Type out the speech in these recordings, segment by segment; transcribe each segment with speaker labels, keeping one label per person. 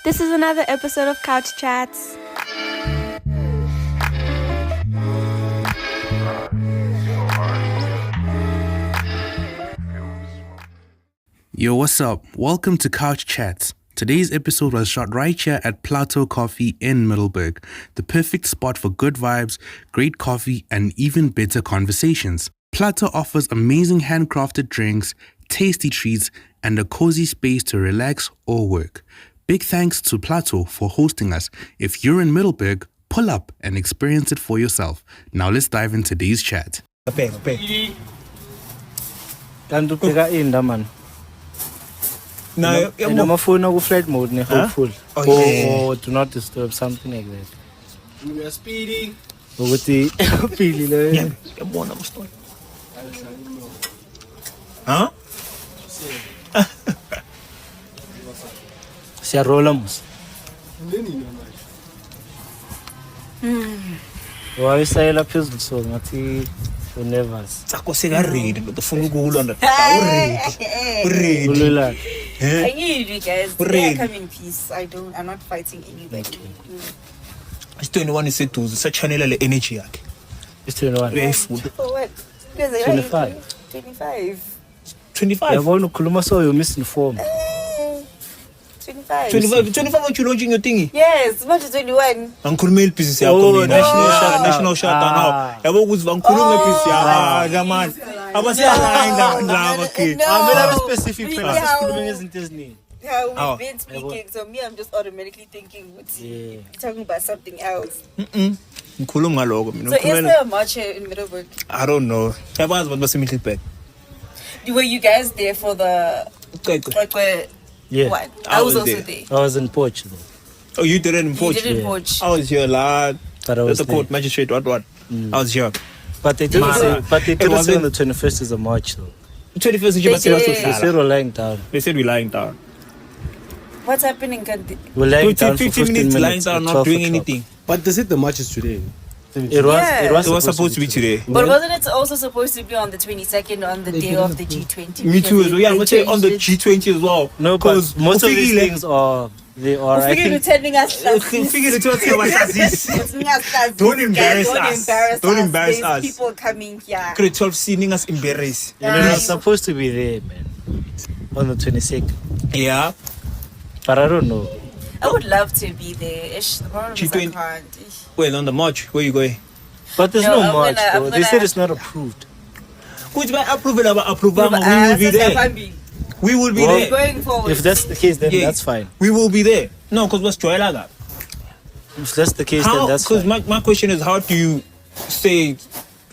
Speaker 1: This is another episode of Couch Chats.
Speaker 2: Yo, what's up? Welcome to Couch Chats. Today's episode was shot right here at Plateau Coffee in Middelburg, the perfect spot for good vibes, great coffee, and even better conversations. Plateau offers amazing handcrafted drinks, tasty treats, and a cozy space to relax or work. Big thanks to Plateau for hosting us. If you're in Middelburg, pull up and experience it for yourself. Now let's dive into today's chat.
Speaker 3: No,
Speaker 4: my phone go flight mode, hopeful. Or do not disturb, something like that.
Speaker 3: we are speeding.
Speaker 4: With the
Speaker 3: Huh?
Speaker 4: Se arrolamos. Why you say la pizza so ngati never.
Speaker 3: Sako read the phone go on.
Speaker 4: Read.
Speaker 5: I need you guys. They come in peace. I'm not fighting anybody.
Speaker 3: It's 21 is to such channel energy.
Speaker 4: It's 21.
Speaker 3: Very full.
Speaker 5: For what?
Speaker 4: 25.
Speaker 5: 25.
Speaker 3: 25.
Speaker 4: I want to kuluma so you're misinformed.
Speaker 5: 25.
Speaker 3: 25 what you launching your thingy?
Speaker 5: Yes, not 21.
Speaker 3: Uncle Mail pieces ya national shutdown now. Yabo kuzi uncle Mail pieces ya jamani. Abasiya line okay.
Speaker 4: I'm a specific person isn't his name.
Speaker 5: How we've been speaking, so me, I'm just automatically thinking, talking about something else.
Speaker 3: Ngikhuluma ngaloko mina.
Speaker 5: So is there a march here in Middelburg?
Speaker 3: I don't know. Yabazi abantu basemiddelburg.
Speaker 5: Were you guys there for the
Speaker 4: Yeah.
Speaker 5: What? I was also
Speaker 3: there.
Speaker 5: there.
Speaker 4: I was in Portugal.
Speaker 3: Oh, you didn't in Portugal?
Speaker 5: You didn't watch.
Speaker 3: I was here, lad.
Speaker 4: But I was
Speaker 3: the court magistrate, what? I was here.
Speaker 4: But they didn't say on the 21st is a march though.
Speaker 3: 21st
Speaker 5: They
Speaker 4: They said we're lying down.
Speaker 3: They said we're lying down.
Speaker 5: What's happening? Kanti?
Speaker 4: We're lying down
Speaker 3: 15
Speaker 4: for 15
Speaker 3: minutes lying
Speaker 4: minutes
Speaker 3: down,
Speaker 4: at
Speaker 3: not
Speaker 4: 12
Speaker 3: doing
Speaker 4: o'clock.
Speaker 3: anything.
Speaker 6: But they said the match is today.
Speaker 4: It was
Speaker 3: supposed to be today.
Speaker 5: But wasn't it also supposed to be on the 22nd on the day of the G20?
Speaker 3: Me too as well. Yeah, I'm going to say on the
Speaker 5: changed
Speaker 3: G20 as well.
Speaker 4: No, because most of these things are I think
Speaker 5: telling us
Speaker 3: Don't embarrass us. Don't embarrass us.
Speaker 5: People coming here.
Speaker 3: Could 12 seeing us embarrassed.
Speaker 4: you're supposed to be there, man. On the 22nd.
Speaker 3: Yeah.
Speaker 4: But I don't know.
Speaker 5: I would love to be there. Ish, the problem is I
Speaker 3: G20.
Speaker 5: can't. Ish.
Speaker 3: Well, on the march, where you going?
Speaker 4: But there's
Speaker 5: No,
Speaker 4: no
Speaker 5: I'm
Speaker 4: march
Speaker 5: gonna-
Speaker 4: though.
Speaker 5: I'm
Speaker 4: They said
Speaker 5: gonna-
Speaker 4: it's not approved.
Speaker 3: Which by approval of approval, we will be there. We will be
Speaker 4: Well,
Speaker 3: there.
Speaker 5: Going forward.
Speaker 4: If that's the case, then
Speaker 3: Yeah.
Speaker 4: that's fine.
Speaker 3: We will be there. No, because what's Joy Laga?
Speaker 4: If that's the case,
Speaker 3: How?
Speaker 4: then that's
Speaker 3: Because
Speaker 4: fine.
Speaker 3: my question is, how do you say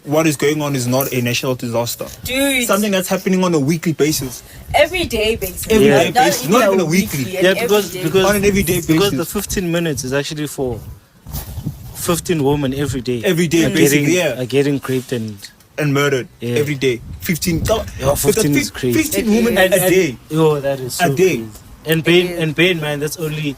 Speaker 3: what is going on is not a national disaster?
Speaker 5: Dude,
Speaker 3: Something that's happening on a weekly basis.
Speaker 5: everyday basis.
Speaker 3: Everyday
Speaker 5: Not
Speaker 3: basis,
Speaker 5: even
Speaker 3: not
Speaker 5: a
Speaker 3: even a weekly.
Speaker 5: an
Speaker 4: Yeah, because
Speaker 5: everyday.
Speaker 3: On an everyday
Speaker 4: because the
Speaker 3: basis.
Speaker 4: 15 minutes is actually for 15 women every day.
Speaker 3: Every day,
Speaker 4: are
Speaker 3: basically,
Speaker 4: are getting raped and
Speaker 3: murdered
Speaker 4: Yeah.
Speaker 3: every day. 15. Come on.
Speaker 4: Yeah, 15 is crazy.
Speaker 3: 15 women
Speaker 5: And-
Speaker 3: a day.
Speaker 4: oh, that is so
Speaker 3: A day.
Speaker 4: crazy. And pain, man, that's only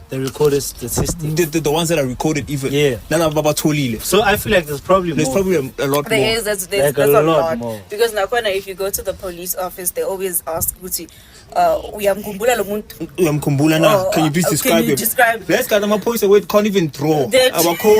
Speaker 4: the recorded statistics.
Speaker 3: The ones that are recorded even.
Speaker 4: Yeah.
Speaker 3: Nana Baba Tolile.
Speaker 4: So I feel like there's probably
Speaker 3: There's
Speaker 4: more.
Speaker 3: probably a lot
Speaker 5: There
Speaker 3: more.
Speaker 5: is, that's
Speaker 4: Like
Speaker 5: a
Speaker 4: a lot
Speaker 5: lot.
Speaker 4: more.
Speaker 5: Because now, if you go to the police office, they always ask, uyamkhumbula lo muntu?
Speaker 3: Uyamkhumbula na. Can you please describe
Speaker 5: Can you
Speaker 3: him?
Speaker 5: describe him?
Speaker 3: Let's get them a point where we can't even draw.
Speaker 5: That-
Speaker 3: Our call.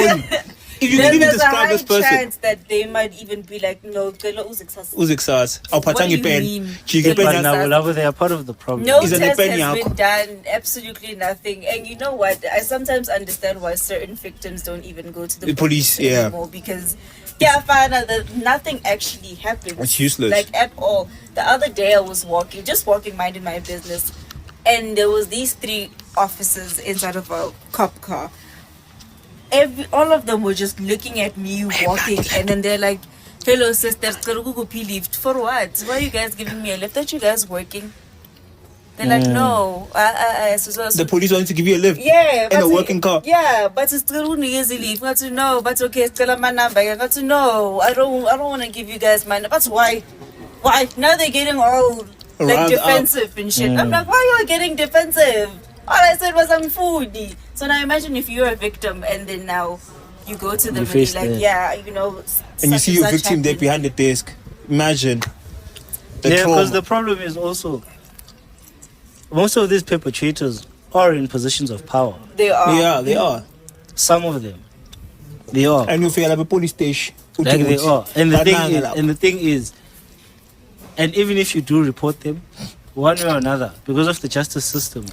Speaker 3: If you can even
Speaker 5: There's a
Speaker 3: describe
Speaker 5: high
Speaker 3: this person.
Speaker 5: chance that they might even be like, no,
Speaker 3: Uziksas. Our
Speaker 5: What do
Speaker 3: patangi
Speaker 5: you
Speaker 3: pen.
Speaker 5: mean?
Speaker 3: Chiki
Speaker 5: But
Speaker 4: But
Speaker 3: pen.
Speaker 4: now they are part of the problem.
Speaker 5: no
Speaker 3: Is an
Speaker 5: test
Speaker 3: opinion.
Speaker 5: has been done, absolutely nothing. And you know what? I sometimes understand why certain victims don't even go to the
Speaker 3: The police, yeah.
Speaker 5: anymore because I find out that nothing actually happens.
Speaker 3: It's useless.
Speaker 5: Like at all. The other day I was walking, minding my business, and there was these 3 officers inside of a cop car. All of them were just looking at me walking, and then they're like, "Hello, sister, lift for what? Why are you guys giving me a lift? Aren't you guys working?" They're like, "No, so
Speaker 3: The police want to give you a lift.
Speaker 5: yeah,
Speaker 3: In a
Speaker 5: but
Speaker 3: working car.
Speaker 5: Yeah, but it's still easily. Got to know, but okay, it's still my number. I got to know. I don't want to give you guys my number. But why? Why now they're getting all like
Speaker 3: Riled up.
Speaker 5: defensive and shit? I'm like, why are you getting defensive? All I said was I'm foodie. So now imagine if you're a victim and then now you go to them and
Speaker 4: face
Speaker 5: you're like,
Speaker 4: them.
Speaker 5: yeah, you know,
Speaker 3: And you
Speaker 5: such
Speaker 3: see your
Speaker 5: such
Speaker 3: victim there
Speaker 5: happened.
Speaker 3: behind the desk. Imagine. The
Speaker 4: Yeah,
Speaker 3: trauma.
Speaker 4: because the problem is also most of these perpetrators are in positions of power.
Speaker 5: They are.
Speaker 3: Yeah, they are.
Speaker 4: Some of them, they are.
Speaker 3: And you feel like a police station.
Speaker 4: Like they are. And the thing is, and even if you do report them, one way or another, because of the justice system,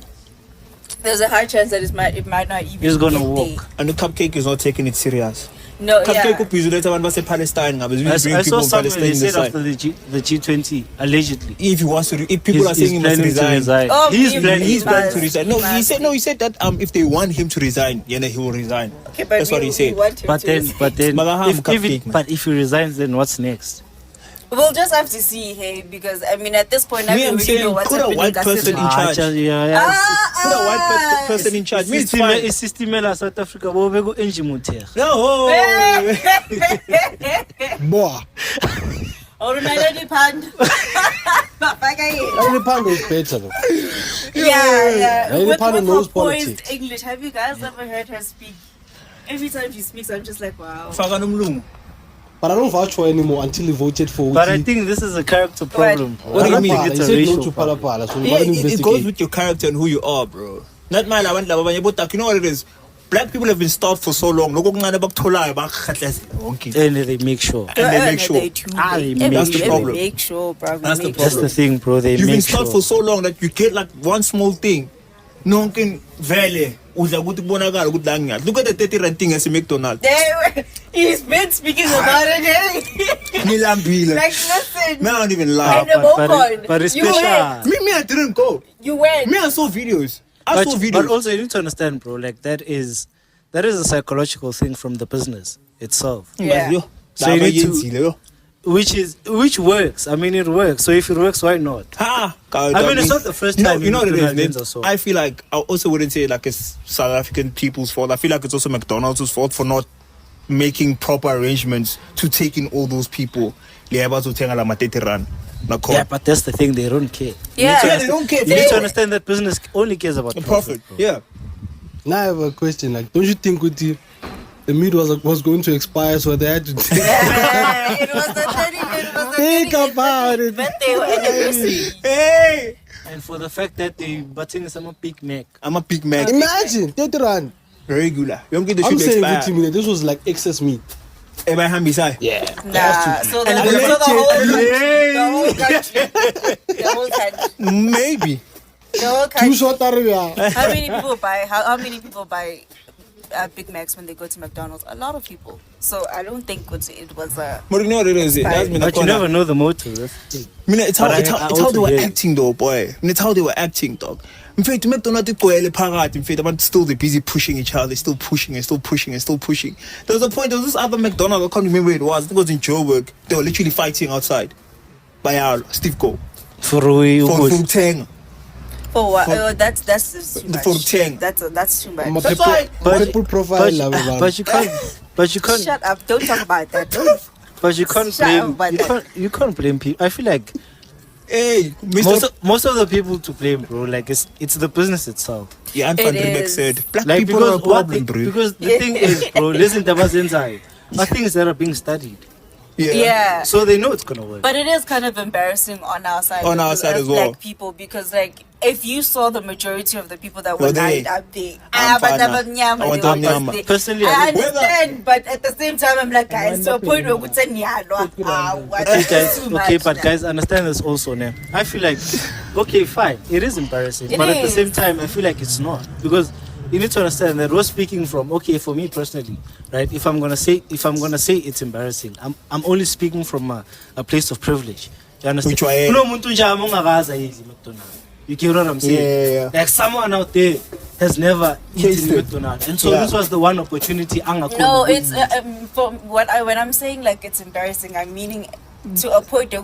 Speaker 5: there's a high chance that it might not even.
Speaker 4: it's gonna
Speaker 5: get
Speaker 4: walk.
Speaker 5: there.
Speaker 3: And the cupcake is not taking it serious.
Speaker 5: No,
Speaker 3: Cupcake
Speaker 5: yeah.
Speaker 3: is later one was Palestine.
Speaker 4: I saw somewhere they said after the G20 allegedly.
Speaker 3: If he wants to, if people are saying he must resign.
Speaker 5: Oh,
Speaker 3: He's
Speaker 5: maybe
Speaker 3: planning to resign. No,
Speaker 5: he
Speaker 3: he said that if they want him to resign, he will resign.
Speaker 5: Okay, but
Speaker 3: that's what he said.
Speaker 4: But then, if he resigns, then what's next?
Speaker 5: We'll just have to see, hey, because I mean, at this point, I
Speaker 3: Me,
Speaker 5: don't
Speaker 3: I'm
Speaker 5: really
Speaker 3: saying,
Speaker 5: know what's
Speaker 3: put a
Speaker 5: happening.
Speaker 3: white person in charge. Put a white person in charge.
Speaker 4: It's system South Africa.
Speaker 3: No.
Speaker 6: Boah.
Speaker 5: Oh, Naledi Pand.
Speaker 6: Naledi Pand is better though.
Speaker 5: Yeah.
Speaker 6: Naledi
Speaker 5: With
Speaker 6: Pand
Speaker 5: her
Speaker 6: knows
Speaker 5: poised
Speaker 6: politics.
Speaker 5: English, have you guys ever heard her speak? Every time she speaks, I'm just like, wow.
Speaker 6: But I don't vouch for anymore until he voted for.
Speaker 4: But I think this is a character problem.
Speaker 3: What do you mean?
Speaker 4: It's a
Speaker 6: He said no
Speaker 4: racial
Speaker 6: to
Speaker 4: problem.
Speaker 6: Palapala, so we
Speaker 3: Yeah,
Speaker 6: gotta
Speaker 3: it goes
Speaker 6: investigate.
Speaker 3: with your character and who you are, bro. Not my la bantu laba abanye bodwa, you know what it is? Black people have been starved for so long. Lokho kuncane abakutholayo bakhahleze wonke.
Speaker 4: And they make sure.
Speaker 3: And they make sure.
Speaker 4: That's
Speaker 3: the problem.
Speaker 5: Make sure, bro.
Speaker 3: That's the
Speaker 5: Make
Speaker 4: That's
Speaker 5: sure.
Speaker 4: the thing, bro. They
Speaker 3: You've been
Speaker 4: make
Speaker 3: starved
Speaker 4: sure.
Speaker 3: for so long that you get like one small thing. Nonke vele udla ukuthi kubonakala ukuthi la ngiyazi. Look at the 30 rand thing as a McDonald's.
Speaker 5: He's been speaking about it.
Speaker 3: Ngilambile.
Speaker 5: Like, listen.
Speaker 3: Man, I don't even lie.
Speaker 5: And the Mokon,
Speaker 4: but it's
Speaker 5: you went.
Speaker 4: special.
Speaker 3: Me, I didn't go.
Speaker 5: You went.
Speaker 3: Me, I saw videos. I saw videos.
Speaker 4: But also you need to understand, bro, like that is a psychological thing from the business itself.
Speaker 5: Yeah.
Speaker 4: So you need to, which works. I mean, it works. So if it works, why not?
Speaker 3: I
Speaker 4: mean, it's not the first time
Speaker 3: you know what it
Speaker 4: McDonald's
Speaker 3: is.
Speaker 4: or so.
Speaker 3: I feel like I also wouldn't say like it's South African people's fault. I feel like it's also McDonald's fault for not making proper arrangements to take in all those people. Yeah, but
Speaker 4: that's the thing. They don't care.
Speaker 5: Yeah.
Speaker 3: They don't care.
Speaker 4: You need to understand that business only cares about
Speaker 3: The profit.
Speaker 4: bro.
Speaker 3: Yeah.
Speaker 6: Now I have a question. Like, don't you think with the meat was going to expire, so they had to take
Speaker 5: It was the 30th.
Speaker 6: think about it.
Speaker 5: Birthday or anniversary.
Speaker 3: Hey,
Speaker 4: And for the fact that they button is a Big Mac.
Speaker 3: I'm a Big Mac.
Speaker 6: Imagine 30 rand.
Speaker 3: Regular. You don't get the
Speaker 6: I'm
Speaker 3: shoot
Speaker 6: saying
Speaker 3: expire.
Speaker 6: 50 minutes. This was like excess meat.
Speaker 3: Am I hand beside?
Speaker 6: Yeah.
Speaker 5: Nah, so the whole country.
Speaker 3: Maybe.
Speaker 5: The whole
Speaker 6: Too
Speaker 5: country.
Speaker 6: short area.
Speaker 5: How many people buy Big Macs when they go to McDonald's? A lot of people. So I don't think it was a.
Speaker 3: But you know what it is? It has been
Speaker 4: But you never know the motive. That's the thing.
Speaker 3: I mean, it's how,
Speaker 4: But
Speaker 3: it's
Speaker 4: I
Speaker 3: how, it's how
Speaker 4: also
Speaker 3: they were
Speaker 4: hear you.
Speaker 3: acting, though, boy. I mean, it's how they were acting, dog. In fact, McDonald's in fact, but still they're busy pushing each other. They're still pushing and still pushing and still pushing. There was a point. There was this other McDonald's. I can't remember where it was. I think it was in Joburg. They were literally fighting outside by Steve Go for Tang.
Speaker 5: For what? That's too much.
Speaker 3: For 10.
Speaker 5: That's too much.
Speaker 6: My
Speaker 3: That's why.
Speaker 6: people profile.
Speaker 4: But you can't.
Speaker 5: Shut up! Don't talk about that. Don't.
Speaker 4: But you can't
Speaker 5: Shut up
Speaker 4: blame.
Speaker 5: about
Speaker 4: You can't blame people. I feel like
Speaker 3: Hey, Mr.
Speaker 4: most of the people to blame, bro. Like it's the business itself.
Speaker 3: Yeah,
Speaker 5: It
Speaker 3: Rebek
Speaker 5: is.
Speaker 3: said black
Speaker 4: Like
Speaker 3: people are a problem,
Speaker 4: because
Speaker 3: bro.
Speaker 4: the thing is, bro. Listen to what's inside. Are things that are being studied,
Speaker 5: Yeah.
Speaker 4: so they know it's gonna work.
Speaker 5: But it is kind of embarrassing on our side.
Speaker 3: On our side as well.
Speaker 5: Black people, because like if you saw the majority of the people that were
Speaker 3: Were they?
Speaker 5: lined up there,
Speaker 3: I'm
Speaker 5: but
Speaker 3: fine
Speaker 5: they
Speaker 3: now.
Speaker 5: were nyama,
Speaker 3: I want
Speaker 5: they were
Speaker 3: them
Speaker 5: just
Speaker 3: nyama.
Speaker 5: there.
Speaker 4: Personally,
Speaker 5: I
Speaker 4: I
Speaker 5: understand, but at the same time, I'm like, guys, to a point where it's a
Speaker 4: Okay, guys, but guys, understand this also now. I feel like, okay, fine, it is embarrassing,
Speaker 5: It
Speaker 4: but at the
Speaker 5: is.
Speaker 4: same time, I feel like it's not, because you need to understand that we're speaking from, okay, for me personally, right? If I'm gonna say it's embarrassing, I'm only speaking from a place of privilege. You understand?
Speaker 3: Which way?
Speaker 4: You get what I'm saying?
Speaker 3: Yeah.
Speaker 4: Like someone out there has never eaten
Speaker 3: Tasted.
Speaker 4: McDonald's, and so
Speaker 3: Yeah.
Speaker 4: this was the one opportunity.
Speaker 5: No, it's from when I'm saying like it's embarrassing, I'm meaning to a point where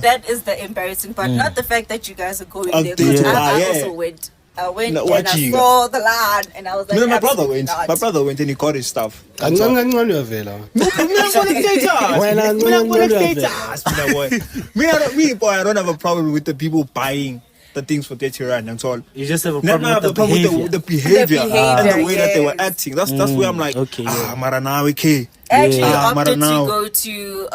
Speaker 5: that is the embarrassing part, not the fact that you guys are going there. Because I also went. I went
Speaker 3: No,
Speaker 5: and
Speaker 3: what
Speaker 5: I
Speaker 3: you-
Speaker 5: saw the land, and I was like,
Speaker 3: No, my brother
Speaker 5: absolutely
Speaker 3: went.
Speaker 5: not.
Speaker 3: My brother went and he got his stuff.
Speaker 6: I'm
Speaker 3: That's all.
Speaker 6: going to vela.
Speaker 3: I don't have a problem with the people buying the things for 30 rand and so on.
Speaker 4: You just have a
Speaker 3: No,
Speaker 4: problem
Speaker 3: I have
Speaker 4: with
Speaker 3: a problem
Speaker 4: behavior.
Speaker 3: with the behavior and the way that they were
Speaker 5: yes.
Speaker 3: acting. That's where I'm like,
Speaker 4: okay, yeah.
Speaker 3: Marana, okay.
Speaker 5: I actually
Speaker 3: Yeah.
Speaker 5: opted to
Speaker 3: Maranao.
Speaker 5: go to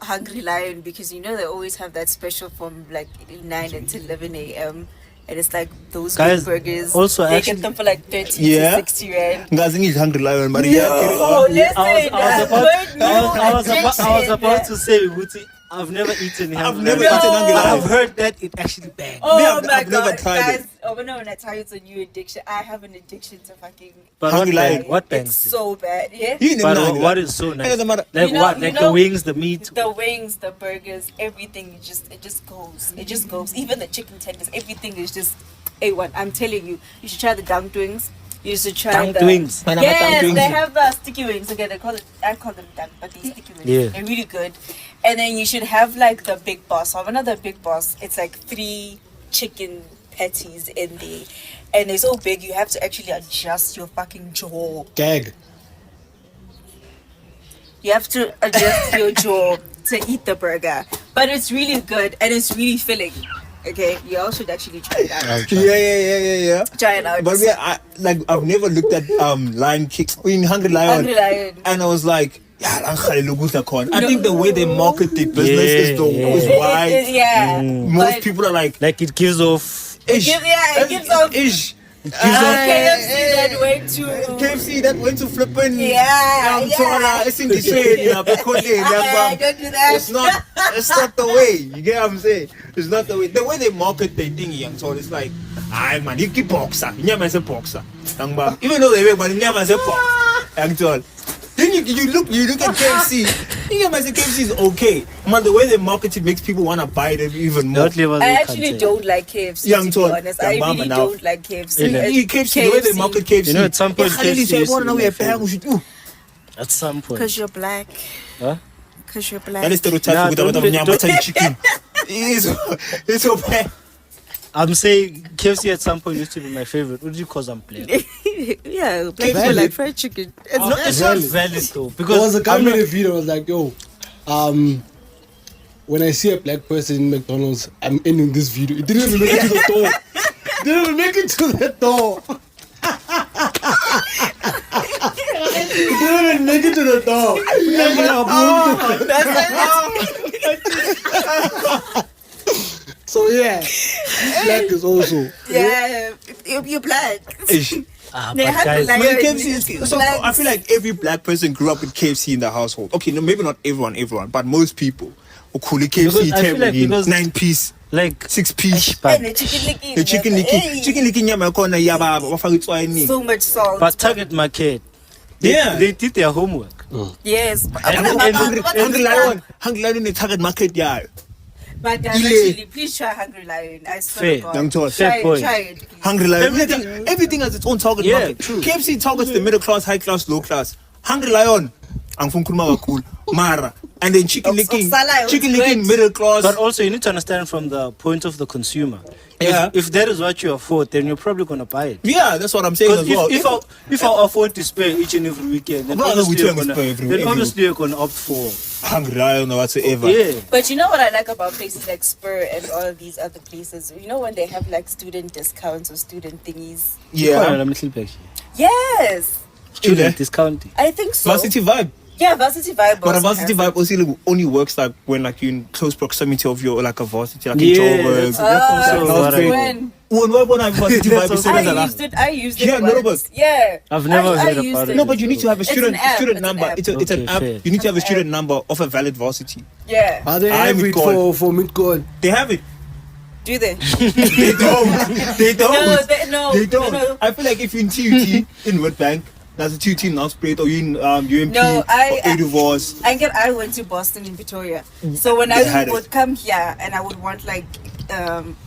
Speaker 5: Hungry Lion because you know they always have that special from like 9 until 11 a.m. And it's like those
Speaker 4: Guys,
Speaker 5: big burgers.
Speaker 4: also
Speaker 5: they
Speaker 4: actually-
Speaker 5: get them for like 30
Speaker 3: Yeah.
Speaker 5: to 60 rand.
Speaker 3: Guys, I think he's hungry lion, but
Speaker 5: Oh, listen,
Speaker 4: I was about to say, Guti, I've never eaten hungry
Speaker 3: I've never
Speaker 4: lion.
Speaker 3: eaten hungry
Speaker 4: But
Speaker 3: lion.
Speaker 4: I've heard that it actually bangs.
Speaker 5: Oh
Speaker 3: Yeah,
Speaker 5: my
Speaker 3: I've never
Speaker 5: god,
Speaker 3: tried
Speaker 5: guys!
Speaker 3: it.
Speaker 5: Oh no, when I tell you it's a new addiction, I have an addiction to fucking.
Speaker 4: But
Speaker 3: Hungry lion.
Speaker 4: what
Speaker 5: It's
Speaker 4: bangs? it?
Speaker 5: so bad, yeah.
Speaker 3: You
Speaker 4: But
Speaker 3: know,
Speaker 4: what is so nice?
Speaker 3: It doesn't matter.
Speaker 4: Like
Speaker 5: You know-
Speaker 4: what?
Speaker 5: you
Speaker 4: Like
Speaker 5: know-
Speaker 4: the wings, the meat.
Speaker 5: The wings, the burgers, everything it just goes. It just goes. Even the chicken tenders, everything is just A1. I'm telling you, you should try the dunked wings. You should try
Speaker 4: Dunked
Speaker 5: the
Speaker 4: wings.
Speaker 3: Man, I'm a
Speaker 5: Yes,
Speaker 3: dunked wings.
Speaker 5: they have the sticky wings. Okay, I call them dunked, but these sticky wings.
Speaker 4: Yeah.
Speaker 5: They're really good. And then you should have like the big boss. So another big boss. It's like 3 chicken patties in there, and they're so big you have to actually adjust your fucking jaw.
Speaker 6: Gag.
Speaker 5: You have to adjust your jaw to eat the burger. But it's really good and it's really filling. Okay, you all should actually try it out.
Speaker 3: Yeah.
Speaker 5: Try it out.
Speaker 3: But yeah, I've never looked at Lion King in Hungry Lion.
Speaker 5: Hungry Lion.
Speaker 3: And I was like, yeah, I think the way they market the business is
Speaker 4: Yeah.
Speaker 3: why
Speaker 5: Yeah.
Speaker 3: most
Speaker 5: But
Speaker 3: people are like,
Speaker 4: Like it gives off.
Speaker 3: ish.
Speaker 5: it gives off-
Speaker 3: ish.
Speaker 5: KFC that way too.
Speaker 3: KFC that went to flipping.
Speaker 5: Yeah.
Speaker 3: It's in the shade, yeah, because
Speaker 5: Don't do that.
Speaker 3: it's not the way. You get what I'm saying? It's not the way. The way they market their thing, young so it's like, aye man, you keep boxer. You never say boxer. Even though they make, but you never say box. Young so then you look at KFC. You never say KFC is okay. Man, the way they market it makes people want to buy it even more.
Speaker 5: I actually don't like KFC,
Speaker 3: Young
Speaker 5: to be
Speaker 3: Todd,
Speaker 5: honest.
Speaker 3: young
Speaker 5: I
Speaker 3: mama
Speaker 5: really
Speaker 3: now.
Speaker 5: don't like KFC.
Speaker 3: KFC, the way they market KFC.
Speaker 4: You know, at some point, KFC used to be my favorite.
Speaker 3: That
Speaker 4: At some point.
Speaker 5: Because you're black.
Speaker 4: Huh?
Speaker 5: Because you're black.
Speaker 3: is stereotype
Speaker 4: Nah,
Speaker 3: with
Speaker 4: don't
Speaker 3: the
Speaker 4: be-
Speaker 3: nyama chicken. It's so bad.
Speaker 4: I'm saying KFC at some point used to be my favorite. What do you cause I'm playing?
Speaker 5: Yeah, black
Speaker 3: Valid.
Speaker 5: people like fried chicken.
Speaker 4: It's not valid though.
Speaker 6: There was
Speaker 4: Because
Speaker 6: a guy made a video. I was like, yo, when I see a black person in McDonald's, I'm ending this video. It didn't even make it to the door. It didn't even make it to the door. It didn't even make it to the door. So yeah, black is also.
Speaker 5: Yeah, you're black.
Speaker 3: Ish.
Speaker 5: They
Speaker 4: but
Speaker 5: have to
Speaker 4: guys,
Speaker 5: like
Speaker 3: Man,
Speaker 5: it.
Speaker 3: KFC is, so I feel like every black person grew up with KFC in the household. Okay, no, maybe not everyone, but most people. Ukuli KFC
Speaker 4: Because I feel like because-
Speaker 3: 9-piece,
Speaker 4: like
Speaker 3: 6-piece.
Speaker 5: And the chicken licky.
Speaker 3: The chicken licky nyama yakhona yaba bafaka itswayi ini.
Speaker 5: So much salt.
Speaker 4: but Target Market,
Speaker 3: Yeah.
Speaker 4: they did their homework.
Speaker 5: Yes.
Speaker 3: Hungry Lion in Target Market yayo.
Speaker 5: But guys,
Speaker 3: Ile.
Speaker 5: actually, please try Hungry Lion. I swear to
Speaker 4: Fair.
Speaker 5: God.
Speaker 3: Young Todd.
Speaker 4: Fair
Speaker 5: Try
Speaker 4: point.
Speaker 5: it. Try it. Please.
Speaker 3: Hungry Lion. Everything has its own target
Speaker 4: Yeah,
Speaker 3: market.
Speaker 4: true.
Speaker 3: KFC targets the middle class, high class, low class. Hungry Lion. Angifuna cool. Mara. And then chicken licking
Speaker 5: good.
Speaker 3: middle class.
Speaker 4: But also, you need to understand from the point of the consumer.
Speaker 3: Yeah.
Speaker 4: If that is what you afford, then you're probably gonna buy it.
Speaker 3: Yeah, that's what I'm saying
Speaker 4: Because
Speaker 3: as well.
Speaker 4: if I afford to spend each and every weekend, then
Speaker 3: Well,
Speaker 4: obviously,
Speaker 3: we
Speaker 4: you're
Speaker 3: try to
Speaker 4: gonna,
Speaker 3: spend
Speaker 4: then
Speaker 3: every
Speaker 4: obviously you're gonna opt for.
Speaker 3: Hungry Lion or whatsoever.
Speaker 4: Yeah.
Speaker 5: But you know what I like about places like Spur and all of these other places? You know when they have like student discounts or student thingies?
Speaker 3: Yeah.
Speaker 4: Let me sleep back here.
Speaker 5: Yes.
Speaker 4: Student discounting.
Speaker 5: I think so.
Speaker 3: Varsity vibe.
Speaker 5: Yeah, Varsity Vibe.
Speaker 3: But a
Speaker 5: also
Speaker 3: varsity
Speaker 5: has
Speaker 3: vibe also like, only works like when like you're in close proximity of your like a varsity, like in
Speaker 4: Yeah,
Speaker 3: Joburg.
Speaker 4: that's also
Speaker 3: North
Speaker 4: what I
Speaker 3: Bay.
Speaker 4: mean.
Speaker 3: When I varsity vibe,
Speaker 4: That's
Speaker 3: you
Speaker 4: also-
Speaker 3: say that
Speaker 5: I used it
Speaker 3: Yeah,
Speaker 5: once.
Speaker 3: Notebook.
Speaker 5: Yeah.
Speaker 4: I've never
Speaker 5: I
Speaker 4: heard
Speaker 5: used
Speaker 4: about it.
Speaker 3: No, but you need to have a
Speaker 5: It's
Speaker 3: student
Speaker 5: an app,
Speaker 3: student
Speaker 5: it's an
Speaker 3: number.
Speaker 5: app.
Speaker 3: It's an
Speaker 4: Okay,
Speaker 3: app.
Speaker 4: fair.
Speaker 3: You need to have a
Speaker 5: It's an
Speaker 3: student number of a valid varsity.
Speaker 5: Yeah.
Speaker 6: Are they
Speaker 3: I'm
Speaker 6: have it
Speaker 3: God.
Speaker 6: for mid-goal?
Speaker 3: They have it.
Speaker 5: Do they?
Speaker 3: They don't. They don't.
Speaker 5: No,
Speaker 3: They don't.
Speaker 5: No.
Speaker 3: I feel like if you're in TUT in Witbank, there's a TUT now plate, or you in UMP
Speaker 5: No,
Speaker 3: or Eduvos.
Speaker 5: I went to Boston in Victoria. So when
Speaker 3: They had
Speaker 5: I
Speaker 3: it.
Speaker 5: would come here and I would want like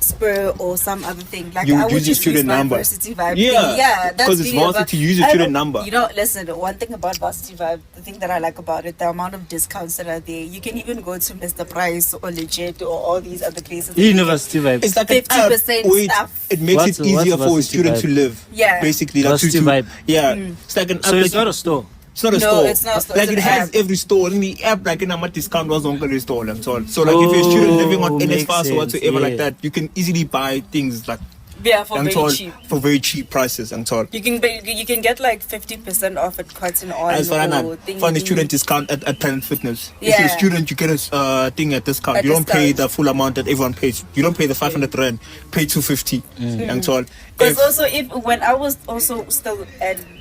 Speaker 5: Spur or some other thing, like
Speaker 3: You
Speaker 5: I
Speaker 3: would
Speaker 5: would
Speaker 3: use your
Speaker 5: just use
Speaker 3: student
Speaker 5: my
Speaker 3: number.
Speaker 5: Varsity Vibe.
Speaker 3: Yeah,
Speaker 5: thing. Yeah, that's
Speaker 3: 'cause it's
Speaker 5: really
Speaker 3: varsity,
Speaker 5: about-
Speaker 3: use your
Speaker 5: I
Speaker 3: student
Speaker 5: don't-
Speaker 3: number.
Speaker 5: You know, listen. One thing about Varsity Vibe, the thing that I like about it, the amount of discounts that are there. You can even go to Mr. Price or Legit or all these other places.
Speaker 4: University vibe.
Speaker 3: It's like an app
Speaker 5: 50%
Speaker 3: where it-
Speaker 5: stuff.
Speaker 3: It makes
Speaker 4: What's-
Speaker 3: it easier
Speaker 4: what's
Speaker 3: for a
Speaker 4: varsity
Speaker 3: student
Speaker 4: vibe?
Speaker 3: to live.
Speaker 5: Yeah.
Speaker 3: Basically, like
Speaker 4: Varsity vibe.
Speaker 3: Yeah, it's like an app.
Speaker 4: So it's
Speaker 3: that
Speaker 4: not
Speaker 3: you-
Speaker 4: a store.
Speaker 3: It's not a
Speaker 5: No,
Speaker 3: store.
Speaker 5: it's not a store,
Speaker 3: Like
Speaker 5: it's
Speaker 3: it
Speaker 5: an
Speaker 3: has
Speaker 5: app.
Speaker 3: every store. In the app, like in a discount was on the store and so on. So like if you're a student living on
Speaker 4: Oh,
Speaker 3: NS
Speaker 4: makes
Speaker 3: Fast or
Speaker 4: sense,
Speaker 3: whatsoever like
Speaker 4: yeah.
Speaker 3: that, you can easily buy things like
Speaker 5: Yeah, for
Speaker 3: I'm
Speaker 5: very
Speaker 3: told,
Speaker 5: cheap.
Speaker 3: for very cheap prices. I'm told.
Speaker 5: You can get like 50% off at Cotton On
Speaker 3: As for
Speaker 5: or
Speaker 3: find a student discount at Planet Fitness. If you're a
Speaker 5: Yeah.
Speaker 3: student, you get a thing at discount.
Speaker 5: A
Speaker 3: You don't pay
Speaker 5: discount.
Speaker 3: the full amount that everyone pays. You don't pay the 500 rand. Pay 250. I'm told.
Speaker 5: Because
Speaker 3: If-
Speaker 5: also, when I was also still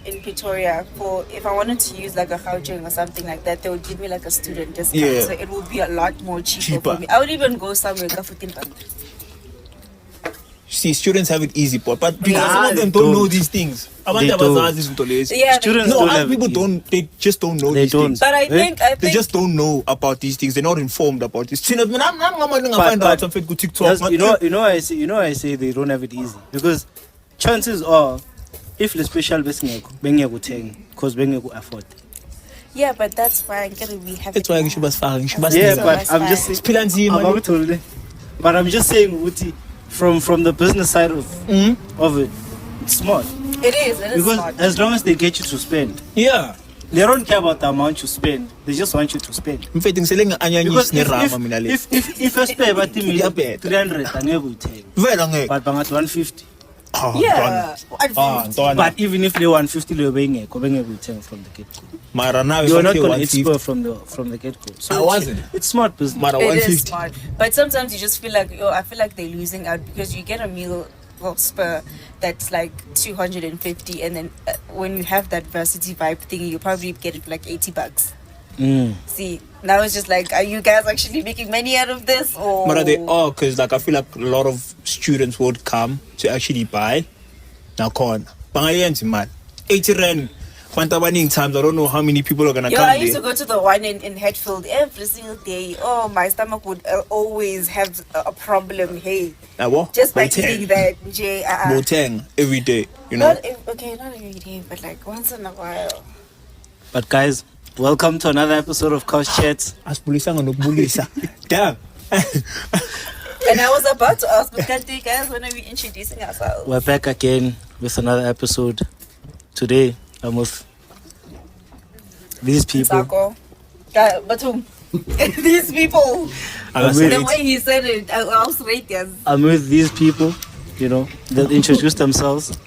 Speaker 5: in Pretoria, if I wanted to use like a Gauteng or something like that, they would give me like a student discount.
Speaker 3: Yeah.
Speaker 5: So it would be a lot more cheaper
Speaker 3: Cheaper.
Speaker 5: for me. I would even go somewhere for 15 pounds.
Speaker 3: See, students have it easy, but because
Speaker 5: Yeah.
Speaker 3: some of them don't know these things. Abantu
Speaker 4: They don't.
Speaker 3: abazazi izinto lezi.
Speaker 5: Yeah,
Speaker 4: Students
Speaker 3: No,
Speaker 4: don't
Speaker 3: other
Speaker 4: have
Speaker 3: people
Speaker 4: it easy.
Speaker 3: don't. They just don't know
Speaker 4: They
Speaker 3: these
Speaker 4: don't.
Speaker 3: things.
Speaker 5: But I
Speaker 4: Eh?
Speaker 5: think
Speaker 3: They just don't know about these things. They're not informed about this. See, I'm find out
Speaker 4: but-
Speaker 3: something good TikTok.
Speaker 4: Yes, you know, I say they don't have it easy because chances are, if the special besingeko, because bengeku afford.
Speaker 5: yeah, but that's why I get it. We have.
Speaker 3: That's
Speaker 5: it
Speaker 3: why
Speaker 5: now.
Speaker 3: you should be fine.
Speaker 4: Yeah,
Speaker 5: So
Speaker 4: but
Speaker 5: that's
Speaker 4: I'm
Speaker 5: fine.
Speaker 4: just saying.
Speaker 3: Spill and see, man.
Speaker 4: But I'm just saying, Uti, from the business side of it, it's smart
Speaker 5: It is
Speaker 4: because
Speaker 5: smart.
Speaker 4: as long as they get you to spend,
Speaker 3: Yeah.
Speaker 4: they don't care about the amount you spend. They just want you to spend.
Speaker 3: In fact, selling onion
Speaker 4: Because
Speaker 3: is nerama mina le.
Speaker 4: if a spare but
Speaker 3: Yeah, bet.
Speaker 4: 300, I never take.
Speaker 3: Vela ngeke.
Speaker 4: But bangat 150.
Speaker 5: Yeah.
Speaker 3: Ntwana.
Speaker 4: But even if they 150, they will take from the get-go.
Speaker 3: Mara now
Speaker 4: You're not
Speaker 3: okay,
Speaker 4: going to
Speaker 3: 150.
Speaker 4: explore from the get-go. So
Speaker 3: I wasn't.
Speaker 4: It's smart business.
Speaker 3: Mara
Speaker 5: It is
Speaker 3: 150.
Speaker 5: smart. But sometimes you just feel like, I feel like they're losing out because you get a meal, spur that's like 250, and then when you have that varsity vibe thing, you probably get it for like 80 bucks. See, now it's just like, are you guys actually making money out of this? Or
Speaker 3: Mara they are, because like I feel like a lot of students would come to actually buy. Now con. Bangayenzi man. 80 rand. Fantabaning times, I don't know how many people are gonna
Speaker 5: Yo,
Speaker 3: come
Speaker 5: I used to
Speaker 3: there.
Speaker 5: go to the one in Hatfield every single day. Oh, my stomach would always have a problem. Hey,
Speaker 3: What?
Speaker 5: just by
Speaker 3: Moteng.
Speaker 5: eating that, Jay.
Speaker 3: Moteng every day, you know.
Speaker 5: Not every day, but like once in a while.
Speaker 4: But guys, welcome to another episode of Couch Chats.
Speaker 3: Asibulisa nganokubulisa. Damn.
Speaker 5: And I was about to ask, but can't you guys when are we introducing ourselves?
Speaker 4: We're back again with another episode. Today, I'm with these people.
Speaker 5: Sako. But whom? These people.
Speaker 3: I'm
Speaker 5: The way he said it, I was right, yes.
Speaker 4: I'm with these people, that introduce themselves.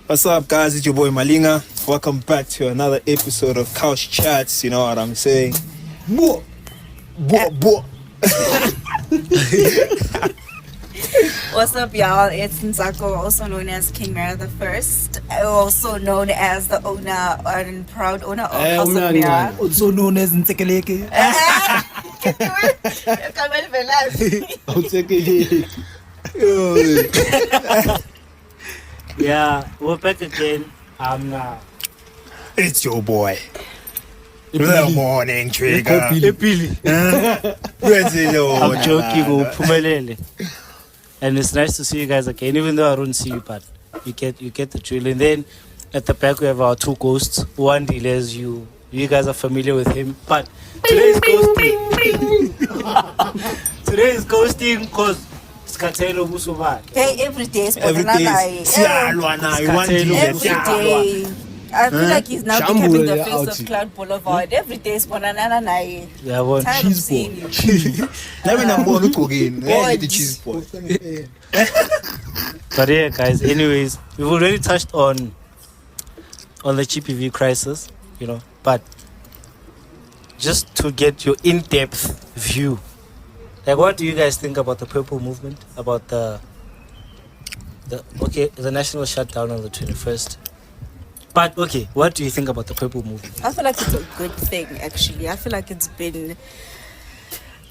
Speaker 3: What's up, guys? It's your boy Malinga. Welcome back to another episode of Couch Chats. You know what I'm saying? Bo, bo, bo.
Speaker 5: What's up, y'all? It's Nzako, also known as King Mara the First, also known as the owner and proud owner of House of Mara.
Speaker 3: Also known as Ntekeleke.
Speaker 6: I'll take it.
Speaker 4: Yeah, we're back again.
Speaker 3: It's your boy. Good morning, Trigger.
Speaker 4: I'm joking, Pumelele. And it's nice to see you guys again, even though I don't see you, but you get the drill. And then at the back we have our two ghosts. One delays you. You guys are familiar with him. But today is ghosting. Today is ghosting because Skatelo Busubak.
Speaker 5: Hey, every day is
Speaker 3: Every day. Siyalwa na, you want
Speaker 5: Every
Speaker 3: Jesus, siyalwa.
Speaker 5: day. I feel like he's now
Speaker 6: Shambula
Speaker 5: becoming the
Speaker 6: ya
Speaker 5: face
Speaker 6: outie.
Speaker 5: of Cloud Boulevard. Every day is banana nae.
Speaker 4: Yeah, one.
Speaker 5: Tired of seeing you.
Speaker 3: Let me know what you're again.
Speaker 5: Boy,
Speaker 3: The cheese boy.
Speaker 4: But yeah, guys, anyways, we've already touched on the GBV crisis, but just to get your in-depth view, like what do you guys think about the Purple movement, about the national shutdown on the 21st? But okay, what do you think about the Purple movement?
Speaker 5: I feel like it's a good thing, actually. I feel like it's been...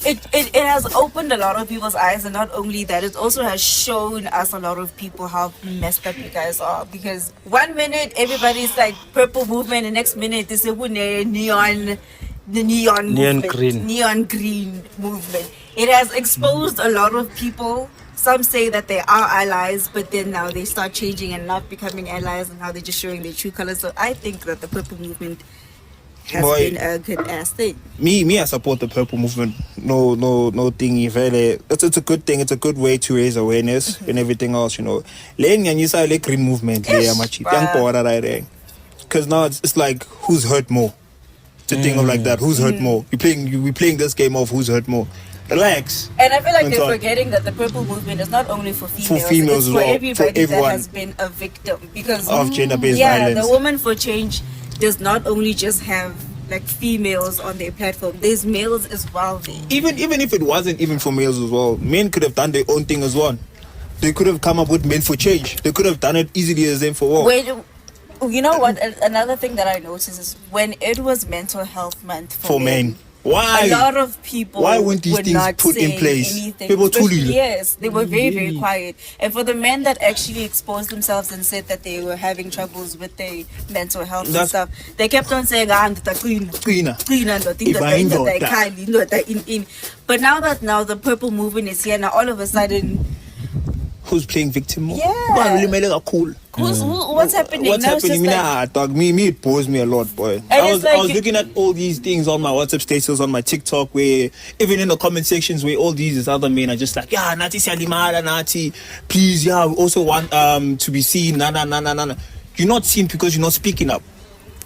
Speaker 5: It has opened a lot of people's eyes, and not only that, it also has shown us a lot of people how messed up you guys are. Because 1 minute everybody's like Purple movement, the next minute they say neon movement,
Speaker 4: green.
Speaker 5: neon green movement. It has exposed a lot of people. Some say that they are allies, but then now they start changing and not becoming allies, and now they're just showing their true colors. So I think that the Purple movement has
Speaker 3: Boy.
Speaker 5: been a good ass thing.
Speaker 3: Me, I support the Purple movement. No thingy. Really, it's a good thing. It's a good way to raise awareness and everything else. Laying and you say like green movement. Yeah, my cheap. Because now it's like who's hurt more. It's a thing of like that. Who's hurt more? We playing this game of who's hurt more. Relax.
Speaker 5: And I feel like
Speaker 3: And
Speaker 5: they're
Speaker 3: so-
Speaker 5: forgetting that the purple movement is not only for females,
Speaker 3: females
Speaker 5: it's
Speaker 3: as
Speaker 5: for
Speaker 3: well, for
Speaker 5: everybody that
Speaker 3: everyone.
Speaker 5: has been a victim. Because
Speaker 3: Of gender-based
Speaker 5: yeah,
Speaker 3: violence.
Speaker 5: the Women for Change does not only just have like females on their platform. There's males as well there.
Speaker 3: Even if it wasn't even for males as well, men could have done their own thing as well. They could have come up with Men for Change. They could have done it easily as them for all.
Speaker 5: Wait, you know what? Another thing that I noticed is when it was Mental Health Month for men.
Speaker 3: Why?
Speaker 5: A lot of people
Speaker 3: Why weren't these
Speaker 5: were
Speaker 3: things
Speaker 5: not
Speaker 3: put in
Speaker 5: saying
Speaker 3: place?
Speaker 5: anything.
Speaker 3: People
Speaker 5: Especially-
Speaker 3: truly-
Speaker 5: yes, they were very, very quiet. And for the men that actually exposed themselves and said that they were having troubles with their mental health and
Speaker 3: That's-
Speaker 5: stuff, they kept on saying, "Ndoda qina,
Speaker 3: Qina.
Speaker 5: qina, ndoda,
Speaker 3: Iba
Speaker 5: indoda,
Speaker 3: indoda."
Speaker 5: ikhali, indoda in." But now the purple movement is here, now all of a sudden,
Speaker 3: Who's playing victim more?
Speaker 5: Yeah.
Speaker 3: Cool.
Speaker 5: what's happening?
Speaker 3: What's
Speaker 5: Now it's
Speaker 3: happening?
Speaker 5: just like-
Speaker 3: Dog, me, it bores me a lot, boy.
Speaker 5: And
Speaker 3: I
Speaker 5: it's
Speaker 3: was
Speaker 5: like-
Speaker 3: looking at all these things on my WhatsApp status, on my TikTok, where even in the comment sections, where all these other men are just like, yeah, Nati Salimara, Nati, please, yeah, we also want to be seen. Nah. You're not seen because you're not speaking up.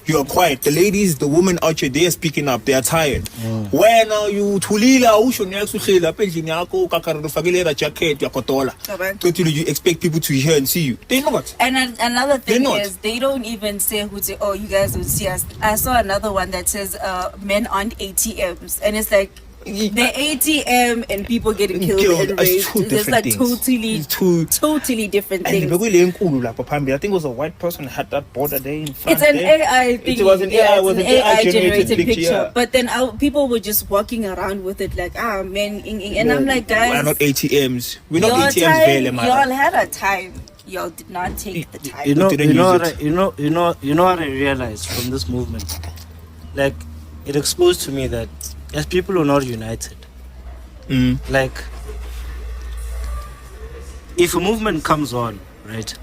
Speaker 3: You are quiet. The ladies, the women out here, they are speaking up. They are tired. When you tulila, usho nyakukhela pendlini yakho kakarado fakile ra jacket yakotola.
Speaker 5: Correct.
Speaker 3: Totally, you expect people to hear and see you. They not.
Speaker 5: And another thing
Speaker 3: They're not.
Speaker 5: is they don't even say who say, oh, you guys don't see us. I saw another one that says men aren't ATMs, and it's like the ATM and people getting killed and
Speaker 3: It's
Speaker 5: raped.
Speaker 3: two
Speaker 5: It's
Speaker 3: different
Speaker 5: like
Speaker 3: things.
Speaker 5: totally different
Speaker 3: And
Speaker 5: things.
Speaker 3: I think it was a white person had that border there in front.
Speaker 5: It's an
Speaker 3: there.
Speaker 5: AI thing.
Speaker 3: It was an AI,
Speaker 5: it's
Speaker 3: was
Speaker 5: an
Speaker 3: an AI
Speaker 5: generated picture.
Speaker 3: yeah.
Speaker 5: But then people were just walking around with it like, men, and I'm like,
Speaker 3: We're
Speaker 5: guys,
Speaker 3: not ATMs. We're not
Speaker 5: your
Speaker 3: ATMs,
Speaker 5: time,
Speaker 3: Vele,
Speaker 5: y'all
Speaker 3: man.
Speaker 5: had a time. Y'all did not take the time.
Speaker 4: You know
Speaker 3: didn't use it.
Speaker 4: what I realized from this movement? Like, it exposed to me that as people are not united, like, if a movement comes on, right,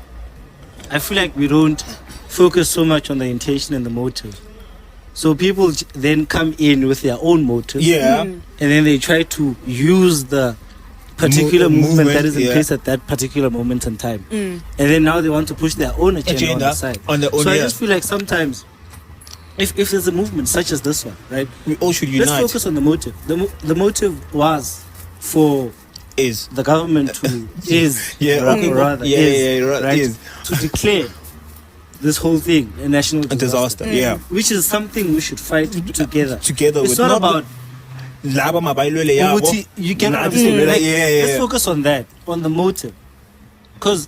Speaker 4: I feel like we don't focus so much on the intention and the motive. So people then come in with their own motive,
Speaker 3: Yeah.
Speaker 4: and then they try to use the particular movement that is in
Speaker 3: yeah.
Speaker 4: place at that particular moment in time, and then now they want to push their own agenda on the side.
Speaker 3: on their own,
Speaker 4: So I
Speaker 3: yeah.
Speaker 4: just feel like sometimes, if there's a movement such as this one, right,
Speaker 3: We all should
Speaker 4: let's
Speaker 3: unite.
Speaker 4: focus on the motive. The motive was for
Speaker 3: Is.
Speaker 4: the government to
Speaker 3: Yeah, is.
Speaker 4: to declare this whole thing a national
Speaker 3: A disaster, yeah.
Speaker 4: which is something we should fight together.
Speaker 3: Together
Speaker 4: It's
Speaker 3: with
Speaker 4: not
Speaker 3: not
Speaker 4: about
Speaker 3: Laba mabailwele yabo.
Speaker 4: Uguti, you can
Speaker 3: Nah,
Speaker 4: understand.
Speaker 3: yeah,
Speaker 4: Like,
Speaker 3: yeah.
Speaker 4: Let's focus on that, on the motive, because,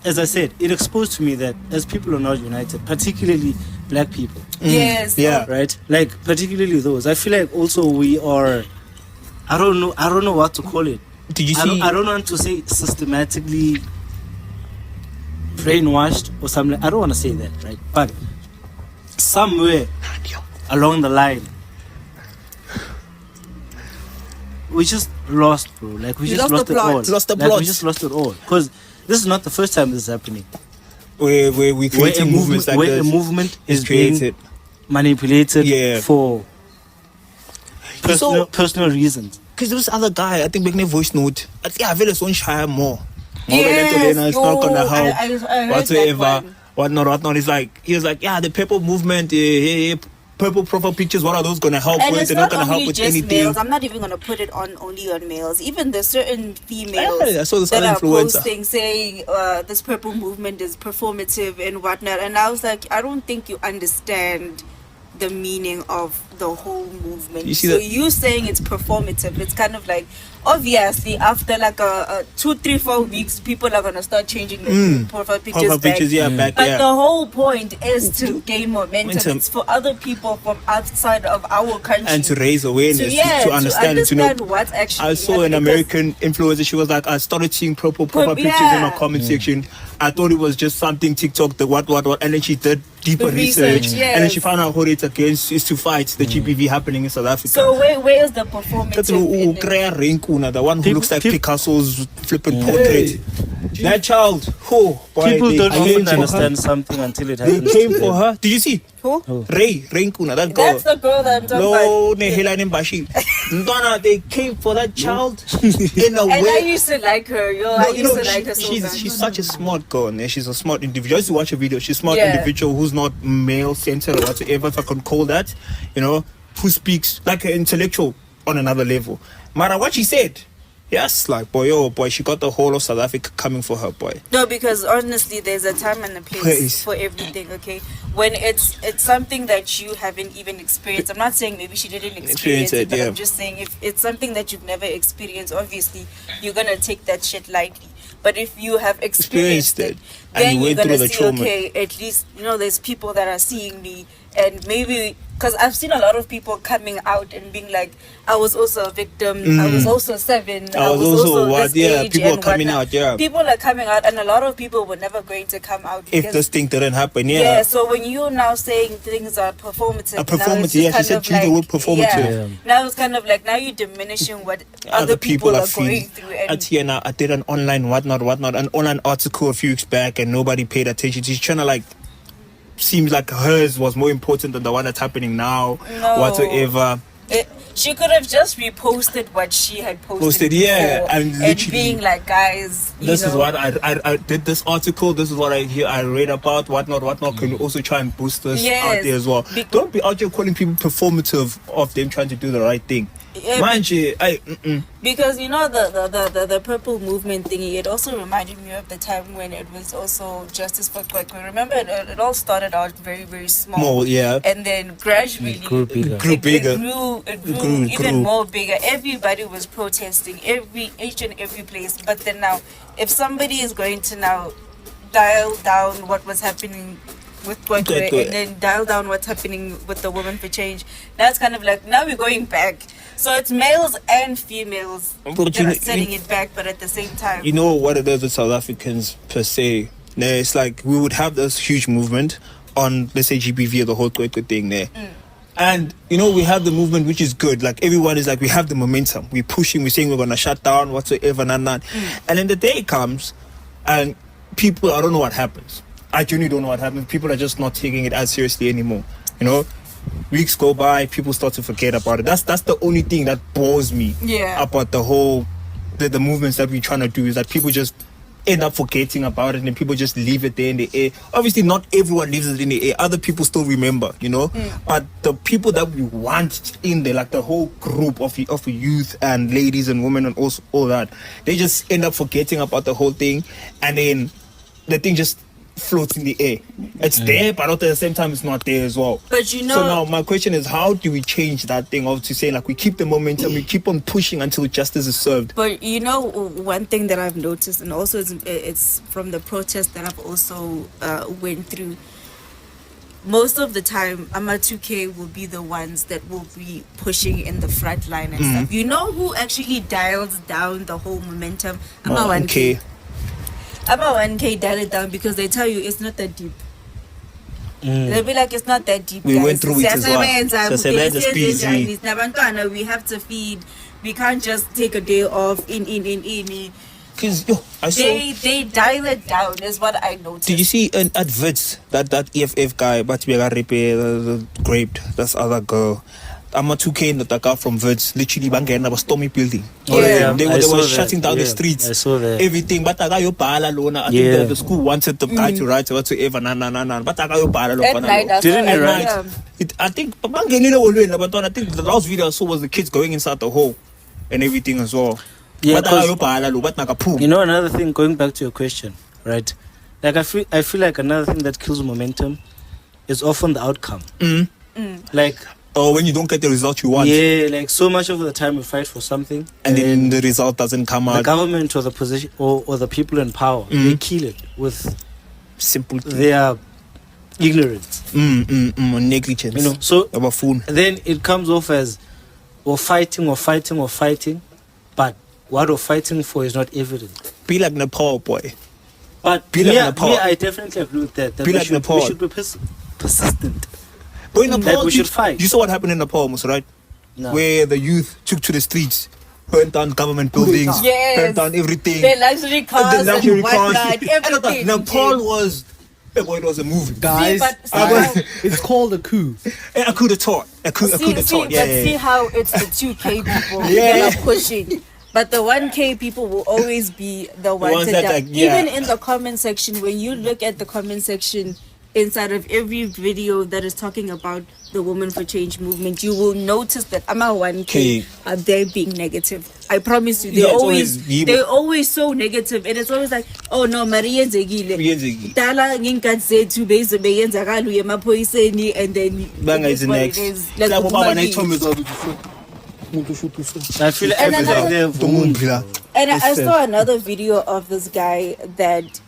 Speaker 4: as I said, it exposed to me that as people are not united, particularly black people,
Speaker 5: Yes.
Speaker 3: Yeah.
Speaker 4: right? Like particularly those. I feel like also we are. I don't know what to call it.
Speaker 3: Did you see?
Speaker 4: I don't want to say systematically brainwashed or something. I don't want to say that, right? But somewhere along the line, we just lost, bro. Like we
Speaker 5: You
Speaker 4: just
Speaker 5: lost
Speaker 4: lost
Speaker 5: the
Speaker 4: it all.
Speaker 5: plot.
Speaker 3: Lost the
Speaker 4: Like,
Speaker 3: plot.
Speaker 4: we just lost it all. Because this is not the first time this is happening.
Speaker 3: where we creating movements like
Speaker 4: where
Speaker 3: this
Speaker 4: a movement
Speaker 3: is
Speaker 4: is being
Speaker 3: created.
Speaker 4: manipulated
Speaker 3: Yeah.
Speaker 4: for
Speaker 3: So-
Speaker 4: personal reasons.
Speaker 3: Because there was other guy, I think making a voice note. I think I feel it's on shire more.
Speaker 5: Yes,
Speaker 3: It's not gonna
Speaker 5: oh,
Speaker 3: help
Speaker 5: I heard that
Speaker 3: whatsoever.
Speaker 5: one.
Speaker 3: Whatnot. It's like he was like, yeah, the purple movement, purple profile pictures. What are those gonna help
Speaker 5: And
Speaker 3: with?
Speaker 5: it's
Speaker 3: They're
Speaker 5: not
Speaker 3: not gonna help
Speaker 5: only
Speaker 3: with
Speaker 5: just
Speaker 3: anything.
Speaker 5: males. I'm not even gonna put it only on males. Even the certain females
Speaker 3: Yeah, I saw this
Speaker 5: that
Speaker 3: other
Speaker 5: are
Speaker 3: influencer.
Speaker 5: posting saying this purple movement is performative and whatnot. And I was like, I don't think you understand the meaning of the whole movement.
Speaker 3: You see
Speaker 5: so
Speaker 3: that-
Speaker 5: you saying it's performative, it's kind of like obviously after like a 2, 3, 4 weeks, people are gonna start changing the profile pictures
Speaker 3: Profile
Speaker 5: back.
Speaker 3: pictures, yeah, back,
Speaker 5: But
Speaker 3: yeah.
Speaker 5: the whole point is to gain momentum.
Speaker 3: Momentum.
Speaker 5: It's for other people from outside of our country
Speaker 3: And to raise awareness, to understand, to know.
Speaker 5: what's actually
Speaker 3: I saw an
Speaker 5: happening.
Speaker 3: American influencer. She was like, I started seeing purple profile pictures in my
Speaker 5: yeah.
Speaker 3: comment section. I thought it was just something TikTok, the what, and then she did deeper
Speaker 5: The
Speaker 3: research,
Speaker 5: research,
Speaker 3: and then she
Speaker 5: yes.
Speaker 3: found out what it's against is to fight the GBV happening in South Africa.
Speaker 5: So where is the
Speaker 3: That's
Speaker 5: performance?
Speaker 3: who Rei Nkuna, the one who
Speaker 4: People-
Speaker 3: looks like
Speaker 4: people-
Speaker 3: Picasso's flipping portrait. That child, boy,
Speaker 4: People
Speaker 3: they
Speaker 4: don't
Speaker 3: came
Speaker 4: even
Speaker 3: for her.
Speaker 4: understand something until it
Speaker 3: They
Speaker 4: happens.
Speaker 3: came
Speaker 4: to
Speaker 3: for
Speaker 4: them.
Speaker 3: her. Did you see?
Speaker 5: Who?
Speaker 3: Rei Nkuna, that girl.
Speaker 5: That's the girl that I'm talking about.
Speaker 3: No, Nehela Bashi. Ndana, they came for that child in a
Speaker 5: And I
Speaker 3: way.
Speaker 5: used to like her. I used to like her so much.
Speaker 3: she's such a smart girl, and she's a smart individual. I used to watch a video. She's a smart
Speaker 5: Yeah.
Speaker 3: individual who's not male centered or whatsoever, if I can call that, who speaks like an intellectual on another level. Mara, what she said, yes, like, boy, oh boy, she got the whole of South Africa coming for her, boy.
Speaker 5: No, because honestly, there's a time and a place for everything. Okay, when it's something that you haven't even experienced. I'm not saying maybe she didn't experience it, but I'm just saying if it's something that you've never experienced, obviously you're gonna take that shit lightly. But if you have experienced it, then you're gonna see, okay, at least there's people that are seeing me, and maybe. Because I've seen a lot of people coming out and being like, I was also a victim, I was also 7, I was also
Speaker 3: what? Yeah, people are coming out, yeah.
Speaker 5: People are coming out, and a lot of people were never going to come out.
Speaker 3: If this thing didn't happen, yeah.
Speaker 5: Yeah, so when you're now saying things are performative.
Speaker 3: A performative, yeah, she said the word performative.
Speaker 5: Yeah. Now it's kind of like, now you're diminishing what other people are going through. And
Speaker 3: I did an online an online article a few weeks back, and nobody paid attention. She's trying to like, seems like hers was more important than the one that's happening now, whatsoever.
Speaker 5: She could have just reposted what she had posted
Speaker 3: yeah,
Speaker 5: and being like, guys,
Speaker 3: this is what I did this article, this is what I read about, whatnot. Can you also try and boost this out there as well? Don't be out there calling people performative of them trying to do the right thing. Mind you,
Speaker 5: because the purple movement thingy, it also reminded me of the time when it was also justice for Kwekwe. Remember, it all started out very, very small, and then gradually it grew bigger. It grew even more bigger. Everybody was protesting, each and every place. But then now, if somebody is going to now dial down what was happening with Kwekwe and then dial down what's happening with the Women for Change, that's kind of like, now we're going back. So it's males and females that are setting it back, but at the same time.
Speaker 3: You know what it is with South Africans per se? It's like we would have this huge movement on, let's say, GBV or the whole Kwekwe thing there. And, we have the movement, which is good. Like, everyone is like, we have the momentum. We're pushing, we're saying we're going to shut down, whatsoever, and then the day comes, and people, I don't know what happens. I genuinely don't know what happens. People are just not taking it as seriously anymore, Weeks go by, people start to forget about it. That's the only thing that bores me about the whole the movements that we're trying to do, is that people just end up forgetting about it, and then people just leave it there in the air. Obviously, not everyone leaves it in the air. Other people still remember, But the people that we want in there, like the whole group of youth and ladies and women and all that, they just end up forgetting about the whole thing, and then the thing just floats in the air. It's there, but at the same time it's not there as well.
Speaker 5: But
Speaker 3: so now my question is, how do we change that thing of to say, like, we keep the momentum, we keep on pushing until justice is served?
Speaker 5: But one thing that I've noticed, and also it's from the protest that I've also went through, most of the time Ama 2K will be the ones that will be pushing in the front line and stuff. You know who actually dials down the whole momentum? Ama 1K. About 1K dial it down, because they tell you it's not that deep. They'll be like, it's not that deep.
Speaker 3: We went through it as well.
Speaker 5: We have to feed. We can't just take a day off.
Speaker 3: Because
Speaker 5: they dial it down, is what I noticed.
Speaker 3: Did you see an adverts that EFF guy, but we got raped, that's other girl? I'm a 2K in the Taka from Verts, literally banging a stormy building. They were shutting down the streets. I saw that. Everything. But I think the school wanted the guy to write whatsoever. But
Speaker 5: didn't he write?
Speaker 3: I think the last video I saw was the kids going inside the hole and everything as well.
Speaker 4: Yeah, another thing, going back to your question, right? Like I feel like another thing that kills momentum is often the outcome. Like,
Speaker 3: or when you don't get the result you want.
Speaker 4: Yeah, like so much of the time we fight for something,
Speaker 3: and then the result doesn't come out.
Speaker 4: The government or the position or the people in power, they kill it with
Speaker 3: simple
Speaker 4: their ignorance,
Speaker 3: negligence.
Speaker 4: So then it comes off as we're fighting, but what we're fighting for is not evident.
Speaker 3: Be like Nepal, boy.
Speaker 4: But I definitely agree with that.
Speaker 3: Be like Nepal.
Speaker 4: We should be persistent.
Speaker 3: But in Nepal,
Speaker 4: we should fight.
Speaker 3: You saw what happened in Nepal, right? No. Where the youth took to the streets, burnt down government buildings, burnt down everything.
Speaker 5: The luxury cars, everything.
Speaker 3: Nepal was... It was a movie,
Speaker 6: guys. It's called a coup.
Speaker 3: A coup d'etat.
Speaker 5: See how it's the 2K people that are pushing. But the 1K people will always be the ones that even in the comment section, when you look at the comment section, inside of every video that is talking about the Women for Change movement, you will notice that I'm 1K are they being negative. I promise you, they're always so negative, and it's always like, oh no, Maria Zegile. Dala nginkat zethu beze beyenzakala uyemaphoyiseni, and then
Speaker 3: Banga is next.
Speaker 5: Like,
Speaker 4: I feel like
Speaker 5: And
Speaker 4: everything
Speaker 5: And I saw another video of this guy that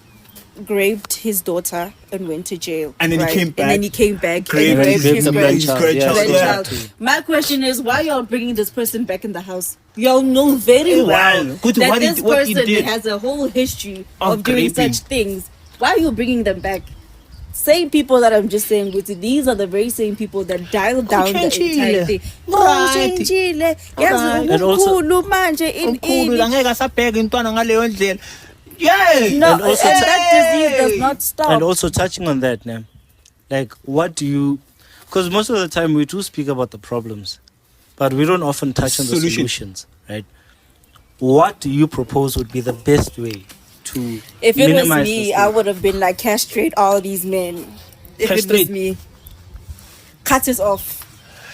Speaker 5: raped his daughter and went to jail.
Speaker 3: And then he came back.
Speaker 5: And then he came back
Speaker 3: Raped
Speaker 5: and raped his
Speaker 4: grandchild.
Speaker 5: grandchild. My question is, why y'all bringing this person back in the house? Y'all know very well
Speaker 3: Good,
Speaker 5: that
Speaker 3: what
Speaker 5: this
Speaker 3: he
Speaker 5: person
Speaker 3: did.
Speaker 5: has a whole history of doing
Speaker 3: raping.
Speaker 5: such things. Why are you bringing them back? Same people that I'm just saying with you, these are the very same people that dialed down the entire thing.
Speaker 4: And also-
Speaker 5: No, that disease does not stop.
Speaker 4: And also touching on that, Nam, like what do you? Because most of the time we do speak about the problems, but we don't often touch on the solutions, right? What do you propose would be the best way to
Speaker 5: If it was
Speaker 4: minimize
Speaker 5: me,
Speaker 4: this
Speaker 5: I
Speaker 4: thing?
Speaker 5: would have been like, castrate all these men. If it was
Speaker 3: Castrate.
Speaker 5: me, cut it off.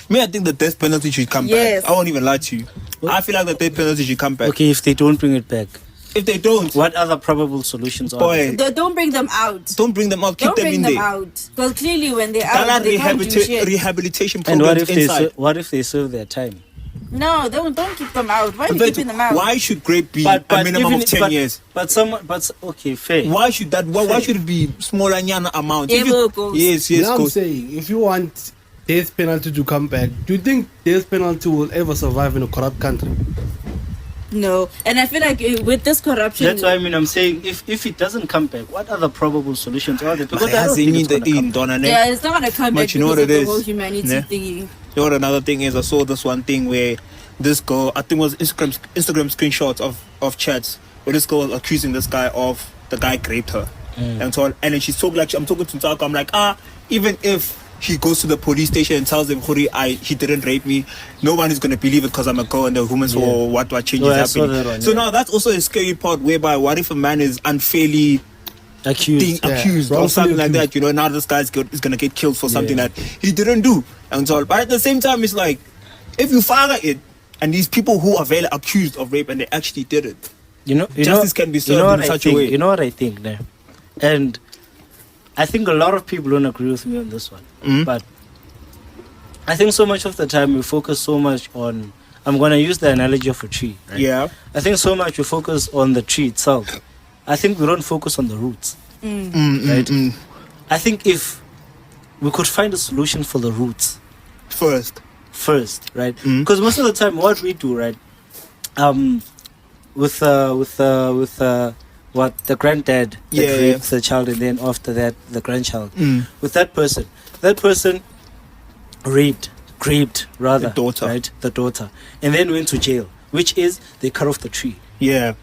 Speaker 3: Me, I think the death penalty should come
Speaker 5: Yes.
Speaker 3: back. I won't even lie to you. I feel like the death penalty should come back.
Speaker 4: Okay, if they don't bring it back,
Speaker 3: If they don't,
Speaker 4: what other probable solutions are there?
Speaker 5: Don't bring them out.
Speaker 3: don't bring them out. Keep
Speaker 5: Don't
Speaker 3: them
Speaker 5: bring
Speaker 3: in
Speaker 5: them
Speaker 3: there.
Speaker 5: out. Because clearly when they're out,
Speaker 3: Dala
Speaker 5: they can't do shit.
Speaker 3: rehabilitation
Speaker 4: And
Speaker 3: programs inside.
Speaker 4: what if they serve their time?
Speaker 5: No, don't keep them out. Why are you
Speaker 3: But
Speaker 5: keeping them out?
Speaker 3: why should grape be a minimum of 10 years?
Speaker 4: But okay, fair.
Speaker 3: Why should that? Why should it be smaller nyana amount?
Speaker 5: Yeah,
Speaker 3: If you-
Speaker 5: goes.
Speaker 3: yes,
Speaker 6: Now I'm
Speaker 3: goes.
Speaker 6: saying, if you want death penalty to come back, do you think death penalty will ever survive in a corrupt country?
Speaker 5: No. And I feel like with this corruption...
Speaker 4: That's why I'm saying if it doesn't come back, what other probable solutions are there? Because I don't
Speaker 3: Has
Speaker 4: think
Speaker 3: any
Speaker 4: it's gonna come back.
Speaker 3: Donna,
Speaker 5: Yeah, it's not going to come
Speaker 3: But
Speaker 5: back
Speaker 3: you know
Speaker 5: because
Speaker 3: what
Speaker 5: of
Speaker 3: it
Speaker 5: the
Speaker 3: is?
Speaker 5: whole humanity
Speaker 3: Yeah.
Speaker 5: thingy.
Speaker 3: You know what another thing is? I saw this one thing where this girl, I think it was Instagram screenshots of chats where this girl was accusing this guy of the guy raped her. And so on. And then she's talking like, I'm talking to Ntaka, I'm like, even if he goes to the police station and tells them, Khuri, he didn't rape me, no one is going to believe it because I'm a girl and the woman's or what changes
Speaker 4: I saw
Speaker 3: happening.
Speaker 4: that one,
Speaker 3: So
Speaker 4: yeah.
Speaker 3: now that's also a scary part whereby what if a man is unfairly
Speaker 4: Accused.
Speaker 3: accused or
Speaker 6: wrongfully
Speaker 3: something like that,
Speaker 6: accused.
Speaker 3: now this guy's is going to get killed for something that he didn't do. And so, but at the same time, it's like, if you fire it, and these people who are very accused of rape and they actually did it, Justice can be served in such a way.
Speaker 4: You know what I think now? And I think a lot of people don't agree with me on this one. But I think so much of the time we focus so much on, I'm going to use the analogy of a tree. Right?
Speaker 3: Yeah.
Speaker 4: I think so much we focus on the tree itself. I think we don't focus on the roots. Right? I think if we could find a solution for the roots first, right? Because most of the time what we do, right, with what the granddad that raped the child, and then after that the grandchild, with that person raped rather
Speaker 3: The daughter.
Speaker 4: right, the daughter, and then went to jail, which is they cut off the tree.
Speaker 3: Yeah.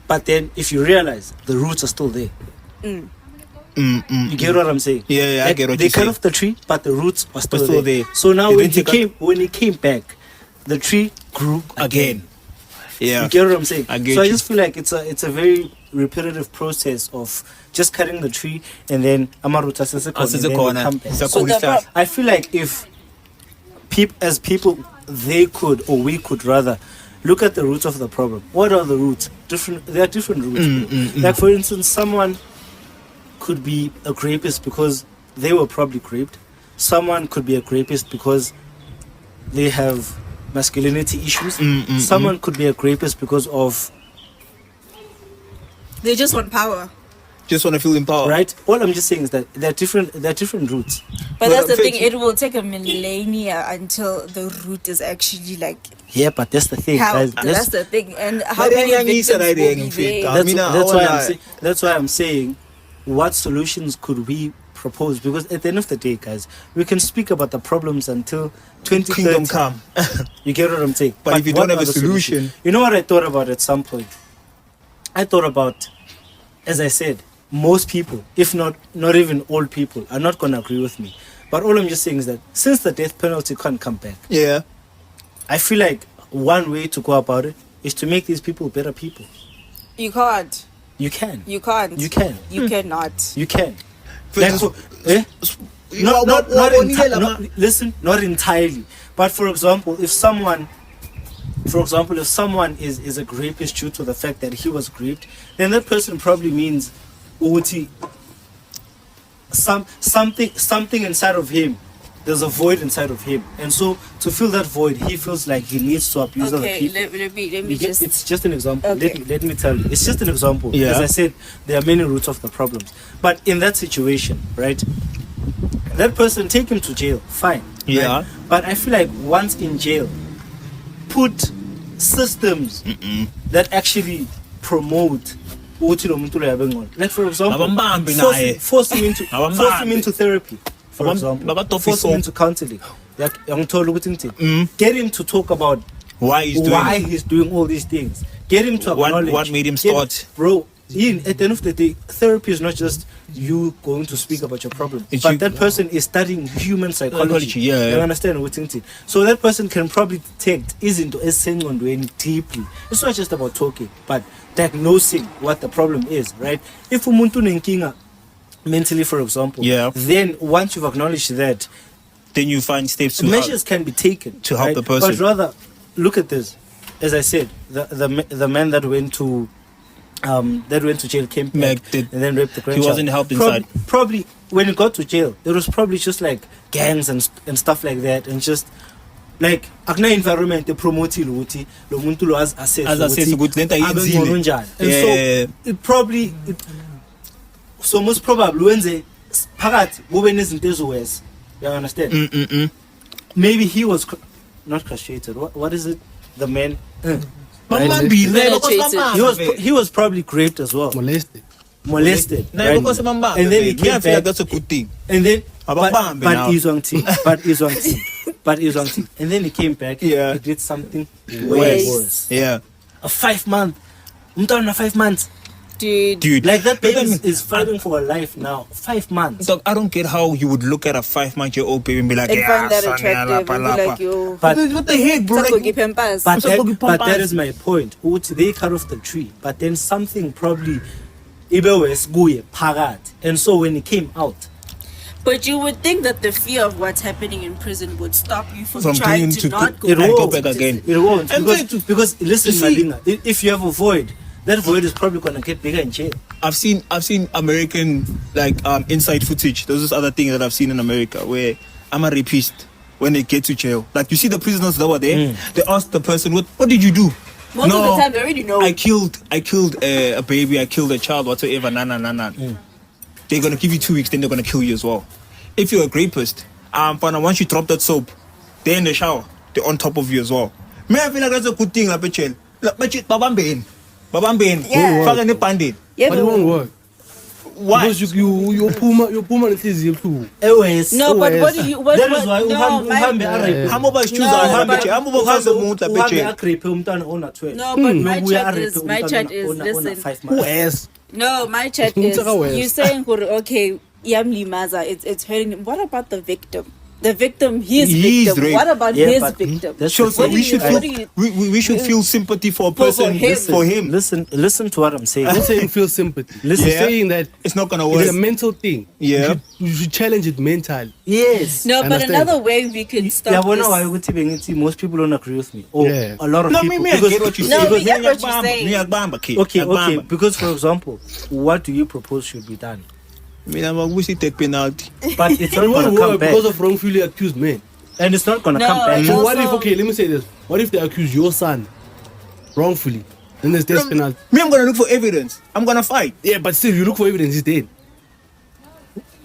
Speaker 4: But then if you realize the roots are still there, you get what I'm saying?
Speaker 3: Yeah, I get what
Speaker 4: they
Speaker 3: you're
Speaker 4: cut
Speaker 3: saying.
Speaker 4: off the tree, but the roots are still,
Speaker 3: still
Speaker 4: there.
Speaker 3: there.
Speaker 4: So now
Speaker 3: They
Speaker 4: when
Speaker 3: didn't take
Speaker 4: he came back, the tree grew again.
Speaker 3: Yeah.
Speaker 4: You get what I'm saying?
Speaker 3: I get
Speaker 4: so I
Speaker 3: you.
Speaker 4: just feel like it's a very repetitive process of just cutting the tree and then amaruta
Speaker 3: Corner.
Speaker 4: come back.
Speaker 3: It's a
Speaker 5: So
Speaker 3: cool
Speaker 5: the
Speaker 3: stuff.
Speaker 4: I feel like if as people, they could, or we could rather, look at the roots of the problem. What are the roots? There are different roots. Like for instance, someone could be a rapist because they were probably raped. Someone could be a rapist because they have masculinity issues. Someone could be a rapist because of,
Speaker 5: They just want power.
Speaker 3: Just want to feel empowered.
Speaker 4: right? All I'm just saying is that there are different roots.
Speaker 5: But
Speaker 3: Well,
Speaker 5: that's the
Speaker 3: fair
Speaker 5: thing.
Speaker 3: to-
Speaker 5: It will take a millennia until the root is actually like
Speaker 4: Yeah, but that's the thing,
Speaker 5: how.
Speaker 4: guys.
Speaker 5: That's the thing. And how
Speaker 3: But
Speaker 5: many
Speaker 3: then you
Speaker 5: victims
Speaker 3: said I
Speaker 5: will
Speaker 3: didn't
Speaker 5: be there?
Speaker 3: fit.
Speaker 4: That's,
Speaker 3: I mean,
Speaker 4: that's
Speaker 3: I
Speaker 4: why
Speaker 3: wanna-
Speaker 4: that's why I'm saying, what solutions could we propose? Because at the end of the day, guys, we can speak about the problems until 2030.
Speaker 3: Kingdom come.
Speaker 4: You get what I'm saying?
Speaker 3: But if you
Speaker 4: what
Speaker 3: don't have
Speaker 4: are
Speaker 3: a
Speaker 4: the solutions?
Speaker 3: solution-
Speaker 4: You know what I thought about at some point? I thought about, as I said, most people, if not even all people, are not going to agree with me. But all I'm just saying is that since the death penalty can't come back,
Speaker 3: Yeah.
Speaker 4: I feel like one way to go about it is to make these people better people.
Speaker 5: You can't.
Speaker 4: You can.
Speaker 5: You can't.
Speaker 4: You can.
Speaker 5: You cannot.
Speaker 4: You can. Listen, not entirely. But for example, if someone is a rapist due to the fact that he was raped, then that person probably means something inside of him. There's a void inside of him, and so to fill that void, he feels like he needs to abuse other people.
Speaker 5: Let me just.
Speaker 4: It's just an example.
Speaker 5: Okay.
Speaker 4: Let me tell you. It's just an example.
Speaker 3: Yeah.
Speaker 4: As I said, there are many roots of the problems. But in that situation, right, that person, take him to jail. Fine.
Speaker 3: Yeah.
Speaker 4: Right? But I feel like once in jail, put systems that actually promote. Like for example, force him into therapy. For example, force him into counseling. Get him to talk about
Speaker 3: why
Speaker 4: he's doing all these things. Get him to acknowledge
Speaker 3: what made him start.
Speaker 4: Bro, at the end of the day, therapy is not just you going to speak about your problem, but that person is studying human psychology.
Speaker 3: Yeah.
Speaker 4: You understand what I'm saying? So that person can probably detect isn't doing deeply. It's not just about talking, but diagnosing what the problem is, right? If umuntu nenkinga mentally, for example, then once you've acknowledged that,
Speaker 3: then you find steps to
Speaker 4: measures can be taken
Speaker 3: to help the person.
Speaker 4: But rather, look at this. As I said, the man that went to jail came back and then raped the grandchild.
Speaker 3: He wasn't helped inside.
Speaker 4: Probably when he got to jail, there was probably just like gangs and stuff like that, and just like akuna environment promote lo muntu lo as assess
Speaker 3: ukuthi lento ayenzile.
Speaker 4: And so it probably so most probably wenze phakathi kube nezinto eziwese. You understand? Maybe he was not castrated. What is it? The man. He was probably raped as well. Molested. Right? And then he came back.
Speaker 3: That's a good thing.
Speaker 4: And then but he's on team. And then he came back.
Speaker 3: Yeah.
Speaker 4: He did something worse.
Speaker 3: Yeah.
Speaker 4: A 5 month. I'm 5 months.
Speaker 5: Dude,
Speaker 4: like that baby is fighting for a life now. 5 months.
Speaker 3: Dog, I don't get how you would look at a 5-month-old baby and be like,
Speaker 5: and find that attractive and be like, yo,
Speaker 3: but what the heck, bro?
Speaker 4: But that is my point. They cut off the tree, but then something probably and so when it came out.
Speaker 5: But you would think that the fear of what's happening in prison would stop you from
Speaker 3: From
Speaker 5: trying
Speaker 3: doing
Speaker 5: to not go
Speaker 3: it
Speaker 5: back.
Speaker 3: won't go back again.
Speaker 4: It won't. Because listen, Malinga, if you have a void, that void is probably gonna get bigger in jail.
Speaker 3: I've seen American inside footage. There's this other thing that I've seen in America where I'm a rapist when they get to jail. Like you see the prisoners that were there, they ask the person, what did you do?
Speaker 5: Most of the time they already know.
Speaker 3: I killed a baby, I killed a child, whatsoever, They're gonna give you 2 weeks, then they're gonna kill you as well. If you're a rapist, once you drop that soap, they're in the shower, they're on top of you as well. May I feel like that's a good thing, like jail. Babamben, fucking a bandit.
Speaker 5: Yeah,
Speaker 6: but it won't work.
Speaker 3: Why?
Speaker 6: Because you puma it is you too.
Speaker 5: No, but what do you? What,
Speaker 4: that is why
Speaker 5: no, my, my chat is listen.
Speaker 6: Who else?
Speaker 5: No, my chat is you saying okay, it's hurting him. What about the victim? The victim, his victim.
Speaker 3: Raped.
Speaker 5: What about his victim?
Speaker 3: We should feel sympathy for a person for him.
Speaker 4: Listen to what I'm saying.
Speaker 6: I'm not saying feel sympathy. I'm saying that
Speaker 3: it's not gonna work.
Speaker 6: It's a mental thing.
Speaker 3: Yeah.
Speaker 6: You should challenge it mentally.
Speaker 4: Yes.
Speaker 5: No, but another way we could stop this.
Speaker 4: Most people don't agree with me. Or a lot of people.
Speaker 3: I get what you're saying.
Speaker 5: No, we get what you're saying.
Speaker 4: Okay. Because for example, what do you propose should be done?
Speaker 3: We see take penalty.
Speaker 4: But it's not
Speaker 6: It won't
Speaker 4: gonna come
Speaker 6: work
Speaker 4: back.
Speaker 6: because of wrongfully accused men.
Speaker 4: And it's not gonna come back.
Speaker 6: So what if, okay, let me say this. What if they accuse your son wrongfully? Then there's death penalty.
Speaker 3: I'm gonna look for evidence. I'm gonna fight.
Speaker 6: Yeah, but still, you look for evidence, he's dead.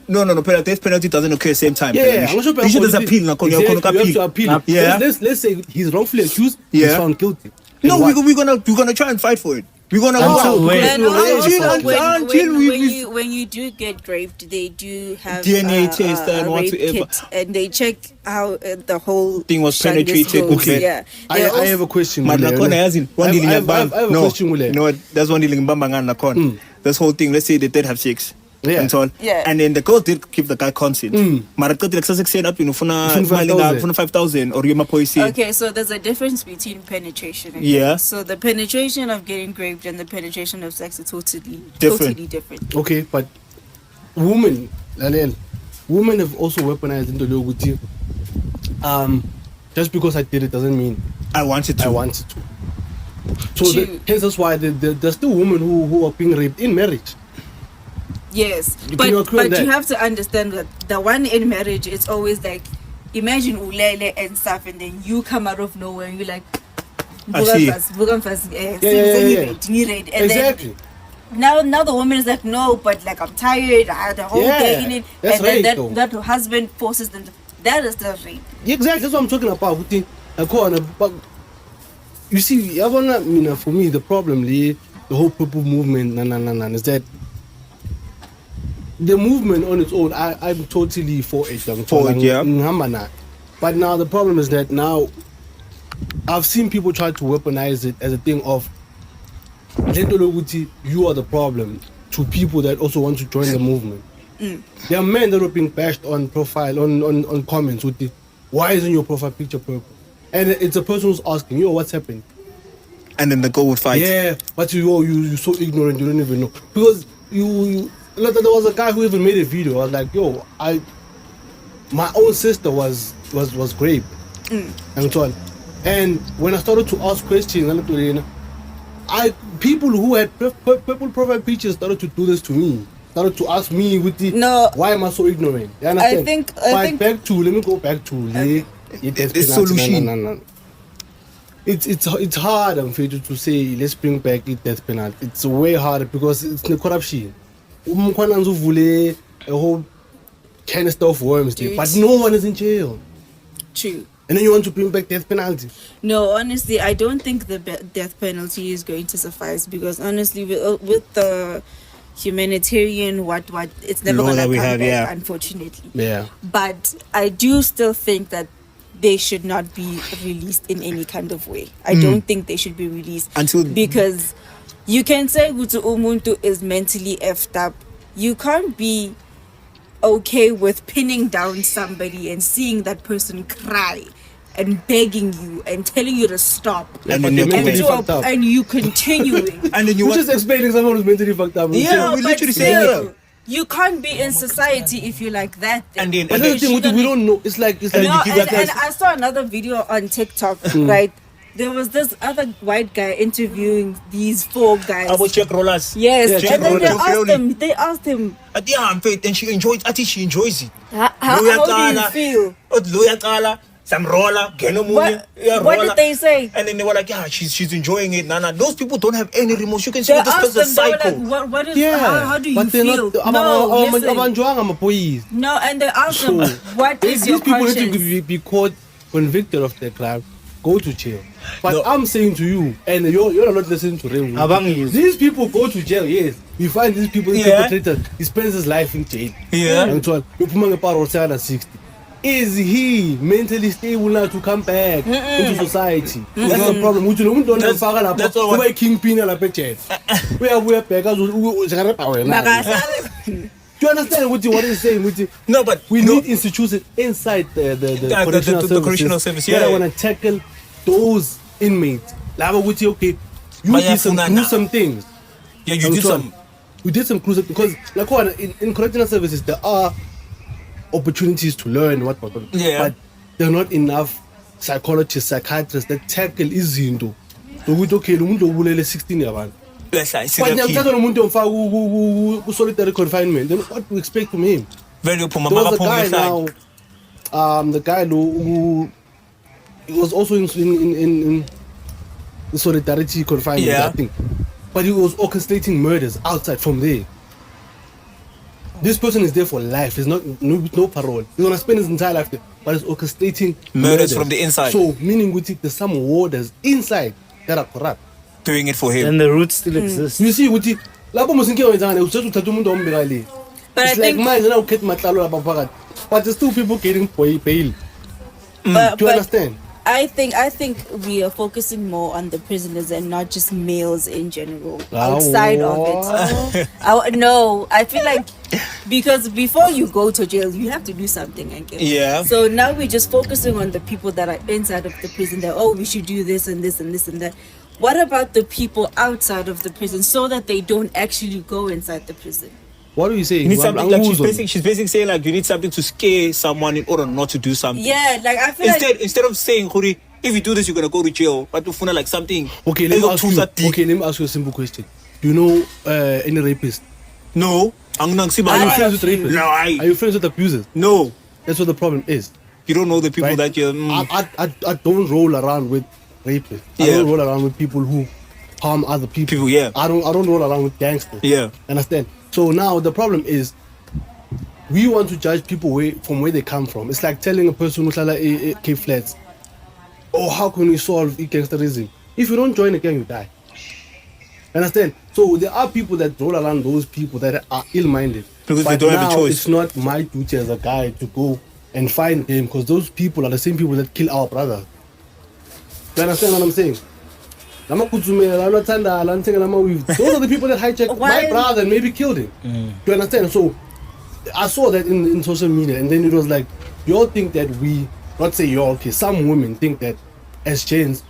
Speaker 3: No. Death penalty doesn't occur same time.
Speaker 6: Yeah, I'm not sure.
Speaker 3: You should just appeal.
Speaker 6: You have to appeal.
Speaker 3: Yeah.
Speaker 6: Let's say he's wrongfully accused. He's found guilty.
Speaker 3: No, we're gonna try and fight for it. We're gonna
Speaker 5: when you do get raped, they do have
Speaker 3: DNA test and whatsoever,
Speaker 5: and they check how the whole
Speaker 3: thing was penetrated.
Speaker 5: Okay, yeah.
Speaker 6: I have a question.
Speaker 3: I have a
Speaker 6: question.
Speaker 3: No, that's one dealing Bambang. This whole thing. Let's say they did have sex.
Speaker 5: Yeah.
Speaker 3: And so on.
Speaker 5: Yeah.
Speaker 3: And then the girl did give the guy consent. Said up 5,000 or you poison.
Speaker 5: Okay, so there's a difference between penetration and
Speaker 3: yeah.
Speaker 5: So the penetration of getting raped and the penetration of sex is totally different.
Speaker 6: Okay, but women Lalel, women have also weaponized into Loguti. Just because I did it doesn't mean
Speaker 3: I wanted to.
Speaker 6: So
Speaker 5: True.
Speaker 6: hence that's why there's still women who are being raped in marriage.
Speaker 5: Yes,
Speaker 6: You
Speaker 5: but
Speaker 6: cannot claim that.
Speaker 5: you have to understand that the one in marriage, it's always like, imagine ulele and stuff, and then you come out of nowhere and you're like,
Speaker 3: I see.
Speaker 5: "Bukan fast,
Speaker 6: Yeah.
Speaker 5: and
Speaker 6: Exactly.
Speaker 5: then now the woman is like, no, but like I'm tired, I had the whole
Speaker 6: Yeah,
Speaker 5: day in it,
Speaker 6: that's
Speaker 5: and then
Speaker 6: rape, though.
Speaker 5: that husband forces them. That is the rape.
Speaker 6: Exactly, that's what I'm talking about. But you see, for me, the problem, the whole Purple movement, is that the movement on its own, I'm totally for it.
Speaker 3: Yeah.
Speaker 6: But now the problem is that now I've seen people try to weaponize it as a thing of you are the problem to people that also want to join the movement. There are men that are being bashed on profile, on comments with the, why isn't your profile picture purple? And it's a person who's asking, what's happening?
Speaker 3: And then the girl would fight.
Speaker 6: Yeah, but you're so ignorant, you don't even know. Because there was a guy who even made a video. I was like, my own sister was raped. And so on. And when I started to ask questions, people who had purple profile pictures started to do this to me. Started to ask me with the, why am I so ignorant? You understand? Let me go back to
Speaker 3: the solution.
Speaker 6: No. It's hard, I'm afraid to say, let's bring back the death penalty. It's way harder because it's the corruption. A whole canister of worms there, but no one is in jail.
Speaker 5: True.
Speaker 6: And then you want to bring back death penalty?
Speaker 5: No, honestly, I don't think the death penalty is going to suffice, because honestly, with the humanitarian what it's never
Speaker 3: Law
Speaker 5: going to
Speaker 3: that
Speaker 5: come
Speaker 3: we have,
Speaker 5: back,
Speaker 3: yeah.
Speaker 5: unfortunately.
Speaker 6: Yeah.
Speaker 5: But I do still think that they should not be released in any kind of way. I don't think they should be released because you can say Gutu Umuntu is mentally effed up. You can't be okay with pinning down somebody and seeing that person cry and begging you and telling you to stop,
Speaker 3: And then
Speaker 5: and you continuing.
Speaker 3: And then
Speaker 6: You're just explaining someone who's mentally fucked up.
Speaker 3: Yeah, we
Speaker 5: but
Speaker 3: literally saying
Speaker 5: still,
Speaker 3: it.
Speaker 5: you can't be in society if you're like that.
Speaker 3: And then-
Speaker 6: But that's the thing, we don't know. It's like
Speaker 5: No,
Speaker 3: you give
Speaker 5: and I saw another video on TikTok, right? There was this other white guy interviewing these 4 guys.
Speaker 3: About check rollers.
Speaker 5: Yes,
Speaker 6: Yeah,
Speaker 5: and then
Speaker 3: check
Speaker 5: they asked him,
Speaker 3: Yeah, I'm faith, and she enjoys. I think she enjoys it.
Speaker 5: how do you feel?
Speaker 3: Some roller,
Speaker 5: What did they say?
Speaker 3: And then they were like, yeah, she's enjoying it. Nana, those people don't have any remorse. You can see
Speaker 5: They
Speaker 3: this
Speaker 5: asked
Speaker 3: person's
Speaker 5: them, they were
Speaker 3: psycho.
Speaker 5: like, what is,
Speaker 6: Yeah,
Speaker 5: how do you
Speaker 6: but they're
Speaker 5: feel?
Speaker 6: not.
Speaker 5: No, listen.
Speaker 6: Police.
Speaker 5: No, and they asked them, what is
Speaker 6: These
Speaker 5: your
Speaker 6: people need
Speaker 5: conscience?
Speaker 6: to be caught, convicted of their crime, go to jail. But
Speaker 3: No.
Speaker 6: I'm saying to you, and you're not listening to them.
Speaker 4: Abang is.
Speaker 6: These people go to jail, yes. We find these people perpetrated. He spends his life in jail.
Speaker 3: Yeah.
Speaker 6: And so on. You put him on 60. Is he mentally stable now to come back into society? That's the problem. We don't
Speaker 3: That's all what-
Speaker 6: kingpin we are back. Do you understand what he's saying?
Speaker 3: No, but
Speaker 6: We
Speaker 3: no,
Speaker 6: need institutions inside the
Speaker 3: correctional service,
Speaker 6: that
Speaker 3: yeah.
Speaker 6: are going to tackle those inmates. Okay, you
Speaker 3: Maya
Speaker 6: did some
Speaker 3: Funana.
Speaker 6: gruesome things.
Speaker 3: Yeah, you did some.
Speaker 6: We did some gruesome because, in correctional services, there are opportunities to learn what,
Speaker 3: Yeah.
Speaker 6: but there are not enough psychologists, psychiatrists that tackle izinto. So we okay, umuntu obulele 16 yabantu.
Speaker 3: Let's say,
Speaker 6: But
Speaker 3: serial killer.
Speaker 6: nyamthatha nomuntu omfaka solitary confinement. Then what do we expect from him?
Speaker 3: Very poor.
Speaker 6: There was a guy now, the guy who he was also in solidarity confinement,
Speaker 3: Yeah.
Speaker 6: I think. But he was orchestrating murders outside from there. This person is there for life. There's no parole. He's gonna spend his entire life there, but he's orchestrating
Speaker 3: Murders from the inside.
Speaker 6: So meaning with it, there's some warders inside that are corrupt.
Speaker 3: Doing it for him.
Speaker 4: And the roots still exist.
Speaker 6: You see, with it, lapho musinke wenzana, uthatha umuntu ombeka le.
Speaker 5: But
Speaker 6: It's
Speaker 5: I
Speaker 6: like
Speaker 5: think-
Speaker 6: manje na ukhetha matlalo lapha phakathi. But there's still people getting bail.
Speaker 5: But,
Speaker 6: Do you understand?
Speaker 5: I think we are focusing more on the prisoners and not just males in general. Outside of it, no, I feel like because before you go to jail, you have to do something. I guess.
Speaker 3: Yeah.
Speaker 5: So now we're just focusing on the people that are inside of the prison. That we should do this and this and this and that. What about the people outside of the prison so that they don't actually go inside the prison?
Speaker 6: What are you saying?
Speaker 3: You need something like she's
Speaker 6: Anguzwa.
Speaker 3: basically saying like you need something to scare someone in order not to do something.
Speaker 5: Yeah, like I feel like
Speaker 3: Instead of saying, Khuri, if you do this, you're gonna go to jail. But to find like something.
Speaker 6: Okay, let me ask you a simple question. Do you know any rapist?
Speaker 3: No.
Speaker 6: Are you friends with rapists?
Speaker 3: No,
Speaker 6: Are you friends with abusers?
Speaker 3: No.
Speaker 6: That's what the problem is.
Speaker 3: You don't know the people
Speaker 6: Right?
Speaker 3: that you're.
Speaker 6: I don't roll around with rapists. I
Speaker 3: Yeah.
Speaker 6: don't roll around with people who harm other people.
Speaker 3: People, yeah.
Speaker 6: I don't roll around with gangsters.
Speaker 3: Yeah.
Speaker 6: Understand? So now the problem is we want to judge people from where they come from. It's like telling a person who's like Cape Flats, oh, how can we solve gangsterism? If you don't join a gang, you die. Understand? So there are people that roll around those people that are ill-minded.
Speaker 3: Because they
Speaker 6: But
Speaker 3: don't have a
Speaker 6: now
Speaker 3: choice.
Speaker 6: It's not my duty as a guy to go and find them because those people are the same people that kill our brothers. You understand what I'm saying? Those are the people that hijacked my brother and maybe killed him. You understand? So I saw that in social media, and then it was like, you all think that some women think that as gents,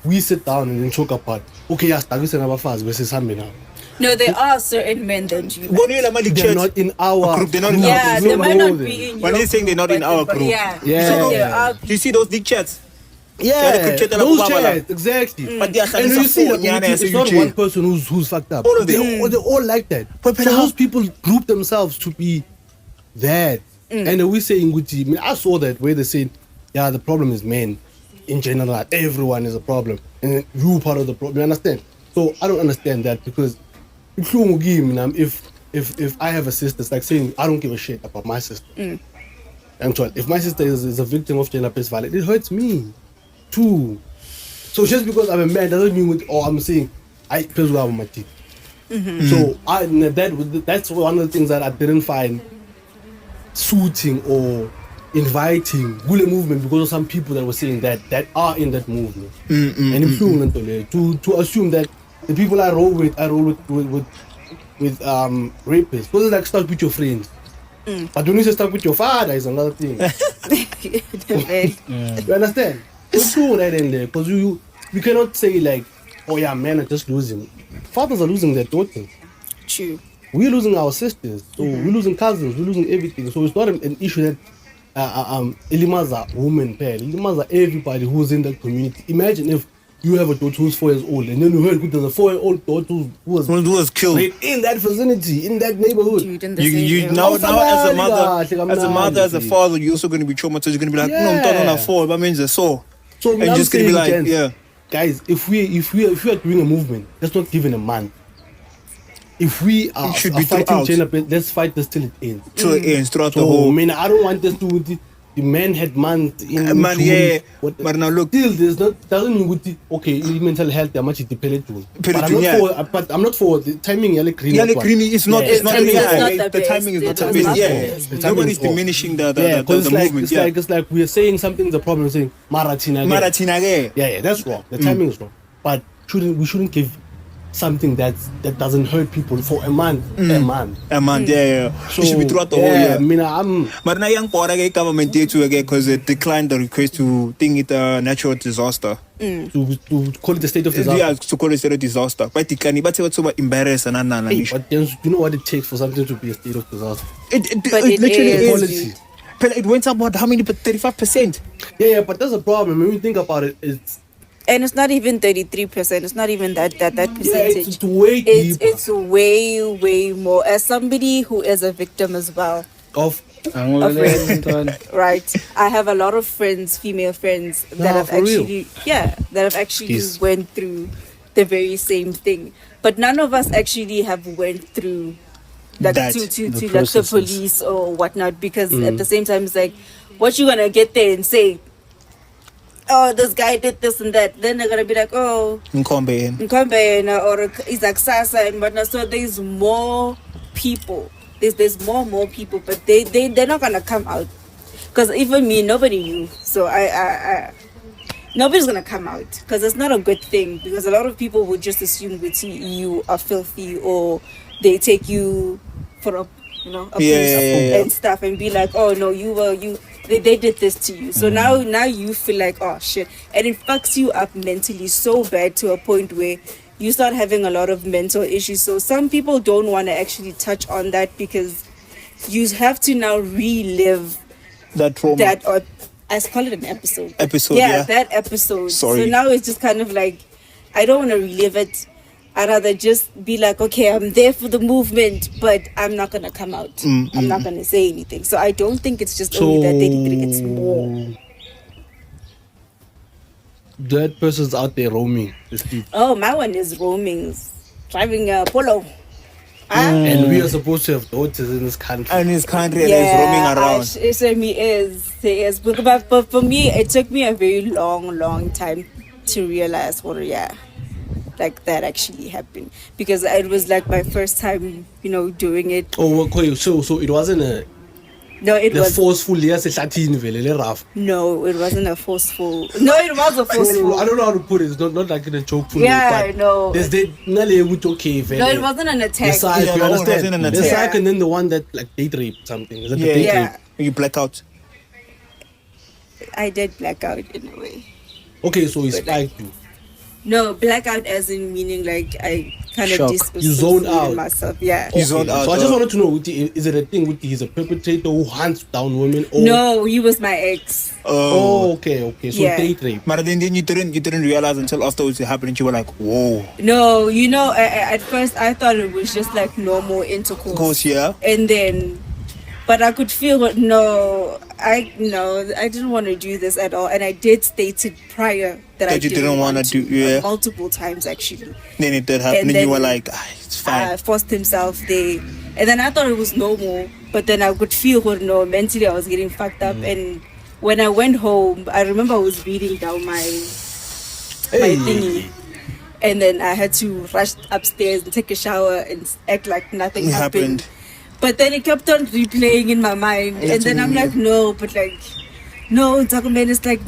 Speaker 6: we sit down and then talk about, okay, yes, versus now.
Speaker 5: no, there are certain men that do that.
Speaker 6: They're not in our
Speaker 3: group. They're not in
Speaker 6: group.
Speaker 3: our
Speaker 5: Yeah,
Speaker 6: We
Speaker 5: they
Speaker 6: don't
Speaker 5: might
Speaker 6: know
Speaker 5: not
Speaker 6: them.
Speaker 5: be in
Speaker 3: When
Speaker 5: your
Speaker 3: they're saying they're not in
Speaker 5: but
Speaker 3: our
Speaker 5: but
Speaker 3: group.
Speaker 5: Yeah,
Speaker 6: Yeah.
Speaker 5: So there are
Speaker 3: Do you see those big chats?
Speaker 6: Yeah,
Speaker 3: the chat
Speaker 6: those
Speaker 3: like
Speaker 6: chats, exactly.
Speaker 3: But they are
Speaker 6: And you see that
Speaker 3: Nyana,
Speaker 6: it's not one person who's fucked up.
Speaker 3: All of them.
Speaker 6: They're all like that. So those people group themselves to be that. And we saying, I mean, I saw that where they said, yeah, the problem is men in general. Everyone is a problem, and you part of the problem. You understand? So I don't understand that because if I have a sister, it's like saying I don't give a shit about my sister. If my sister is a victim of gender-based violence, it hurts me too. So just because I'm a man doesn't mean I'm saying I pay with my teeth. So that's one of the things that I didn't find suiting or inviting Gule movement because of some people that were saying that are in that movement. And to assume that the people I roll with rapists. Because it's like stuck with your friends. But when you say stuck with your father is another thing. You understand? It's true right in there. Because you cannot say like, oh yeah, men are just losing. Fathers are losing their daughters.
Speaker 5: true.
Speaker 6: We're losing our sisters. So we're losing cousins. We're losing everything. So it's not an issue that Ilimaza women pair. Ilimaza everybody who's in that community. Imagine if you have a daughter who's 4 years old and then you heard there's a 4-year-old daughter who was
Speaker 3: killed
Speaker 6: in that vicinity, in that neighborhood.
Speaker 5: Dude, in the
Speaker 3: you
Speaker 5: same
Speaker 3: now
Speaker 5: area.
Speaker 3: as a mother, as a father, you're also going to be traumatized. You're going to be like, no, I'm talking on a 4, that means a so.
Speaker 6: So
Speaker 3: And just going to be like, yeah.
Speaker 6: Guys, if we are doing a movement, let's not give it a month. If we are
Speaker 3: It should be
Speaker 6: fighting
Speaker 3: throughout.
Speaker 6: gender, let's fight this till it ends.
Speaker 3: Till it ends, throughout the
Speaker 6: So,
Speaker 3: whole.
Speaker 6: I mean, I don't want this to the men had month in
Speaker 3: Man,
Speaker 6: June.
Speaker 3: yeah.
Speaker 6: What-
Speaker 3: But now look.
Speaker 6: Still, there's not doesn't mean with the okay mental health. How much it depends on. But I'm not for the timing. Green.
Speaker 3: Yeah, the creamy is not.
Speaker 6: Yeah.
Speaker 3: It's not.
Speaker 5: Timing is
Speaker 3: Yeah,
Speaker 5: not
Speaker 3: the
Speaker 5: the best.
Speaker 3: timing is not
Speaker 5: It
Speaker 3: the
Speaker 5: was
Speaker 3: best.
Speaker 5: not
Speaker 3: Yeah,
Speaker 5: the best.
Speaker 6: The timing
Speaker 3: nobody's
Speaker 6: is off.
Speaker 3: diminishing the
Speaker 6: Because
Speaker 3: movement. Yeah,
Speaker 6: it's like we are saying something's a problem. Saying Maratina.
Speaker 3: Marathina, yeah.
Speaker 6: Yeah, that's wrong. The timing is wrong. But we shouldn't give something that doesn't hurt people for a month. A month.
Speaker 3: Man, yeah.
Speaker 6: So,
Speaker 3: It should be throughout the whole
Speaker 6: yeah,
Speaker 3: year.
Speaker 6: I mean, I'm.
Speaker 3: But now young government did to again because it declined the request to think it a natural disaster.
Speaker 6: To call it a state of disaster.
Speaker 3: Yeah, to call it a state of disaster. But it can but what's about embarrassed and
Speaker 6: Hey, but then, you know what it takes for something to be a state of disaster?
Speaker 5: But it
Speaker 3: literally
Speaker 5: is.
Speaker 6: Policy.
Speaker 3: But it went up about how many? 35%.
Speaker 6: Yeah, but that's a problem. When you think about it,
Speaker 5: And it's not even 33%. It's not even that percentage.
Speaker 6: it's way deeper.
Speaker 5: It's way more. As somebody who is a victim as well,
Speaker 6: Of
Speaker 5: right? I have a lot of friends, female friends, that have
Speaker 6: for real?
Speaker 5: actually
Speaker 6: Jeez.
Speaker 5: went through the very same thing. But none of us actually have went through like
Speaker 3: That,
Speaker 5: to
Speaker 3: the
Speaker 5: like the
Speaker 3: processes.
Speaker 5: police or whatnot. Because at the same time, it's like, what you gonna get there and say? Oh, this guy did this and that. Then they're gonna be like, oh,
Speaker 3: Nkombe.
Speaker 5: Nkombe or Isaksasa and whatnot. So there's more people. There's more people, but they're not gonna come out. Because even me, nobody knew. So I nobody's gonna come out because it's not a good thing. Because a lot of people would just assume that you are filthy or they take you for a
Speaker 3: Yeah.
Speaker 5: and stuff and be like, oh no, they did this to you. So now you feel like, oh shit, and it fucks you up mentally so bad to a point where
Speaker 1: you start having a lot of mental issues. So some people don't want to actually touch on that because you have to now relive
Speaker 3: That trauma.
Speaker 1: that, or I call it an episode.
Speaker 3: Yeah.
Speaker 1: That episode.
Speaker 3: Sorry.
Speaker 1: So now it's just kind of like, I don't want to relive it. I'd rather just be like, okay, I'm there for the movement, but I'm not going to come out. I'm not going to say anything. So I don't think it's just only that they think it's more.
Speaker 6: That person's out there roaming the street.
Speaker 1: Oh, my one is roaming, driving a Polo.
Speaker 6: And we are supposed to have daughters in this country.
Speaker 3: And his country is roaming around.
Speaker 1: He is. But for me, it took me a very long time to realize what, like that actually happened. Because it was like my first time, doing it.
Speaker 6: Oh, okay. So it wasn't forceful. Yes, it's rough.
Speaker 1: No, it wasn't a forceful. No, it was a forceful.
Speaker 6: I don't know how to put it. It's not like in a joke.
Speaker 1: Yeah, I know.
Speaker 6: There's
Speaker 1: No, it wasn't an attack.
Speaker 6: The side,
Speaker 3: Yeah,
Speaker 6: you
Speaker 3: no, it
Speaker 6: understand?
Speaker 3: wasn't an
Speaker 6: The
Speaker 3: attack.
Speaker 6: side, and then the one that like date rape something. Is that the
Speaker 3: Yeah.
Speaker 6: date
Speaker 1: Yeah.
Speaker 6: rape?
Speaker 3: You black out.
Speaker 1: I did black out in a way.
Speaker 6: Okay, so he
Speaker 1: But, like,
Speaker 6: spiked you.
Speaker 1: No, blackout as in meaning like I kind of
Speaker 4: Shock.
Speaker 1: disassociated
Speaker 6: You zoned out.
Speaker 1: myself. Yeah.
Speaker 3: You zoned out.
Speaker 6: So I just wanted to know, is it a thing with he's a perpetrator who hunts down women? Or
Speaker 1: No, he was my ex.
Speaker 6: Oh, okay. So
Speaker 1: Yeah.
Speaker 6: date rape.
Speaker 3: But then you didn't realize until afterwards it happened. You were like, whoa.
Speaker 1: No, at first I thought it was just like normal intercourse.
Speaker 3: Of course, yeah.
Speaker 1: And then, but I could feel I didn't want to do this at all, and I did state it prior that I
Speaker 3: you didn't
Speaker 1: want
Speaker 3: wanna do, yeah.
Speaker 1: multiple times actually.
Speaker 3: Then it did happen.
Speaker 1: And
Speaker 3: And you
Speaker 1: then,
Speaker 3: were like, it's fine.
Speaker 1: Forced himself there, and then I thought it was normal, but then I could feel mentally I was getting fucked up. And when I went home, I remember I was reading down my thingy, and then I had to rush upstairs and take a shower and act like nothing
Speaker 3: It
Speaker 1: happened.
Speaker 3: happened.
Speaker 1: But then it kept on replaying in my mind, and then I'm like, no, document is like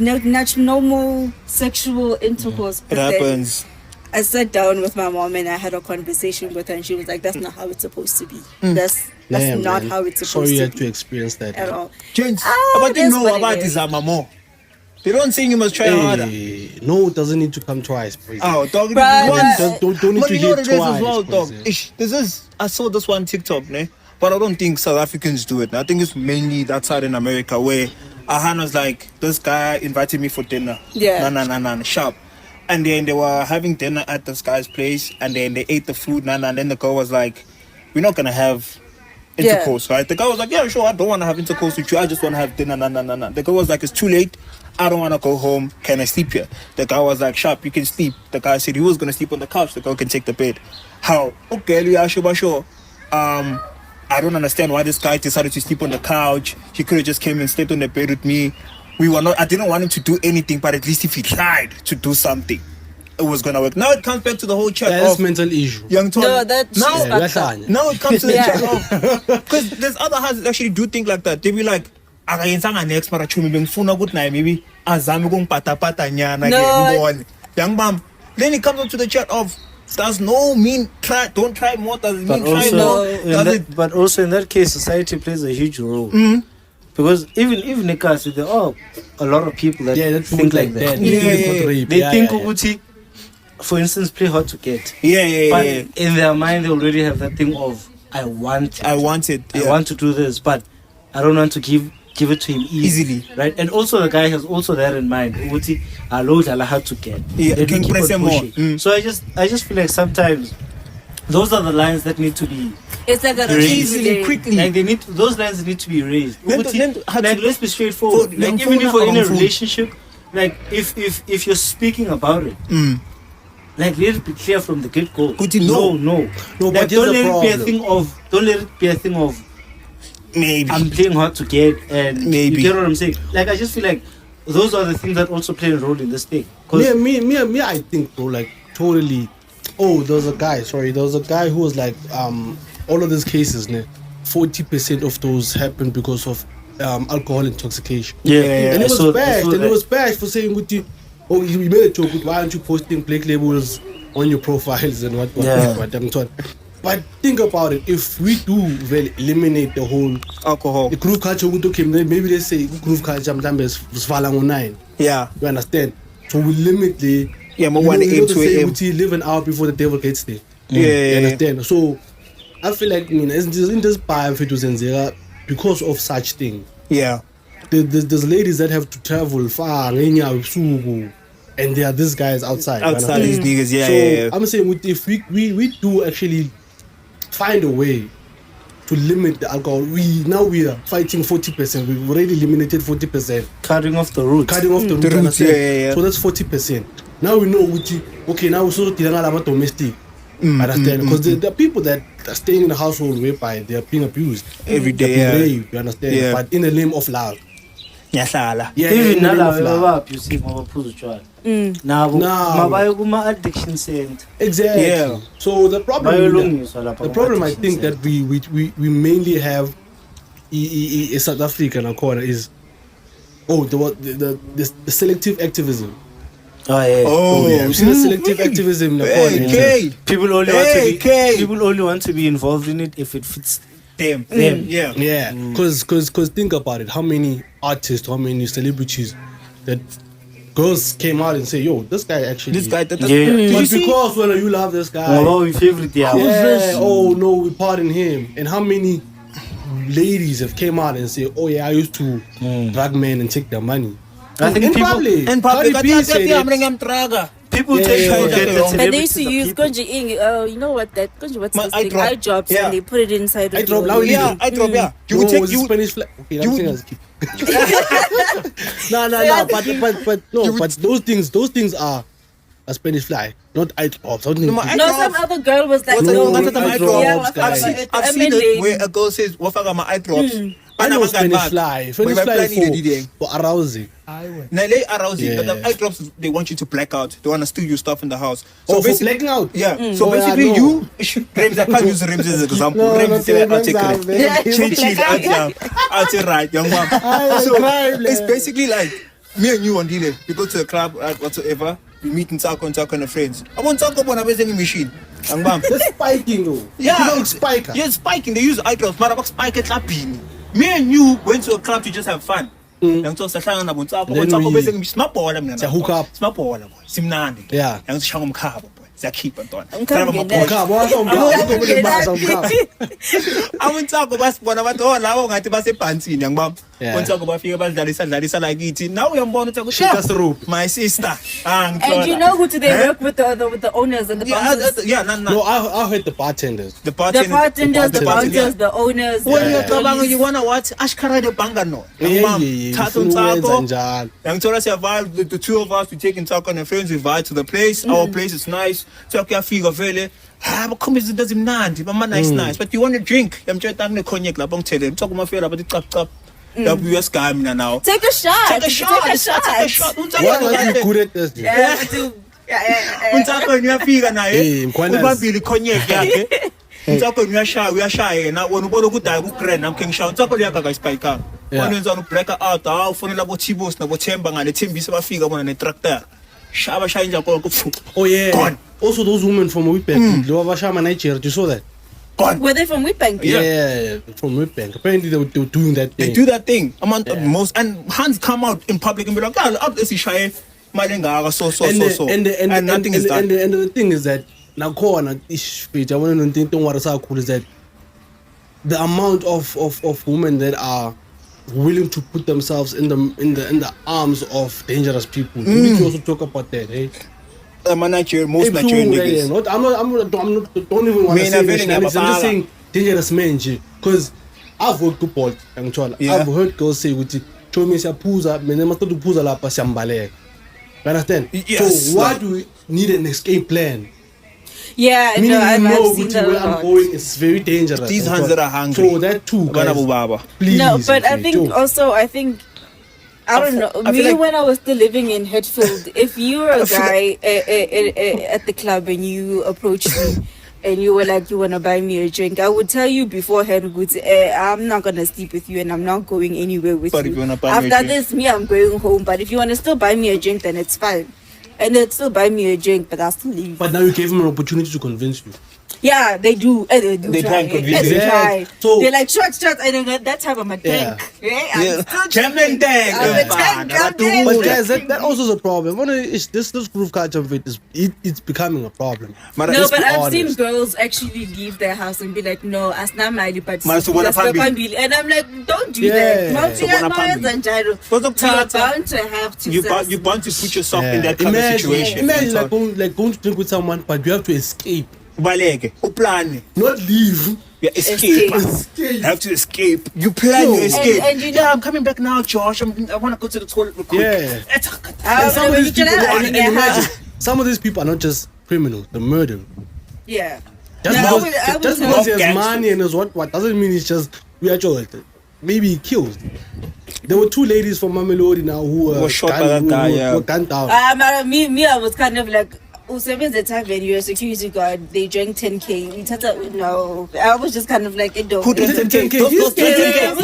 Speaker 1: normal sexual intercourse.
Speaker 3: It
Speaker 1: But then
Speaker 3: happens.
Speaker 1: I sat down with my mom and I had a conversation with her, and she was like, "That's not how it's supposed to be. That's
Speaker 6: Damn,
Speaker 1: not
Speaker 6: man.
Speaker 1: how it's supposed
Speaker 6: Sorry you
Speaker 1: to
Speaker 6: had
Speaker 1: be
Speaker 6: to experience that.
Speaker 1: at all."
Speaker 3: James,
Speaker 1: Ah,
Speaker 3: but you
Speaker 1: that's
Speaker 3: know
Speaker 1: what it
Speaker 3: about
Speaker 1: is.
Speaker 3: this more. They don't say you must try harder.
Speaker 6: No, it doesn't need to come twice, please.
Speaker 3: Oh, dog.
Speaker 1: Bruh.
Speaker 3: once-
Speaker 6: Don't need
Speaker 3: But
Speaker 6: to
Speaker 3: you know
Speaker 6: hear
Speaker 3: what it is as
Speaker 6: twice.
Speaker 3: well, dog.
Speaker 6: please.
Speaker 3: I saw this one TikTok, ne? But I don't think South Africans do it. I think it's mainly that side in America where Ahana's like, this guy invited me for dinner.
Speaker 1: Yeah.
Speaker 3: Nah, sharp. And then they were having dinner at this guy's place, and then they ate the food, and then the girl was like, we're not gonna have intercourse, right? The guy was like, yeah, sure, I don't want to have intercourse with you, I just want to have dinner. The girl was like, it's too late, I don't want to go home, can I sleep here? The guy was like, sharp, you can sleep. The guy said he was gonna sleep on the couch, the girl can take the bed. How? Okay, yeah, sure. I don't understand why this guy decided to sleep on the couch. He could have just came and slept on the bed with me. I didn't want him to do anything, but at least if he tried to do something, it was gonna work. Now it comes back to the whole chat
Speaker 6: That's
Speaker 3: of
Speaker 6: mental issue.
Speaker 3: young Tom.
Speaker 1: No, that's
Speaker 3: now,
Speaker 1: she's fucked up.
Speaker 3: now it comes to the
Speaker 1: Yeah.
Speaker 3: chat of, because there's other houses that actually do think like that. They be like, akayenzanga next mara chumi bengifuna ukuthi naye maybe azame ukungipatapata nyana
Speaker 1: No.
Speaker 3: ke ngibone. Young mom. Then it comes up to the chat of, does no mean try, don't try more, does it mean try more? Does it
Speaker 4: But also in that case, society plays a huge role. Because even Nikas, there are a lot of people that
Speaker 6: That
Speaker 4: think like that.
Speaker 6: They think it's not rape.
Speaker 4: They
Speaker 6: Yeah,
Speaker 4: think
Speaker 6: yeah, yeah.
Speaker 4: Uguti, for instance, play hard to get.
Speaker 3: Yeah.
Speaker 4: But in their mind, they already have that thing of, I want it.
Speaker 3: I want it.
Speaker 4: I want to do this, but I don't want to give it to him
Speaker 3: Easily.
Speaker 4: right? And also the guy has also that in mind. Uguti, I load I have to get.
Speaker 3: Yeah,
Speaker 4: Let me
Speaker 3: can
Speaker 4: keep
Speaker 3: press
Speaker 4: on
Speaker 3: him more.
Speaker 4: pushing. So I just feel like sometimes those are the lines that need to be
Speaker 1: It's like a
Speaker 3: easily, quickly.
Speaker 4: like those lines need to be raised. Like let's be straightforward.
Speaker 3: For-
Speaker 4: Like
Speaker 3: for-
Speaker 4: even if we're in a
Speaker 3: for-
Speaker 4: relationship, like if you're speaking about it, like let it be clear from the get go.
Speaker 3: Good to know.
Speaker 6: No,
Speaker 4: Like,
Speaker 6: but here's
Speaker 4: don't
Speaker 6: the
Speaker 4: let it be a
Speaker 6: problem.
Speaker 4: thing of
Speaker 3: Maybe.
Speaker 4: I'm playing hard to get, and
Speaker 3: Maybe.
Speaker 4: you get what I'm saying. Like I just feel like those are the things that also play a role in this thing. 'Cause
Speaker 6: Me, I think, bro, like totally. Oh, there was a guy who was like, all of these cases, 40% of those happened because of alcohol intoxication.
Speaker 4: yeah,
Speaker 6: And
Speaker 4: I
Speaker 6: it was
Speaker 4: saw
Speaker 6: bashed, and it
Speaker 4: that.
Speaker 6: was bashed for saying, oh, you made a joke, why aren't you posting black labels on your profiles and what. But think about it, if we do well eliminate the whole
Speaker 3: Alcohol.
Speaker 6: the groove culture, maybe let's say groove culture is 9.
Speaker 3: Yeah.
Speaker 6: You understand? So we limit the
Speaker 3: Yeah,
Speaker 6: you know,
Speaker 3: 1
Speaker 6: you know
Speaker 3: a.m.
Speaker 6: the
Speaker 3: 2
Speaker 6: saying,
Speaker 3: a.m.
Speaker 6: "Uthi, live an hour before the devil gets there."
Speaker 3: Yeah.
Speaker 6: You understand? So I feel like in this biome because of such thing.
Speaker 3: Yeah.
Speaker 6: There's ladies that have to travel far, and there are these guys outside. you
Speaker 3: Outside
Speaker 6: understand?
Speaker 3: these niggas, yeah,
Speaker 6: So
Speaker 3: yeah.
Speaker 6: I'm saying if we do actually find a way to limit the alcohol, we are fighting 40%. We've already eliminated 40%.
Speaker 4: Cutting off the roots.
Speaker 6: Cutting off the root,
Speaker 3: The
Speaker 6: you
Speaker 3: roots,
Speaker 6: understand?
Speaker 3: yeah.
Speaker 6: So that's 40%. Now we know okay, now we're sort of dealing with domestic. Understand? Because there are people that are staying in the household whereby they are being abused
Speaker 3: Every
Speaker 6: they're
Speaker 3: day,
Speaker 6: being
Speaker 3: yeah.
Speaker 6: raped, you understand?
Speaker 3: Yeah.
Speaker 6: But in the name of love.
Speaker 3: Ngiyahlala.
Speaker 6: Yeah,
Speaker 4: Even
Speaker 6: in the name of
Speaker 4: nalabo
Speaker 6: love.
Speaker 4: abusive ngabaphuza utshwala nabo
Speaker 6: Now-
Speaker 4: mabaye kuma-addiction center
Speaker 6: Exactly.
Speaker 3: Yeah.
Speaker 6: So the problem,
Speaker 4: bayolungiswa lapha
Speaker 6: the problem I
Speaker 4: kuma-addiction
Speaker 6: think
Speaker 4: center.
Speaker 6: that we mainly have in South Africa and corner is the selective activism.
Speaker 4: Oh, yeah.
Speaker 3: Oh,
Speaker 6: You see the selective activism in the corner.
Speaker 3: Hey,
Speaker 4: People only want to be involved in it if it fits
Speaker 3: damn. Yeah.
Speaker 6: Yeah, because think about it. How many artists, how many celebrities that girls came out and say, "Yo, this guy actually."
Speaker 3: This guy.
Speaker 4: Yeah.
Speaker 3: Did
Speaker 6: But
Speaker 3: you see?
Speaker 6: because when you love this guy,
Speaker 4: ngoba uyi-favorite yabo
Speaker 6: yeah, oh no, we pardon him. And how many ladies have came out and say, "Oh yeah, I used to drug men and take their money."
Speaker 4: I think
Speaker 6: in
Speaker 4: people-
Speaker 6: public,
Speaker 3: And public.
Speaker 6: Cardi B said it.
Speaker 4: people
Speaker 6: Yeah,
Speaker 4: take
Speaker 6: yeah,
Speaker 4: for
Speaker 6: yeah.
Speaker 4: that
Speaker 3: And
Speaker 5: And they used to
Speaker 4: celebrities are
Speaker 5: use
Speaker 4: people.
Speaker 5: Konji Ing, you know what what's
Speaker 3: My
Speaker 5: this
Speaker 3: eye
Speaker 5: thing?
Speaker 3: drop.
Speaker 5: Eye drops,
Speaker 3: Yeah.
Speaker 5: and they put it inside
Speaker 6: Eye
Speaker 5: of
Speaker 6: drop,
Speaker 5: your-
Speaker 6: loud.
Speaker 3: Yeah, I drop. Yeah. You
Speaker 6: No,
Speaker 3: would take
Speaker 6: it's
Speaker 3: you.
Speaker 6: Spanish flag. Okay,
Speaker 3: you-
Speaker 6: I'm saying no. But no, but those things are a Spanish fly, not eye drops.
Speaker 3: No, my eye
Speaker 5: No,
Speaker 3: drops.
Speaker 5: some other girl was like,
Speaker 3: What's
Speaker 6: No,
Speaker 3: that?
Speaker 6: eye
Speaker 3: What's that?
Speaker 6: drops,
Speaker 5: yeah,
Speaker 6: guys.
Speaker 3: I've seen it where a girl says, "Wafaka my eye drops."
Speaker 6: I know Spanish fly. Spanish fly for arousing.
Speaker 3: Now they arousing, but the
Speaker 6: Yeah.
Speaker 3: eye drops they want you to black out. They want to steal your stuff in the house.
Speaker 6: So for
Speaker 3: basically-
Speaker 6: blacking out.
Speaker 3: Yeah. So
Speaker 6: Oh, yeah,
Speaker 3: basically,
Speaker 6: no.
Speaker 3: you Rems. I can't use Rems as an example.
Speaker 6: No,
Speaker 3: Rems
Speaker 6: not
Speaker 3: say
Speaker 6: Rems,
Speaker 3: articulate.
Speaker 6: man.
Speaker 3: Change out right, young man. So it's basically like me and you on delay. We go to a club whatsoever. We meet in Taco and friends. I want Taco on a vending machine. Young man.
Speaker 6: That's spiking though.
Speaker 3: Yeah,
Speaker 6: You know, it's spiker.
Speaker 3: Yeah, spiking. They use eye drops. But spike it up. Me and you went to a club to just have fun. Yang so sahlanga nabo Ntsako,
Speaker 6: Then
Speaker 3: Ntsako
Speaker 6: we-
Speaker 3: bese ngismabhola mina.
Speaker 6: Siya hook up.
Speaker 3: Simabhola boy. Simnandi.
Speaker 6: Yeah.
Speaker 3: Yang sishaya umkhabo boy. Siyakhipha ntwana.
Speaker 5: Umkhabo
Speaker 3: Awuntako basibona bathi oh lawo ngathi basebhansini yangibamba.
Speaker 6: Yeah.
Speaker 3: Untako bafika badlalisa la kithi. Now uyambona uthi
Speaker 6: Shit, that's the rope.
Speaker 3: My sister.
Speaker 5: And you know who do they work with the owners and the bouncers?
Speaker 3: Yeah,
Speaker 6: No, I heard the bartenders.
Speaker 3: The
Speaker 5: The bartenders, the bouncers, the owners.
Speaker 3: When
Speaker 5: the
Speaker 3: you cabanga
Speaker 5: police.
Speaker 3: you wanna what? Ashkara de banga no.
Speaker 6: Yeah.
Speaker 3: Thatha
Speaker 6: Ufuna ukwenza
Speaker 3: Ntsako.
Speaker 6: njalo.
Speaker 3: Young Tora survived the two of us. We take Ntsako and friends. We vibe to the place. Our place is nice. So I figure vele. But come is does him nandi. But man nice. But you want to drink? I'm just having a cognac. La bong tell. Talk my feel about the chop. We are scamming now.
Speaker 5: Take a shot.
Speaker 3: Take a shot.
Speaker 5: Take a shot.
Speaker 3: Take a shot.
Speaker 6: Why are you good at this?
Speaker 5: Yeah, yeah.
Speaker 3: Untako uyafika naye.
Speaker 6: Mkhwanazi.
Speaker 3: Ubambile cognac yakhe. Untako uyashaya na wona ubona ukuthi hayi ku grand am king show. Untako liyaka spike.
Speaker 6: Yeah.
Speaker 3: Wona wenza black out. Ufonela bo Tibos na bo Themba ngale Thembisa bafika bona ne tractor. Shaba shaya nje konke kufu.
Speaker 6: Oh yeah.
Speaker 3: Gone.
Speaker 6: Also those women from Witbank, Lwabashama Nigeria, you saw that?
Speaker 3: Gone.
Speaker 5: Were they from Witbank?
Speaker 6: Yeah, from Witbank. Apparently they were doing that thing.
Speaker 3: They do that thing. Most and hands come out in public and be like, "Ah, up this ishaye malengaka so." And nothing is done.
Speaker 6: And the thing is that nakhona isifeja I want to know what is cool is that the amount of women that are willing to put themselves in the arms of dangerous people. We need to also talk about that, hey?
Speaker 3: Most Nigerian niggas.
Speaker 6: I'm not don't even want to
Speaker 3: Mina
Speaker 6: say
Speaker 3: vele
Speaker 6: nationalities. I'm
Speaker 3: ngiyababala.
Speaker 6: just saying dangerous men nje because I've worked with Paul ngithola.
Speaker 3: Yeah.
Speaker 6: I've heard girls say ukuthi Chomi siyaphuza mina masiqeda ukuphuza lapha siyambaleka. You understand?
Speaker 3: Yes,
Speaker 6: So why
Speaker 3: like-
Speaker 6: do we need an escape plan?
Speaker 5: Yeah,
Speaker 6: Meaning
Speaker 5: no,
Speaker 6: you know
Speaker 5: I've seen
Speaker 6: ukuthi
Speaker 5: that
Speaker 6: where
Speaker 5: a
Speaker 6: I'm
Speaker 5: lot.
Speaker 6: going is very dangerous.
Speaker 3: These
Speaker 6: and
Speaker 3: hands
Speaker 6: so-
Speaker 3: that are hungry.
Speaker 6: So that too,
Speaker 3: Bana
Speaker 6: guys.
Speaker 3: bubaba.
Speaker 6: Please.
Speaker 5: No, but I
Speaker 6: mfethu,
Speaker 5: think
Speaker 6: Joe.
Speaker 5: also, I don't know.
Speaker 3: I feel
Speaker 5: Me,
Speaker 3: like-
Speaker 5: when I was still living in Hatfield, if you were a guy at the club and you approached me and you were like, you want to buy me a drink, I would tell you beforehand, I'm not going to sleep with you and I'm not going anywhere with
Speaker 3: But if
Speaker 5: you.
Speaker 3: you wanna buy me a
Speaker 5: After
Speaker 3: drink-
Speaker 5: this, I'm going home. But if you want to still buy me a drink, then it's fine. And they'd still buy me a drink, but I'll still leave.
Speaker 6: But now you gave him an opportunity to convince you.
Speaker 1: Yeah, they do. They do
Speaker 3: They
Speaker 1: try.
Speaker 3: try and convince
Speaker 1: They
Speaker 6: you.
Speaker 1: try.
Speaker 6: Yeah. So-
Speaker 1: they're like shots, and then that time I'm a tank. Yeah. I'm still
Speaker 3: German tank.
Speaker 1: I'm a tank. I'm dead.
Speaker 6: But guys, that also is a problem. One is this groove culture of it's becoming a problem.
Speaker 3: Mara,
Speaker 1: No,
Speaker 3: let's
Speaker 1: but
Speaker 3: be
Speaker 1: I've
Speaker 3: honest.
Speaker 1: seen girls actually leave their house and be like, no, asna mali, but
Speaker 3: Mara, so what
Speaker 1: just
Speaker 3: happened?
Speaker 1: phambili. And I'm like, don't do
Speaker 6: Yeah.
Speaker 1: that.
Speaker 3: So what happened? You're
Speaker 1: You're bound to have to.
Speaker 3: you're bound to put yourself in that kind
Speaker 6: Imagine,
Speaker 3: of situation.
Speaker 6: Imagine like going to drink with someone, but you have to escape,
Speaker 3: Baleke, uplan.
Speaker 6: not leave.
Speaker 3: Yeah, escape. You have to escape. You plan
Speaker 6: No.
Speaker 3: to escape.
Speaker 1: And you know-
Speaker 3: yeah, I'm coming back now, Josh. I want to go to the toilet real quick.
Speaker 6: Yeah.
Speaker 1: And
Speaker 6: And some of these people, and imagine, some of these people are not just criminals; they're murderers.
Speaker 1: Yeah.
Speaker 6: Just
Speaker 1: No, I
Speaker 6: because,
Speaker 1: would
Speaker 6: just
Speaker 1: tell-
Speaker 6: because he has
Speaker 3: Gangsters.
Speaker 6: money and is what doesn't mean it's just we are just maybe he kills. There were 2 ladies from Mamelodi now who
Speaker 3: Were shot by that guy, yeah.
Speaker 6: were gunned down.
Speaker 1: Me, I was kind of like, usebenza time you're a security guard, they drank 10K. No, I was just kind of like, it don't.
Speaker 3: Who did 10K? Those girls drink 10K.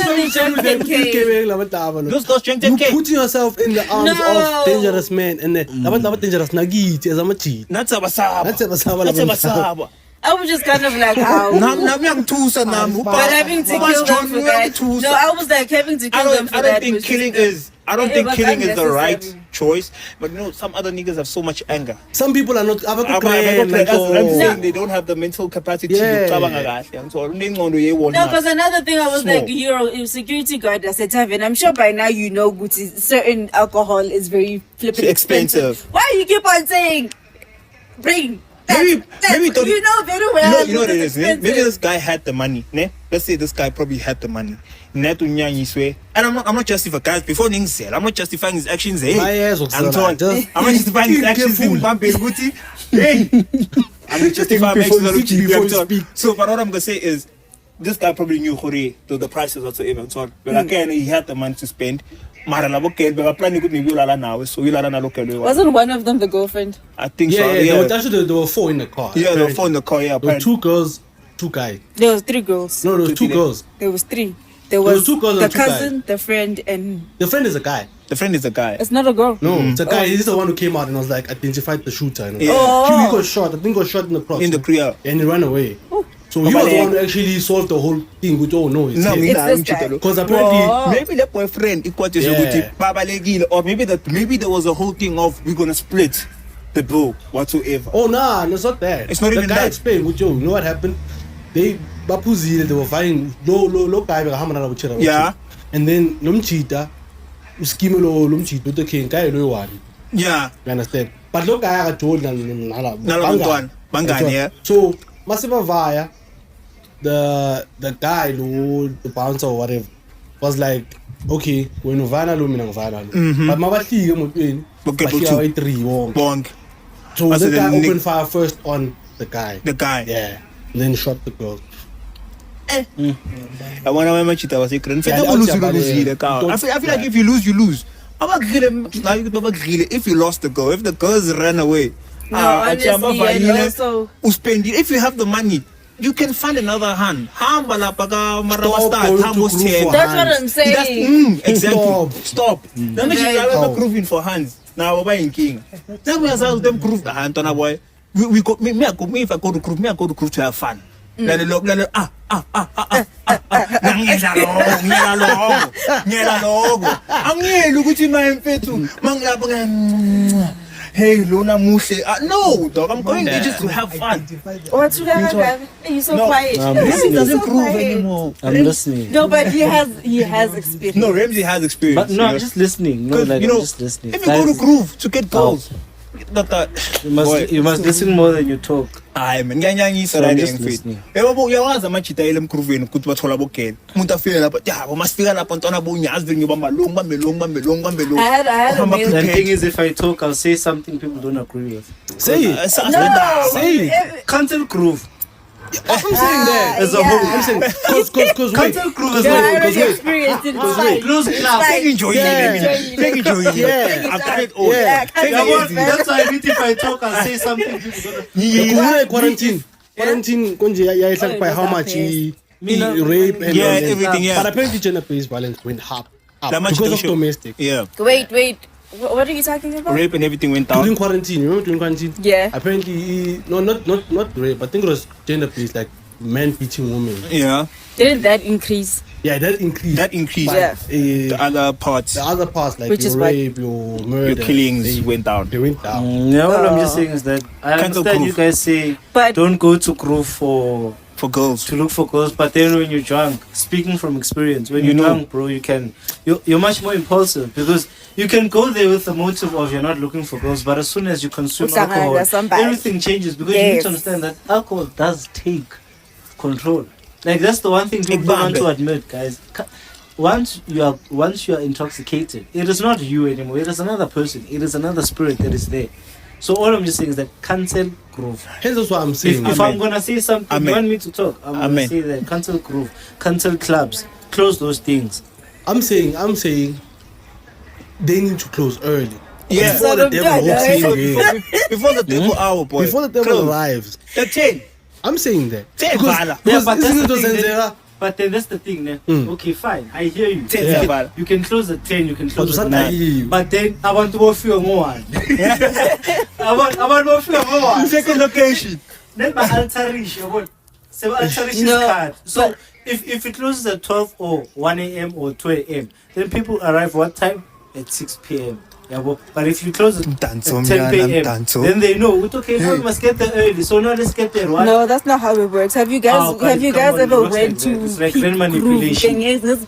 Speaker 3: Those girls drink
Speaker 6: You
Speaker 3: 10K.
Speaker 6: putting yourself in the arms
Speaker 1: No.
Speaker 6: of dangerous men and dangerous nagiti as a machi.
Speaker 3: That's abasaba.
Speaker 6: That's abasaba.
Speaker 3: That's abasaba.
Speaker 1: I was just kind of like, how? But having to kill them for that. No, I was like having to kill them for
Speaker 3: I
Speaker 1: that.
Speaker 3: don't think
Speaker 1: was
Speaker 3: killing
Speaker 1: just-
Speaker 3: is. I don't
Speaker 1: it
Speaker 3: think
Speaker 1: was
Speaker 3: killing is the right
Speaker 1: unnecessary.
Speaker 3: choice. But you know, some other niggas have so much anger.
Speaker 6: Some people are not.
Speaker 3: I'm saying
Speaker 6: No,
Speaker 3: they don't have the mental capacity
Speaker 6: Yeah.
Speaker 3: to cabanga kahle. So
Speaker 1: No, because another thing I was
Speaker 3: Small.
Speaker 1: like, you're a security guard at Setavin. I'm sure by now you know Gucci, certain alcohol is very flipping
Speaker 3: Expensive.
Speaker 1: Why you keep on saying, bring?
Speaker 3: Maybe don't-
Speaker 1: you know very well.
Speaker 3: you know what it is.
Speaker 1: it's
Speaker 3: Maybe
Speaker 1: expensive.
Speaker 3: this guy had the money. Ne? Let's say this guy probably had the money. And I'm not justifying guys before things said. I'm not justifying his actions. Hey,
Speaker 6: My ass was
Speaker 3: I'm
Speaker 6: so
Speaker 3: not
Speaker 6: just-
Speaker 3: justifying his actions.
Speaker 6: Careful.
Speaker 3: Hey, I'm not justifying my
Speaker 6: Before you
Speaker 3: actions.
Speaker 6: speak, before you speak.
Speaker 3: So, but what I'm gonna say is, this guy probably knew the prices whatsoever and so on. But again, he had the money to spend. Mara labo ke be planning good maybe ulala now. So ulala na local.
Speaker 1: Wasn't one of them the girlfriend?
Speaker 3: I think
Speaker 6: yeah,
Speaker 3: so.
Speaker 6: yeah. There were 4 in the car.
Speaker 3: Yeah, the phone, the car. Yeah,
Speaker 6: There were
Speaker 3: apparently.
Speaker 6: 2 girls, 2 guys.
Speaker 1: There was 3 girls.
Speaker 6: No, there was 2 girls.
Speaker 1: There was 3. There
Speaker 6: was
Speaker 1: was
Speaker 6: 2 girls
Speaker 1: the
Speaker 6: and 2
Speaker 1: cousin, the friend, and
Speaker 6: The friend is a guy.
Speaker 3: The friend is the guy.
Speaker 1: it's not a girl.
Speaker 6: No, it's a guy. He's the one who came out and was like identified the shooter. And
Speaker 3: Yeah.
Speaker 1: Oh.
Speaker 6: he got shot. I think he got shot in the cross.
Speaker 3: In the Korea.
Speaker 6: And he ran away. So he was the one who actually solved the whole thing. Which no, it's
Speaker 3: No,
Speaker 6: him.
Speaker 3: mina
Speaker 1: It's this guy.
Speaker 6: Because apparently,
Speaker 1: Oh.
Speaker 3: maybe the boyfriend equates
Speaker 6: Yeah.
Speaker 3: or maybe there was a whole thing of we're gonna split the bill whatsoever.
Speaker 6: oh nah, it's not that.
Speaker 3: It's not
Speaker 6: the
Speaker 3: even
Speaker 6: guy
Speaker 3: that.
Speaker 6: explained, you know what happened? They were fighting low guy
Speaker 3: Yeah.
Speaker 6: and then Lumchita scheme Lumchita the king guy no one.
Speaker 3: Yeah.
Speaker 6: You understand? But look I told
Speaker 3: Nalabutwan, Bangani, yeah.
Speaker 6: So Masiva Vaya, the guy who the bouncer or whatever was like, okay, when Vana Lumina Vana. But Mabati
Speaker 3: Okay,
Speaker 6: but 3 wrong.
Speaker 3: Bong,
Speaker 6: So
Speaker 3: What's
Speaker 6: the
Speaker 3: the
Speaker 6: guy
Speaker 3: nick-
Speaker 6: opened fire first on the guy.
Speaker 3: the guy.
Speaker 6: Yeah. And then shot the girl.
Speaker 3: I wanna remember Chita was a grand.
Speaker 6: Yeah,
Speaker 3: I feel like if you lose, you lose. If you lost the girl, if the girls ran away,
Speaker 1: No, honestly, and also,
Speaker 3: if you have the money, you can find another hand.
Speaker 6: Stop going to group for
Speaker 1: that's what
Speaker 6: hands.
Speaker 1: I'm saying.
Speaker 3: Exactly. Stop. Let me
Speaker 1: Okay.
Speaker 3: remember grooving for hands. Now we're buying king. Then we as them groove the hand on a boy. We go me if I go to groove to have fun. Let it look ngiyala logo angiyeli ukuthi mayemfethu mangilapha hey lona muhle no dog I'm going there just to have fun.
Speaker 1: What's you so quiet?
Speaker 3: This
Speaker 1: You're
Speaker 3: doesn't
Speaker 1: so
Speaker 3: prove
Speaker 1: quiet.
Speaker 3: anymore.
Speaker 4: I'm listening.
Speaker 1: No, but he has experience.
Speaker 3: No, Ramsey has experience.
Speaker 4: But no, I'm just listening. No,
Speaker 3: because
Speaker 4: like
Speaker 3: you know
Speaker 4: I'm just listening.
Speaker 3: if you go to groove to get goals, not that
Speaker 4: You must listen more than you talk.
Speaker 3: hayi man ngiyanyanyisa
Speaker 4: So I'm
Speaker 3: right
Speaker 4: just
Speaker 3: mfethu
Speaker 4: listening.
Speaker 3: yebo uyawazi amajita ele emgruveni ukuthi bathola bogela umuntu afike lapha yabo masifika lapha ntwana bonyazi vele ngiyobamba longo
Speaker 1: I had a
Speaker 3: Uhamba
Speaker 1: male.
Speaker 4: The
Speaker 3: Okay.
Speaker 4: thing is, if I talk, I'll say something people don't agree with.
Speaker 6: Say it.
Speaker 1: No,
Speaker 6: Say it.
Speaker 4: Cancel groove
Speaker 6: I'm saying that.
Speaker 4: as a whole.
Speaker 6: I'm saying because wait.
Speaker 4: Cancel groove as
Speaker 1: Yeah,
Speaker 4: a
Speaker 1: I
Speaker 4: whole.
Speaker 1: already experienced it. It's fine.
Speaker 4: Close
Speaker 1: It's
Speaker 4: club.
Speaker 1: fine.
Speaker 3: enjoy it
Speaker 6: Yeah.
Speaker 3: I've done it all
Speaker 1: Yeah,
Speaker 3: Take
Speaker 4: Yeah,
Speaker 3: it
Speaker 4: but
Speaker 3: easy.
Speaker 4: that's why I mean, if I talk, I'll say something people don't agree.
Speaker 6: Quarantine konje yayihla by how much he rape and
Speaker 3: Yeah, everything, yeah.
Speaker 6: But apparently gender based violence went up
Speaker 3: That much
Speaker 6: because of
Speaker 3: show.
Speaker 6: domestic.
Speaker 3: Yeah.
Speaker 1: Wait.
Speaker 5: What are you talking about?
Speaker 3: Rape and everything went down.
Speaker 6: During quarantine, remember during quarantine?
Speaker 5: Yeah.
Speaker 6: Apparently, no, not rape. I think it was gender based, like men beating women.
Speaker 3: Yeah.
Speaker 5: Didn't that increase?
Speaker 6: Yeah, that increased.
Speaker 3: That increased.
Speaker 5: Yeah.
Speaker 3: The other parts,
Speaker 6: The other parts, like
Speaker 5: Which
Speaker 6: your
Speaker 5: is what-
Speaker 6: rape, your murder,
Speaker 3: your killings went down.
Speaker 6: they went down.
Speaker 4: Yeah, what I'm just saying is that I
Speaker 3: Cancel
Speaker 4: understand you
Speaker 3: proof.
Speaker 4: guys say
Speaker 5: But
Speaker 4: don't go to Groove for
Speaker 3: For girls.
Speaker 4: to look for girls, but then when you're drunk, speaking from experience, when
Speaker 3: You
Speaker 4: you're
Speaker 3: know.
Speaker 4: drunk, bro, you're much more impulsive because you can go there with the motive of you're not looking for girls, but as soon as you consume
Speaker 5: Uhlangana
Speaker 4: alcohol,
Speaker 5: somebody.
Speaker 4: everything changes because you need
Speaker 5: Yes.
Speaker 4: to understand that alcohol does take control. Like that's the one thing people don't want to admit, guys. Once you are intoxicated, it is not you anymore. It is another person. It is another spirit that is there. So all I'm just saying is that cancel Groove.
Speaker 6: Hence, that's what I'm saying.
Speaker 4: If I'm gonna say something,
Speaker 3: Amen.
Speaker 4: you want me to talk? I'm gonna
Speaker 3: Amen.
Speaker 4: say that cancel Groove, cancel clubs, close those things.
Speaker 6: I'm saying, they need to close early.
Speaker 3: Yeah.
Speaker 6: Before the devil walks in again.
Speaker 3: Before the devil hour, boy.
Speaker 6: Before the devil
Speaker 3: Close.
Speaker 6: arrives.
Speaker 3: The 10.
Speaker 6: I'm saying that.
Speaker 3: Ten
Speaker 6: Because,
Speaker 3: bala.
Speaker 6: because
Speaker 4: but that's
Speaker 6: isn't
Speaker 4: the
Speaker 6: it
Speaker 4: thing.
Speaker 6: Zenzera?
Speaker 4: But then that's the thing, ne?
Speaker 6: Mm.
Speaker 4: Okay, fine. I hear you.
Speaker 3: Ten
Speaker 4: You can-
Speaker 3: bala.
Speaker 4: You can close at 10. You can close
Speaker 6: But
Speaker 4: at
Speaker 6: Sunday
Speaker 4: 9.
Speaker 6: Eve.
Speaker 4: But then I want to go feel more. I want to go feel more.
Speaker 3: Second location.
Speaker 4: Then my altarish, so altarish is
Speaker 5: No,
Speaker 4: card. So if it closes at 12 or 1 a.m. or 2 a.m., then people arrive what time? At 6 p.m. Yeah, but if you close at 10 p.m., then they know. Okay, now we must get there early. So now let's get there. What?
Speaker 5: no, that's not how it works. Have you guys
Speaker 4: Oh, God,
Speaker 5: have you
Speaker 4: come
Speaker 5: guys
Speaker 4: on, it
Speaker 5: ever
Speaker 4: works
Speaker 5: went
Speaker 4: like
Speaker 5: to
Speaker 4: that. It's like
Speaker 5: peak
Speaker 4: brain manipulation.
Speaker 5: groove?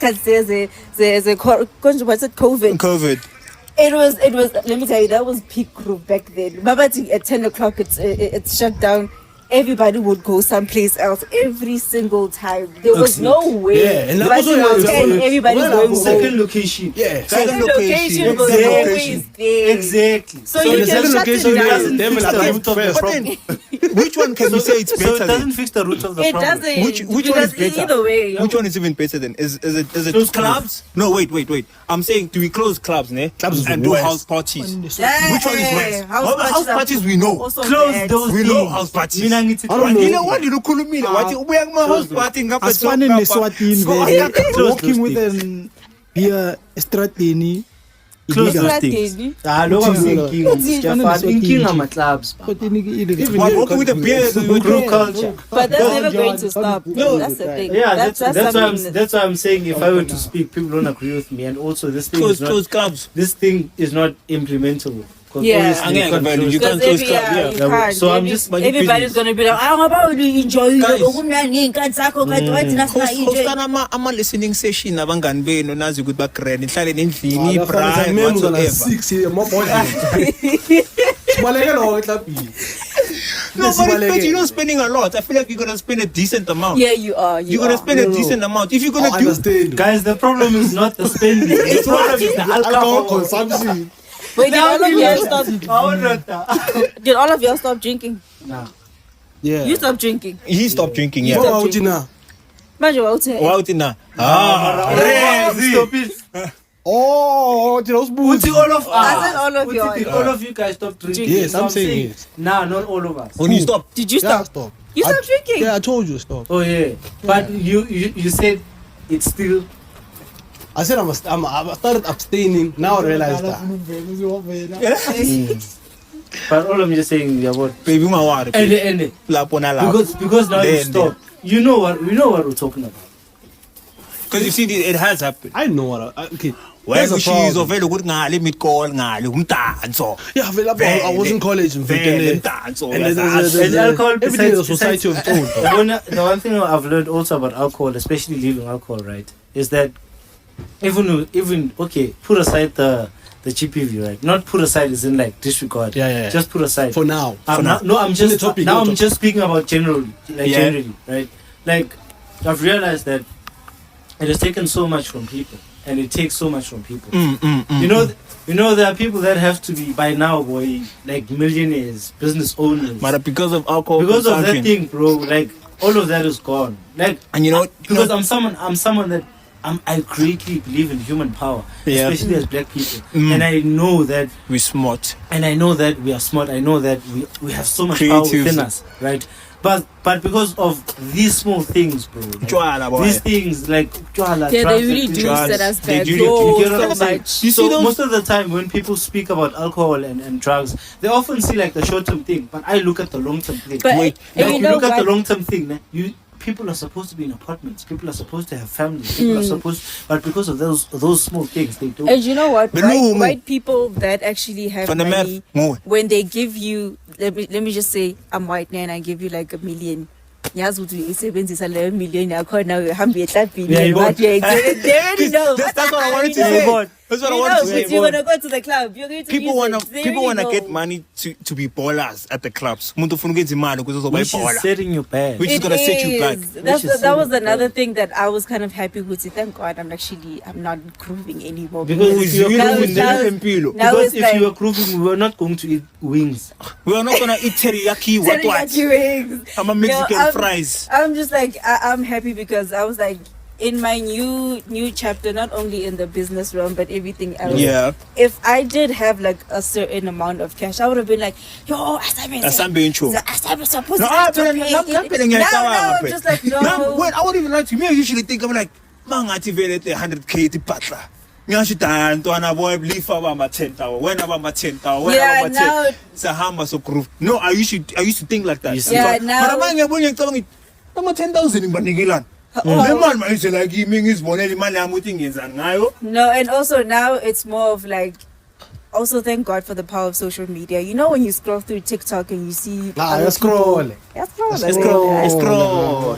Speaker 5: There's a what's it? COVID.
Speaker 3: COVID.
Speaker 5: It was. Let me tell you, that was peak groove back then. Babati at 10 o'clock, it's shut down. Everybody would go someplace else every single time. There was no way.
Speaker 6: Yeah, and
Speaker 5: By
Speaker 6: also,
Speaker 5: 10, everybody's
Speaker 6: well,
Speaker 5: going
Speaker 4: Second
Speaker 5: home.
Speaker 4: location.
Speaker 6: Yeah.
Speaker 5: Second
Speaker 3: location.
Speaker 5: location was
Speaker 4: Exactly.
Speaker 5: always there.
Speaker 4: Exactly.
Speaker 5: So
Speaker 6: So
Speaker 5: you
Speaker 6: the
Speaker 5: can
Speaker 6: second
Speaker 5: shut
Speaker 6: location,
Speaker 5: it
Speaker 6: they
Speaker 5: down.
Speaker 6: devil
Speaker 4: Fix the
Speaker 6: arrived
Speaker 4: root of the
Speaker 6: first.
Speaker 3: But then, which one can we say it's
Speaker 4: So
Speaker 3: better
Speaker 4: it
Speaker 3: than?
Speaker 4: doesn't fix the root of the
Speaker 5: It
Speaker 4: problem.
Speaker 5: doesn't.
Speaker 3: Which one is
Speaker 5: because
Speaker 3: better?
Speaker 5: either way.
Speaker 3: Which one is even better than? Is it
Speaker 4: Close
Speaker 3: clubs? No, wait. I'm saying, do we close clubs, ne?
Speaker 6: Clubs is
Speaker 3: and do
Speaker 6: worse.
Speaker 3: house parties.
Speaker 5: Yeah,
Speaker 3: Which one is worse? House
Speaker 5: are
Speaker 3: parties we know.
Speaker 5: also
Speaker 4: Close
Speaker 5: bad.
Speaker 4: those
Speaker 3: We
Speaker 4: things.
Speaker 3: know house parties.
Speaker 4: Mina ngithi
Speaker 6: I don't know.
Speaker 3: You know what? You know, Kulumile. What? Ubuya kuma house party ngapha
Speaker 7: asifane neswatini vele
Speaker 4: Close
Speaker 7: walking
Speaker 4: those
Speaker 7: with an beer estradeni
Speaker 4: Close
Speaker 7: illegal.
Speaker 4: those things.
Speaker 5: Strategi.
Speaker 4: Ah, look, I'm
Speaker 7: It's
Speaker 4: saying
Speaker 7: illegal.
Speaker 4: inking ama clubs.
Speaker 7: Estradeni illegal.
Speaker 3: But walking with a beer,
Speaker 4: Group culture.
Speaker 5: But that's
Speaker 7: No,
Speaker 5: never going to
Speaker 7: John,
Speaker 5: stop.
Speaker 7: no,
Speaker 5: That's the thing.
Speaker 4: Yeah,
Speaker 5: that's
Speaker 4: that's why
Speaker 5: something
Speaker 4: that's why I'm saying if I were to speak, people don't agree with me, and also this thing is not
Speaker 3: close clubs.
Speaker 4: this thing is not implementable. 'Cause
Speaker 5: Yeah.
Speaker 4: obviously you can't close-
Speaker 3: You can't
Speaker 5: Because
Speaker 3: close clubs.
Speaker 5: you
Speaker 3: Yeah.
Speaker 5: can't.
Speaker 4: So I'm
Speaker 5: Every-
Speaker 4: just-
Speaker 5: everybody's gonna be like, "Ah, about you enjoy
Speaker 3: Guys.
Speaker 5: it."
Speaker 3: Hostana ama-listening session abangani benu nazi ukuthi bagrand nihlale nendlini
Speaker 6: Ah,
Speaker 3: i-prime
Speaker 6: mem gonna
Speaker 3: whatsoever
Speaker 6: 6 here, more boys. Sibaleke lo eklabhini.
Speaker 3: no but you're not spending a lot. I feel like you're gonna spend a decent amount.
Speaker 5: Yeah, you are.
Speaker 3: You're gonna spend a decent amount if you're gonna
Speaker 6: I
Speaker 3: do
Speaker 6: understand.
Speaker 4: Guys, the problem is not the spending. The problem is the
Speaker 6: Alcohol
Speaker 4: alcohol.
Speaker 6: consumption.
Speaker 5: Wait, did all of y'all stop? Did all of y'all stop drinking?
Speaker 4: Nah.
Speaker 6: Yeah.
Speaker 5: You stopped drinking.
Speaker 3: he stopped drinking.
Speaker 6: What
Speaker 3: Yeah.
Speaker 6: about you now?
Speaker 5: Manje wawuthe.
Speaker 3: Wow, Tina.
Speaker 4: Stop it.
Speaker 6: Oh, you know, smooth.
Speaker 4: Uthi all of us.
Speaker 5: I said all of
Speaker 4: Uthi
Speaker 5: y'all.
Speaker 4: did all of you guys stop drinking.
Speaker 6: Yes,
Speaker 4: So
Speaker 6: I'm saying yes.
Speaker 4: Nah, not all of us.
Speaker 3: When you stop,
Speaker 5: Did you
Speaker 6: Yeah,
Speaker 5: stop?
Speaker 6: stop.
Speaker 5: You stopped drinking.
Speaker 6: Yeah, I told you stop.
Speaker 4: Oh yeah, but you said it's still.
Speaker 6: I said I started abstaining. Now I realize that.
Speaker 4: But all I'm just saying, yeah, what?
Speaker 3: baby, my water.
Speaker 4: And
Speaker 3: Lapho na lapho.
Speaker 4: because now you
Speaker 3: Then.
Speaker 4: stop. You know what we're talking about.
Speaker 3: Because you see, it has happened.
Speaker 6: I know what okay.
Speaker 3: When
Speaker 6: There's a
Speaker 3: she's
Speaker 6: problem.
Speaker 3: vele ukuthi ngale mid-call ngale umdanso.
Speaker 6: Yeah, I was in college and
Speaker 3: Vele
Speaker 6: then
Speaker 3: umdanso.
Speaker 6: and
Speaker 3: uyazazi.
Speaker 4: And alcohol,
Speaker 6: everything is a
Speaker 4: besides-
Speaker 6: society of its own.
Speaker 4: The one thing I've learned also about alcohol, especially leaving alcohol, right, is that even okay, put aside the GBV, right? Not put aside as in like disregard.
Speaker 6: Yeah.
Speaker 4: Just put aside.
Speaker 6: For now.
Speaker 4: No, I'm just
Speaker 6: the topic,
Speaker 4: now
Speaker 6: no
Speaker 4: I'm
Speaker 6: topic.
Speaker 4: just speaking about generally,
Speaker 3: Yeah.
Speaker 4: generally, right? Like I've realized that it has taken so much from people, and it takes so much from people. You know, there are people that have to be by now, boy, like millionaires, business owners.
Speaker 3: But because of alcohol
Speaker 4: Because of that
Speaker 3: consumption.
Speaker 4: thing, bro, like all of that is gone. Like,
Speaker 3: And you know,
Speaker 4: because I'm someone that I greatly believe in human power,
Speaker 3: Yeah.
Speaker 4: especially as black people,
Speaker 3: Mm.
Speaker 4: and I know that.
Speaker 3: we're smart.
Speaker 4: And I know that we are smart. I know that we have so much power
Speaker 3: Creatives.
Speaker 4: within us, right? But because of these small things, bro. Like,
Speaker 3: Jwala, boy.
Speaker 4: these things like jwala,
Speaker 1: Yeah,
Speaker 4: drugs,
Speaker 1: they really
Speaker 4: and
Speaker 1: do
Speaker 3: drugs,
Speaker 1: set us
Speaker 3: they
Speaker 1: back
Speaker 3: do-
Speaker 4: You get what
Speaker 1: so
Speaker 4: I'm saying?
Speaker 1: much.
Speaker 3: You see
Speaker 4: So
Speaker 3: those-
Speaker 4: most of the time when people speak about alcohol and drugs, they often see like the short-term thing, but I look at the long-term thing.
Speaker 1: But
Speaker 3: Wait,
Speaker 1: and
Speaker 4: Like,
Speaker 1: you
Speaker 4: you
Speaker 1: know
Speaker 4: look at the
Speaker 1: what?
Speaker 4: long-term thing, people are supposed to be in apartments. People are supposed to have families. People are supposed, but because of those small things, they don't.
Speaker 1: And you know what?
Speaker 3: But no,
Speaker 1: White people that actually have
Speaker 3: Van der
Speaker 1: money,
Speaker 3: Merwe,
Speaker 1: when they give you, let me just say, I'm white now and I give you like $1 million. Yazi ukuthi uyisebenzisa leyo million yakho na uhambe ehlabhini
Speaker 4: Yeah, you
Speaker 1: but they already know.
Speaker 3: That's what I wanted to
Speaker 1: You
Speaker 3: say.
Speaker 1: know.
Speaker 3: That's what I
Speaker 1: You
Speaker 3: wanted
Speaker 1: know,
Speaker 3: to say.
Speaker 1: but you're gonna go to the club. You're going to
Speaker 3: People
Speaker 1: use
Speaker 3: wanna
Speaker 1: it. They
Speaker 3: people
Speaker 1: already
Speaker 3: wanna get
Speaker 1: know.
Speaker 3: money to be ballers at the clubs. Umuntu ufuna ukwenza imali ukuze uzoba
Speaker 4: Which is
Speaker 3: iballer.
Speaker 4: setting you back.
Speaker 3: Which is gonna set you back.
Speaker 1: That was another thing that I was kind of happy with. Thank God I'm not grooving anymore.
Speaker 4: Because if you're
Speaker 1: Now
Speaker 4: grooving,
Speaker 1: it's- now
Speaker 4: because
Speaker 1: it's
Speaker 4: if
Speaker 1: like-
Speaker 4: you were grooving, we were not going to eat wings.
Speaker 3: We are not gonna eat teriyaki what.
Speaker 1: Teriyaki wings.
Speaker 3: I'm a Mexican
Speaker 1: I'm-
Speaker 3: fries.
Speaker 1: I'm just like I'm happy because I was like in my new chapter, not only in the business realm but everything else.
Speaker 3: Yeah.
Speaker 1: If I did have like a certain amount of cash, I would have been like, yo,
Speaker 3: Asambe intro.
Speaker 1: supposed
Speaker 3: No,
Speaker 1: to
Speaker 3: I'm
Speaker 1: just like no.
Speaker 3: When I would even like to me, I usually think I'm like, mangathi vele 100K tipatla. Ngisho ntwana boy lifa bama 10,000 wena bama 10,000 wena
Speaker 1: Yeah,
Speaker 3: bama
Speaker 1: now-
Speaker 3: 10 sahamba so groove. No, I used to think like that.
Speaker 1: Yeah, now-
Speaker 3: But manje ngiyabona ngicabanga ama 10,000 ngibanikelana. Le mali manje like kimi ngizibonela imali yami ukuthi ngiyenza ngayo.
Speaker 1: No, and also now it's more of like, also thank God for the power of social media. You know when you scroll through TikTok and you see other
Speaker 6: scroll.
Speaker 1: people- Yeah, scroll.
Speaker 3: Scroll.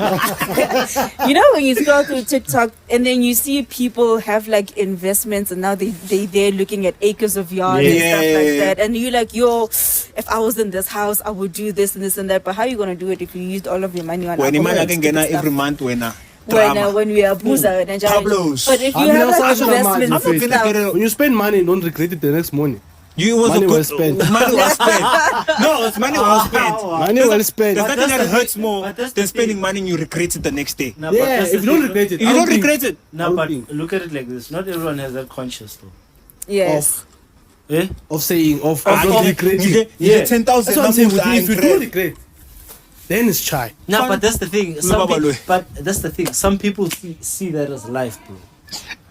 Speaker 1: You know when you scroll through TikTok and then you see people have like investments and now they're looking at acres of yard and stuff like
Speaker 3: Yeah.
Speaker 1: that, and you're like, yo, if I was in this house I would do this and this and that. But how are you gonna do it if you used all of your money on
Speaker 3: When
Speaker 1: alcohol
Speaker 3: imali
Speaker 1: and
Speaker 3: can
Speaker 1: stupid
Speaker 3: get
Speaker 1: stuff?
Speaker 3: every month when
Speaker 1: when we are boozer and
Speaker 3: Pablos.
Speaker 1: but if you
Speaker 6: I mean,
Speaker 1: have
Speaker 6: that's
Speaker 1: like
Speaker 6: also a man,
Speaker 1: investments
Speaker 3: I'm
Speaker 1: and
Speaker 3: not gonna
Speaker 1: stuff,
Speaker 3: get it.
Speaker 6: When you spend money, don't regret it the next morning.
Speaker 3: You was
Speaker 6: Money
Speaker 3: a
Speaker 6: well
Speaker 3: good
Speaker 6: spent.
Speaker 3: Money was spent. No, it's money well spent.
Speaker 6: Money well spent.
Speaker 3: There's nothing that hurts more
Speaker 4: but that's
Speaker 3: than
Speaker 4: the
Speaker 3: spending
Speaker 4: thing.
Speaker 3: money and you regret it the next day.
Speaker 4: No, but
Speaker 6: Yeah,
Speaker 4: that's the
Speaker 6: if you don't
Speaker 4: thing.
Speaker 6: regret it.
Speaker 3: If you
Speaker 6: I
Speaker 3: don't
Speaker 6: think-
Speaker 3: regret it,
Speaker 4: No,
Speaker 6: I
Speaker 4: but
Speaker 6: think-
Speaker 4: look at it like this. Not everyone has that conscious though.
Speaker 1: yes.
Speaker 4: Eh?
Speaker 6: Of saying, of
Speaker 3: I
Speaker 6: not
Speaker 3: get-
Speaker 6: regretting.
Speaker 3: you get 10,000
Speaker 6: That's what I'm saying.
Speaker 3: numbers
Speaker 6: If you
Speaker 3: and
Speaker 6: do
Speaker 3: regret.
Speaker 6: regret, then it's chai.
Speaker 4: No,
Speaker 3: Fun-
Speaker 4: but that's the thing.
Speaker 3: Babaloi.
Speaker 4: But that's the thing. Some people see that as life, bro.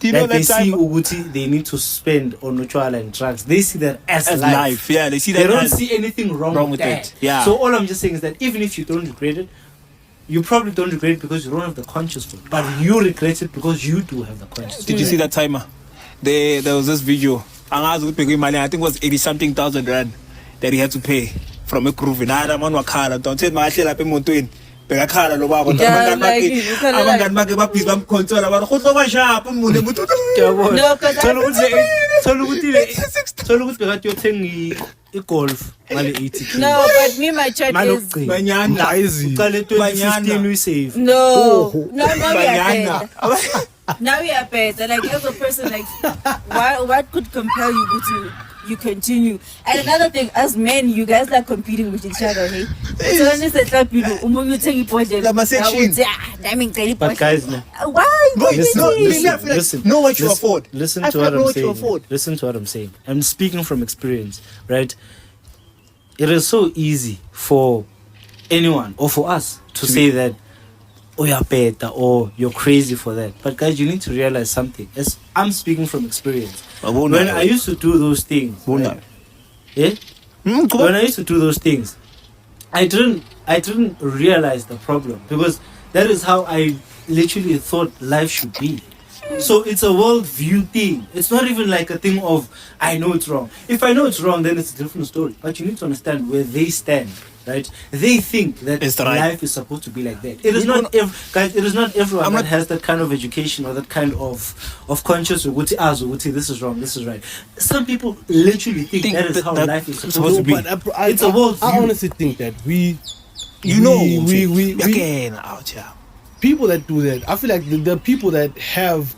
Speaker 3: Do you know
Speaker 4: Like they
Speaker 3: that
Speaker 4: see
Speaker 3: time?
Speaker 4: Uguti, they need to spend on Nuchwala and drugs. They see that as
Speaker 3: As
Speaker 4: life.
Speaker 3: life, yeah, they see
Speaker 4: They
Speaker 3: that
Speaker 4: don't
Speaker 3: as
Speaker 4: see anything wrong with
Speaker 3: it.
Speaker 4: that.
Speaker 3: Yeah.
Speaker 4: So all I'm just saying is that even if you don't regret it, you probably don't regret it because you don't have the conscience for it. But you regret it because you do have the conscience.
Speaker 3: Did you see that timer? There was this video. I think it was 80 something thousand rand that he had to pay from a groove. And I man wakhala. Don't tell my shit up in Montwin. Bekakhala lo baba.
Speaker 1: Yeah, like, it's kinda like-
Speaker 3: Abangani bakhe babhizi bamkhonsola bara khotlo ba sharp umuntu mutu.
Speaker 1: No, because
Speaker 4: Thola ukuthi bekade uyothenga i-golf ngale 80K.
Speaker 1: no, but me my chat
Speaker 4: Manje
Speaker 1: is
Speaker 4: ukugcina.
Speaker 3: Banyana.
Speaker 4: Uqale 2015 uyisave.
Speaker 1: no we are
Speaker 3: Banyana.
Speaker 1: better. Now we are better. Like as a person, like what could compel you to you continue? And another thing, as men, you guys like competing with each other, hey? So when it's a club, you take
Speaker 3: Lama section.
Speaker 4: But guys, no.
Speaker 1: Why?
Speaker 3: Boy,
Speaker 1: competing?
Speaker 4: Listen,
Speaker 3: know what you afford.
Speaker 4: Listen
Speaker 3: I
Speaker 4: to
Speaker 3: feel
Speaker 4: what
Speaker 3: like know
Speaker 4: I'm
Speaker 3: what you
Speaker 4: saying.
Speaker 3: afford.
Speaker 4: Listen to what I'm saying. I'm speaking from experience, right? It is so easy for anyone or for us to say that, oh, you're better or you're crazy for that. But guys, you need to realize something. As I'm speaking from experience. When I used to do those things, right? Yeah? When I used to do those things, I didn't realize the problem because that is how I literally thought life should be. So it's a worldview thing. It's not even like a thing of I know it's wrong. If I know it's wrong, then it's a different story. But you need to understand where they stand, right? They think that
Speaker 3: It's right.
Speaker 4: life is supposed to be like that. It is not. Guys, it is not everyone that has that kind of education or that kind of conscious. This is wrong. This is right. Some people literally think that is how
Speaker 3: that
Speaker 4: life is
Speaker 3: supposed to be.
Speaker 6: But
Speaker 4: It's a worldview.
Speaker 6: I honestly think that we
Speaker 3: again out here.
Speaker 6: people that do that, I feel like the people that have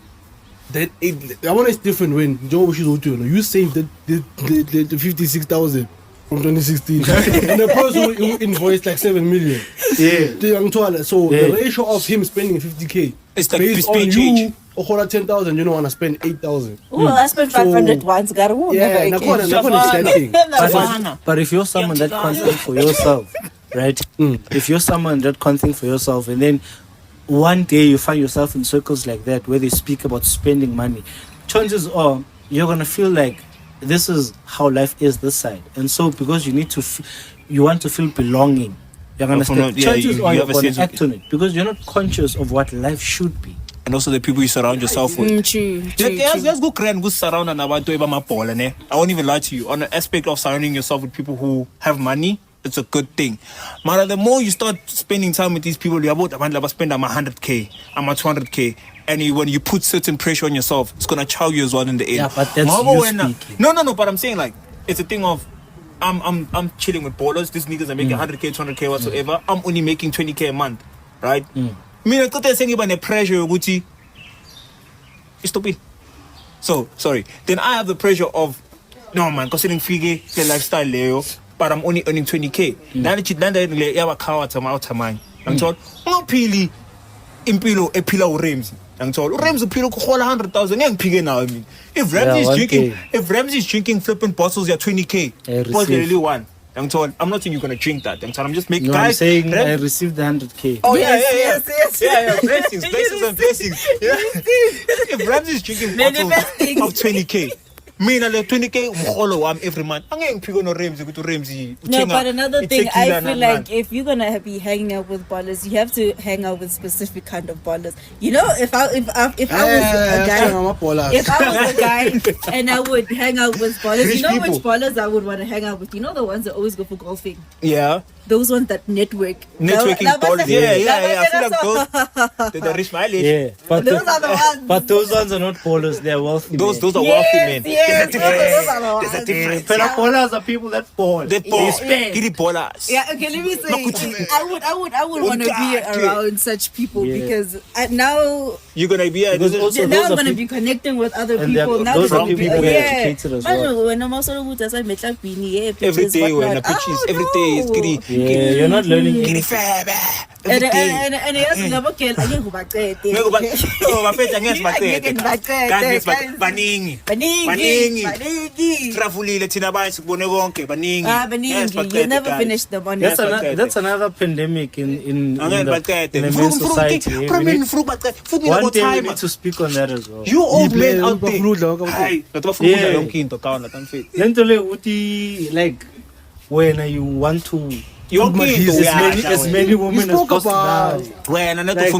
Speaker 6: that. I want it's different when Joe you saved the 56,000 from 2016, and the person who invoiced like 7 million.
Speaker 4: Yeah.
Speaker 6: So
Speaker 4: Yeah.
Speaker 6: the ratio of him spending 50K
Speaker 3: It's like
Speaker 6: based
Speaker 3: pay
Speaker 6: on
Speaker 3: change.
Speaker 6: you, or 10,000, you don't want to spend 8,000.
Speaker 1: Well, I spent 500 once. Got
Speaker 6: Yeah,
Speaker 1: never
Speaker 6: Nakona
Speaker 1: again.
Speaker 6: is that thing.
Speaker 4: But if you're someone that can't think for yourself, right? If you're someone that can't think for yourself, and then one day you find yourself in circles like that where they speak about spending money, chances are you're gonna feel like this is how life is this side, and so because you need to, you want to feel belonging. You're gonna chances are you're gonna act on it because you're not conscious of what life should be.
Speaker 3: And also the people you surround yourself with.
Speaker 1: True.
Speaker 3: Let's go grand go surround and about to my ball, ne? I won't even lie to you. On the aspect of surrounding yourself with people who have money, it's a good thing. But the more you start spending time with these people, you're about to spend 100k, I'm at 200k. And when you put certain pressure on yourself, it's gonna chow you as well in the end.
Speaker 4: Yeah, but that's you speaking.
Speaker 3: No, but I'm saying like it's a thing of I'm chilling with ballers. These niggas are making 100k, 200k, whatsoever. I'm only making 20k a month, right? Me I thought saying about the pressure, Gucci. It's stupid. So sorry. Then I have the pressure of no man, considering figure the lifestyle Leo, but I'm only earning 20k. Now that you done that, you have a car to my outer mind. I'm told, no pili impilo a pillow rims. I'm told rims a pillow call 100,000 young pig now. I mean, if Ramsey is drinking flipping bottles, you're 20k. What's the really one? I'm told I'm not saying you're gonna drink that. I'm told I'm just making.
Speaker 4: No,
Speaker 3: guys,
Speaker 4: I'm saying I received the 100k.
Speaker 3: Oh yes. Blessings and blessings. Yeah. If Ramsey is drinking bottles of 20k. Me na le 20k umholo wami every month. Angeke ngiphike no Ramsey ukuthi Ramsey.
Speaker 1: No, but another thing, I feel like if you're gonna be hanging out with ballers, you have to hang out with specific kind of ballers. You know, if I was a guy and I would hang out with ballers, you know which ballers I would want to hang out with? You know the ones that always go for golfing.
Speaker 3: Yeah.
Speaker 1: Those ones that networking
Speaker 3: ballers. Yeah. I feel like those. The rich mileage.
Speaker 4: Yeah, but
Speaker 1: those are the ones.
Speaker 4: But those ones are not ballers. They're wealthy.
Speaker 3: Those are wealthy men.
Speaker 1: Yes,
Speaker 3: There's a difference.
Speaker 4: Ballers are people that ball.
Speaker 3: They ball. Giddy ballers.
Speaker 1: Yeah, okay, let me say I would want to be around such people because now
Speaker 3: you're gonna be
Speaker 1: now I'm gonna be connecting with other people. Now
Speaker 4: those are people who are educated as well.
Speaker 1: When I'm also every
Speaker 3: day when the pictures, every day it's giddy.
Speaker 4: Yeah, you're not learning
Speaker 3: Giddy fab. And
Speaker 1: yes, never kill. I can't go back there. You never finish the money.
Speaker 4: That's another pandemic in the men's society. One day we need to speak on that as well.
Speaker 3: You old men out
Speaker 4: there. Like when you want to as many women as possible.
Speaker 3: When
Speaker 1: every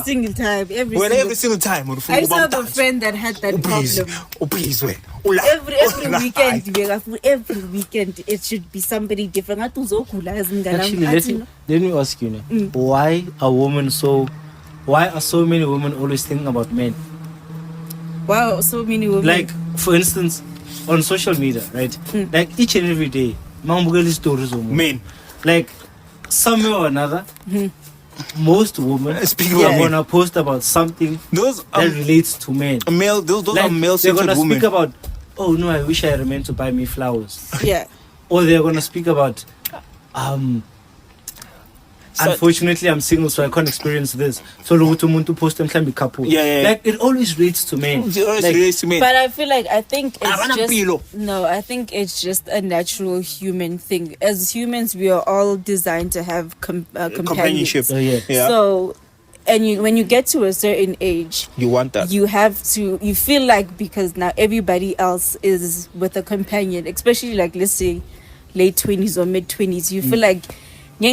Speaker 1: single time. I used to have a friend that had that problem. Every weekend it should be somebody different.
Speaker 4: Actually, let me ask you, why are so many women always thinking about men?
Speaker 1: Wow, so many women.
Speaker 4: Like, for instance, on social media, right? Like each and every day, stories of men. Like somewhere or another, most women are gonna post about something that relates to men.
Speaker 3: Those are male.
Speaker 4: They're gonna speak about, oh no, I wish I had a man to buy me flowers.
Speaker 1: Yeah.
Speaker 4: Or they're gonna speak about, unfortunately I'm single, so I can't experience this. So to post them can be couple.
Speaker 3: Yeah.
Speaker 4: Like it always relates to men.
Speaker 1: But I feel like I think it's just a natural human thing. As humans, we are all designed to have companionship. So, and when you get to a certain age,
Speaker 3: you want that.
Speaker 1: You feel like because now everybody else is with a companion, especially like let's say late 20s or mid 20s, you feel like by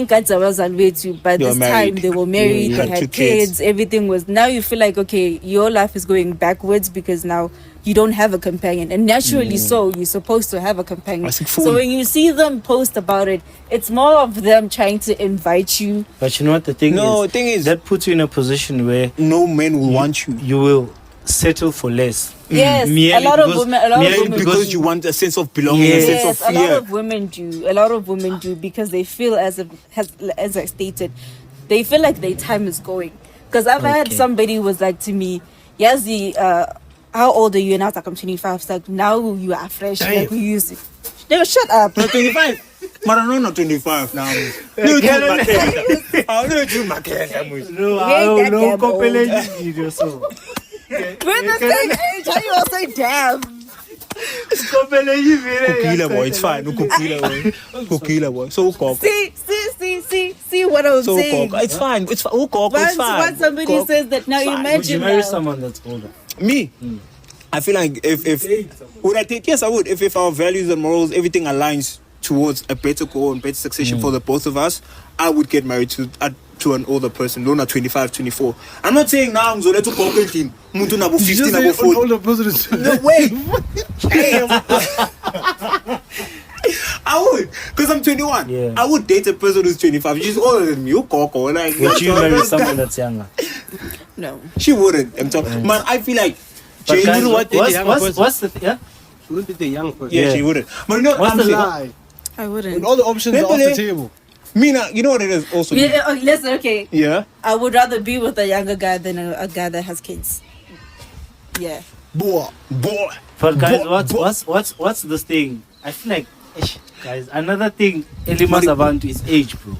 Speaker 1: this time they were married, they had kids, everything was, now you feel like okay, your life is going backwards because now you don't have a companion, and naturally so you're supposed to have a companion. So when you see them post about it, it's more of them trying to invite you.
Speaker 4: But you know what the thing is that puts you in a position where
Speaker 3: no man will want you.
Speaker 4: You will settle for less.
Speaker 1: Yes, a lot of women
Speaker 3: because you want a sense of belonging, a sense of fear.
Speaker 1: A lot of women do because they feel as I stated, they feel like their time is going. Because I've had somebody was like to me, how old are you? And I was like, I'm 25. It's like, now you are fresh.
Speaker 3: Damn.
Speaker 1: Like we used it. They shut up.
Speaker 3: No, 25. Not 25 now. No, I
Speaker 4: don't know.
Speaker 1: We're the same age. How you all say damn?
Speaker 3: Ukukila, boy, it's fine. Ukukila, boy. So ukoko.
Speaker 1: See what I was
Speaker 3: So
Speaker 1: saying.
Speaker 3: ukoko. It's fine. It's fine. Ukoko, it's fine.
Speaker 1: Once somebody
Speaker 3: Ukoko.
Speaker 1: says that, now
Speaker 3: It's fine.
Speaker 4: Would you
Speaker 1: imagine
Speaker 4: marry
Speaker 1: now.
Speaker 4: someone that's older?
Speaker 3: Me, I feel like if would I take? Yes, I would. If our values and morals, everything aligns towards a better goal and better succession for the both of us, I would get married to an older person. No, not 25, 24. I'm not saying now I'm going to go clean. Muntu na bo 15, na bo 40.
Speaker 6: older person is
Speaker 3: No way. Damn. I would, because I'm 21.
Speaker 4: Yeah.
Speaker 3: I would date a person who's 25. She's older than me. You coco. Like,
Speaker 4: Would you marry someone that's younger?
Speaker 1: No.
Speaker 3: She wouldn't. I'm talking. Man, I feel like.
Speaker 4: But
Speaker 3: Jane-
Speaker 4: guys,
Speaker 6: you know what, the younger person-
Speaker 4: what's the yeah?
Speaker 6: wouldn't be the young person.
Speaker 3: yeah,
Speaker 4: Yeah.
Speaker 3: she wouldn't. But you know,
Speaker 4: What's
Speaker 3: I'm
Speaker 4: the
Speaker 3: saying,
Speaker 6: Lie.
Speaker 1: I
Speaker 6: When
Speaker 1: wouldn't.
Speaker 6: all the options are off the
Speaker 3: Remember
Speaker 6: table.
Speaker 3: Mina, you know what it is also.
Speaker 1: Yeah, listen, okay.
Speaker 3: Yeah.
Speaker 1: I would rather be with a younger guy than a guy that has kids. Yeah.
Speaker 3: Boy.
Speaker 4: But guys,
Speaker 3: Bo-
Speaker 4: what's this thing? I feel like, guys, another thing Elimas about is age, bro.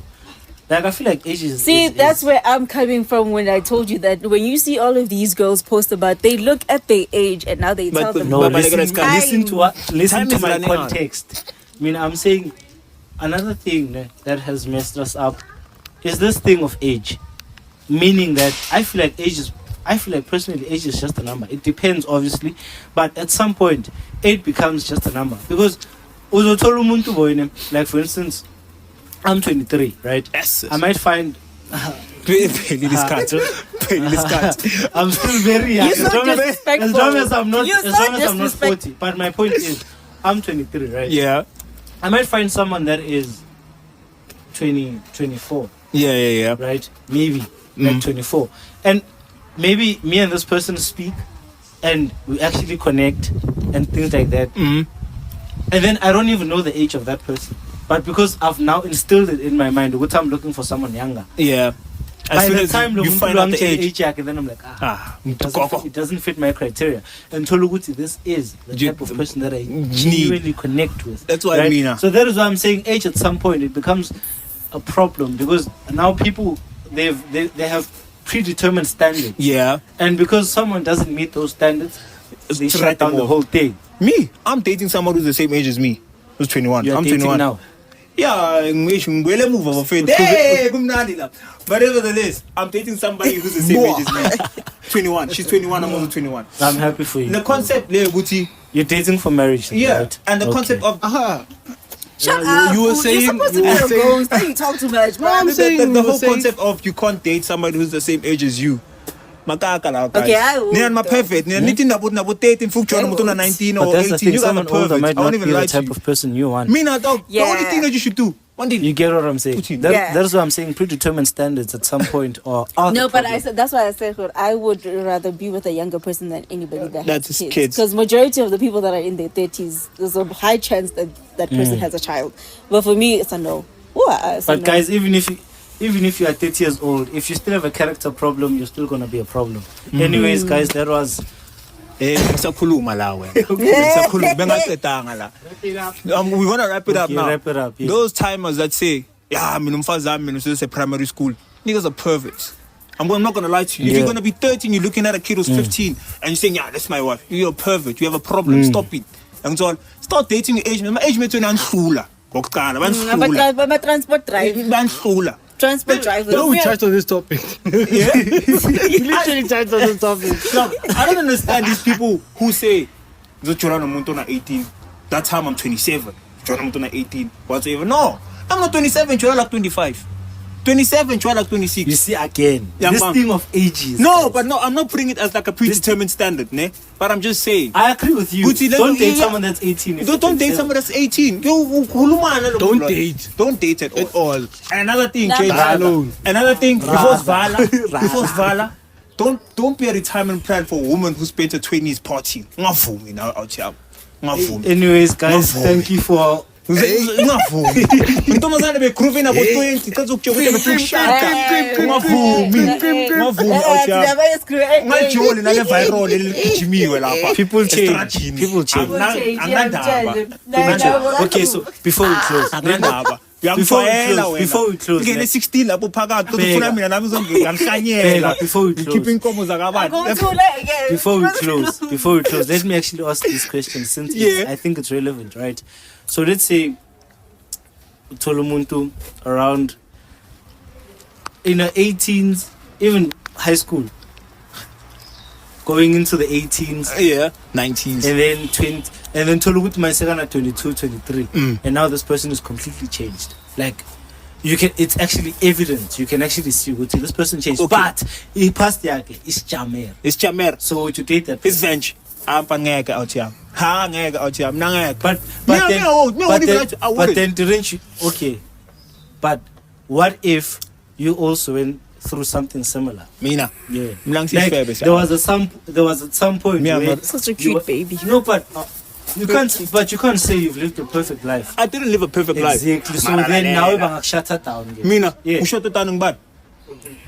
Speaker 4: Like I feel like age is.
Speaker 1: See,
Speaker 4: is-
Speaker 1: that's where I'm coming from when I told you that when you see all of these girls post about, they look at their age and now they
Speaker 3: But
Speaker 1: tell
Speaker 3: the-
Speaker 1: them.
Speaker 4: No,
Speaker 3: But
Speaker 4: listen,
Speaker 3: like, guys,
Speaker 4: listen to what. Listen
Speaker 3: time
Speaker 4: to
Speaker 3: is
Speaker 4: my
Speaker 3: running out.
Speaker 4: context. I mean, I'm saying another thing that has messed us up is this thing of age, meaning that I feel like personally age is just a number. It depends, obviously, but at some point, age becomes just a number because uzothola umuntu boyne, like for instance, I'm 23, right?
Speaker 3: Yes.
Speaker 4: I might find.
Speaker 3: Pay this card.
Speaker 4: I'm still very young.
Speaker 1: You're so disrespectful.
Speaker 4: As long as I'm not,
Speaker 1: You're
Speaker 4: as
Speaker 1: so
Speaker 4: long as I'm not
Speaker 1: disrespect-
Speaker 4: 40. But my point is, I'm 23, right?
Speaker 3: Yeah.
Speaker 4: I might find someone that is 24,
Speaker 3: Yeah.
Speaker 4: right? Maybe like 24, and maybe me and this person speak, and we actually connect and things like that.
Speaker 3: Mm.
Speaker 4: And then I don't even know the age of that person, but because I've now instilled it in my mind, what I'm looking for someone younger.
Speaker 3: Yeah.
Speaker 4: By the time
Speaker 3: you find out the age.
Speaker 4: and then I'm like,
Speaker 3: Ah,
Speaker 4: it doesn't fit my criteria. And Toluguti, this is the
Speaker 3: You-
Speaker 4: type of person that I
Speaker 3: need.
Speaker 4: genuinely connect with.
Speaker 3: That's what I mean, ah.
Speaker 4: So that is why I'm saying age at some point it becomes a problem because now people they have predetermined standards,
Speaker 3: Yeah.
Speaker 4: and because someone doesn't meet those standards, they
Speaker 3: It's
Speaker 4: shut
Speaker 3: right
Speaker 4: down the
Speaker 3: off.
Speaker 4: whole thing.
Speaker 3: Me, I'm dating someone who's the same age as me. Who's 21.
Speaker 4: You're
Speaker 3: I'm
Speaker 4: dating
Speaker 3: 21
Speaker 4: now.
Speaker 3: Yeah, ngishingibuyele emuva bafethu. Hey, kumnandi lapha. But nevertheless, I'm dating somebody who's the same age as me. 21. She's 21. I'm also 21.
Speaker 4: I'm happy for you.
Speaker 3: The concept there, Gucci.
Speaker 4: You're dating for marriage,
Speaker 3: Yeah,
Speaker 4: right?
Speaker 3: and the
Speaker 4: Okay.
Speaker 3: concept of
Speaker 1: Shut
Speaker 6: You-
Speaker 1: up.
Speaker 6: you were
Speaker 1: You're
Speaker 6: saying-
Speaker 1: supposed to
Speaker 6: you
Speaker 1: be
Speaker 6: were
Speaker 1: a
Speaker 6: saying-
Speaker 1: ghost. Don't you talk too much, man.
Speaker 3: the whole concept of you can't date somebody who's the same age as you. Makaka now, guys.
Speaker 1: Okay, I will.
Speaker 3: Nina ma perfect. Nina nithi nabo 13 futhi jona umuntu na 19
Speaker 4: But
Speaker 3: or
Speaker 4: that's the
Speaker 3: 18.
Speaker 4: thing.
Speaker 3: You guys are
Speaker 4: Someone older
Speaker 3: perfect.
Speaker 4: might
Speaker 3: I
Speaker 4: not
Speaker 3: won't
Speaker 4: be
Speaker 3: even
Speaker 4: the
Speaker 3: lie to
Speaker 4: type
Speaker 3: you.
Speaker 4: of person you want.
Speaker 3: Mina, dog. The only
Speaker 1: Yeah.
Speaker 3: thing that you should do. One day.
Speaker 4: You get what I'm saying?
Speaker 3: Putin.
Speaker 1: Yeah.
Speaker 4: That's what I'm saying. Predetermined standards at some point, or are
Speaker 1: No,
Speaker 4: the
Speaker 1: but
Speaker 4: problem.
Speaker 1: I said that's why I said I would rather be with a younger person than anybody that
Speaker 3: That's
Speaker 1: has
Speaker 3: kids.
Speaker 1: kids. Because majority of the people that are in their 30s, there's a high chance that that person has a child. But for me, it's a no. It's a
Speaker 4: But
Speaker 1: no.
Speaker 4: guys, even if you are 30 years old, if you still have a character problem, you're still gonna be a problem. Anyways, guys, that was
Speaker 3: Ngisakhuluma la wena. Ngisakhuluma bengaqedanga la. We're going to wrap it up
Speaker 4: Okay,
Speaker 3: now.
Speaker 4: wrap it up, yeah.
Speaker 3: Those timers that say, yeah, mina umfazi wami mina usese primary school. Niggas are perverts. I'm not going to lie to you. If
Speaker 4: Yeah.
Speaker 3: you're going to be 13, you're looking at a kid who's 15 and you're saying, yeah, that's my wife. You're a pervert. You have a problem. Stop it. And so on. Start dating your age. My age mate wena anhlula. Kokuqala banhlula.
Speaker 1: But my transport driver,
Speaker 3: Banhlula.
Speaker 1: transport drivers.
Speaker 6: No, we touched on this topic.
Speaker 3: Yeah.
Speaker 6: Literally touched on this topic.
Speaker 3: No, I don't understand these people who say, "Zochorana umuntu na 18." That time I'm 27. Chora umuntu na 18. Whatever. No, I'm not 27. Chora like 25. 27. Chora like 26.
Speaker 4: you see again
Speaker 3: Yeah,
Speaker 4: this
Speaker 3: ma'am.
Speaker 4: thing of ages.
Speaker 3: No,
Speaker 4: guys.
Speaker 3: but no, I'm not putting it as like a predetermined standard, ne? But I'm just saying.
Speaker 4: I agree with you.
Speaker 3: Gucci,
Speaker 4: Don't date
Speaker 3: yeah.
Speaker 4: someone that's 18. if
Speaker 3: Don't
Speaker 4: you're
Speaker 3: date
Speaker 4: 27.
Speaker 3: someone that's 18. Yo, hulumana lo
Speaker 6: Don't
Speaker 3: blood.
Speaker 6: date.
Speaker 3: Don't date at all. And another thing,
Speaker 1: Nah,
Speaker 3: Jay,
Speaker 1: nah.
Speaker 6: Alone.
Speaker 3: Another thing, before Vala, don't be a retirement plan for a woman who spent her 20s partying. Ngavumi now out here. Ngavumi.
Speaker 4: Anyways, guys,
Speaker 3: Not
Speaker 4: thank you for.
Speaker 3: Ngavumi. Untombazane begroove nabo 20 kaze ukujja ukuthi bekushaka. Ngavumi out here. Ngajoli nale viral eligijimiwe lapha.
Speaker 4: People change.
Speaker 3: Estradini.
Speaker 4: People change.
Speaker 3: Anginandaba.
Speaker 4: Okay, so before we close,
Speaker 3: Anginandaba.
Speaker 4: Before we close,
Speaker 3: ngene
Speaker 4: like-
Speaker 3: 16 lapho phakathi
Speaker 4: Bheka.
Speaker 3: ufuna mina nami
Speaker 4: Bheka, before we close.
Speaker 3: ngikhipha inkomo zakabantu
Speaker 4: Before we close, let me actually ask this question since I think it's relevant, right? So let's say Tolomuntu around in the 18s, even high school, going into the 18s,
Speaker 3: 19s
Speaker 4: and then 20, and then Tologut my second at 22, 23, and now this person is completely changed. Like you can, it's actually evident. You can actually see what this person changed.
Speaker 3: Okay.
Speaker 4: But he passed the it's Jamer.
Speaker 3: it's Jamer
Speaker 4: So would you date that?
Speaker 3: it's Venge ampa ngeke out yami ha ngeke out yami nangeke
Speaker 4: But then didn't you? Okay, but what if you also went through something similar?
Speaker 3: mina
Speaker 4: Yeah,
Speaker 3: mina
Speaker 4: like,
Speaker 3: ngisifebe
Speaker 4: there was at some point
Speaker 3: Me, I'm
Speaker 4: where
Speaker 3: not-
Speaker 1: Such a
Speaker 4: you
Speaker 1: cute
Speaker 4: were-
Speaker 1: baby.
Speaker 4: No, but you can't say you've lived a perfect life.
Speaker 3: I didn't live a perfect life
Speaker 4: Exactly. So
Speaker 3: Mara
Speaker 4: then
Speaker 3: lalela.
Speaker 4: now we're shut her down.
Speaker 3: mina
Speaker 4: Yeah.
Speaker 3: usho totana ngibani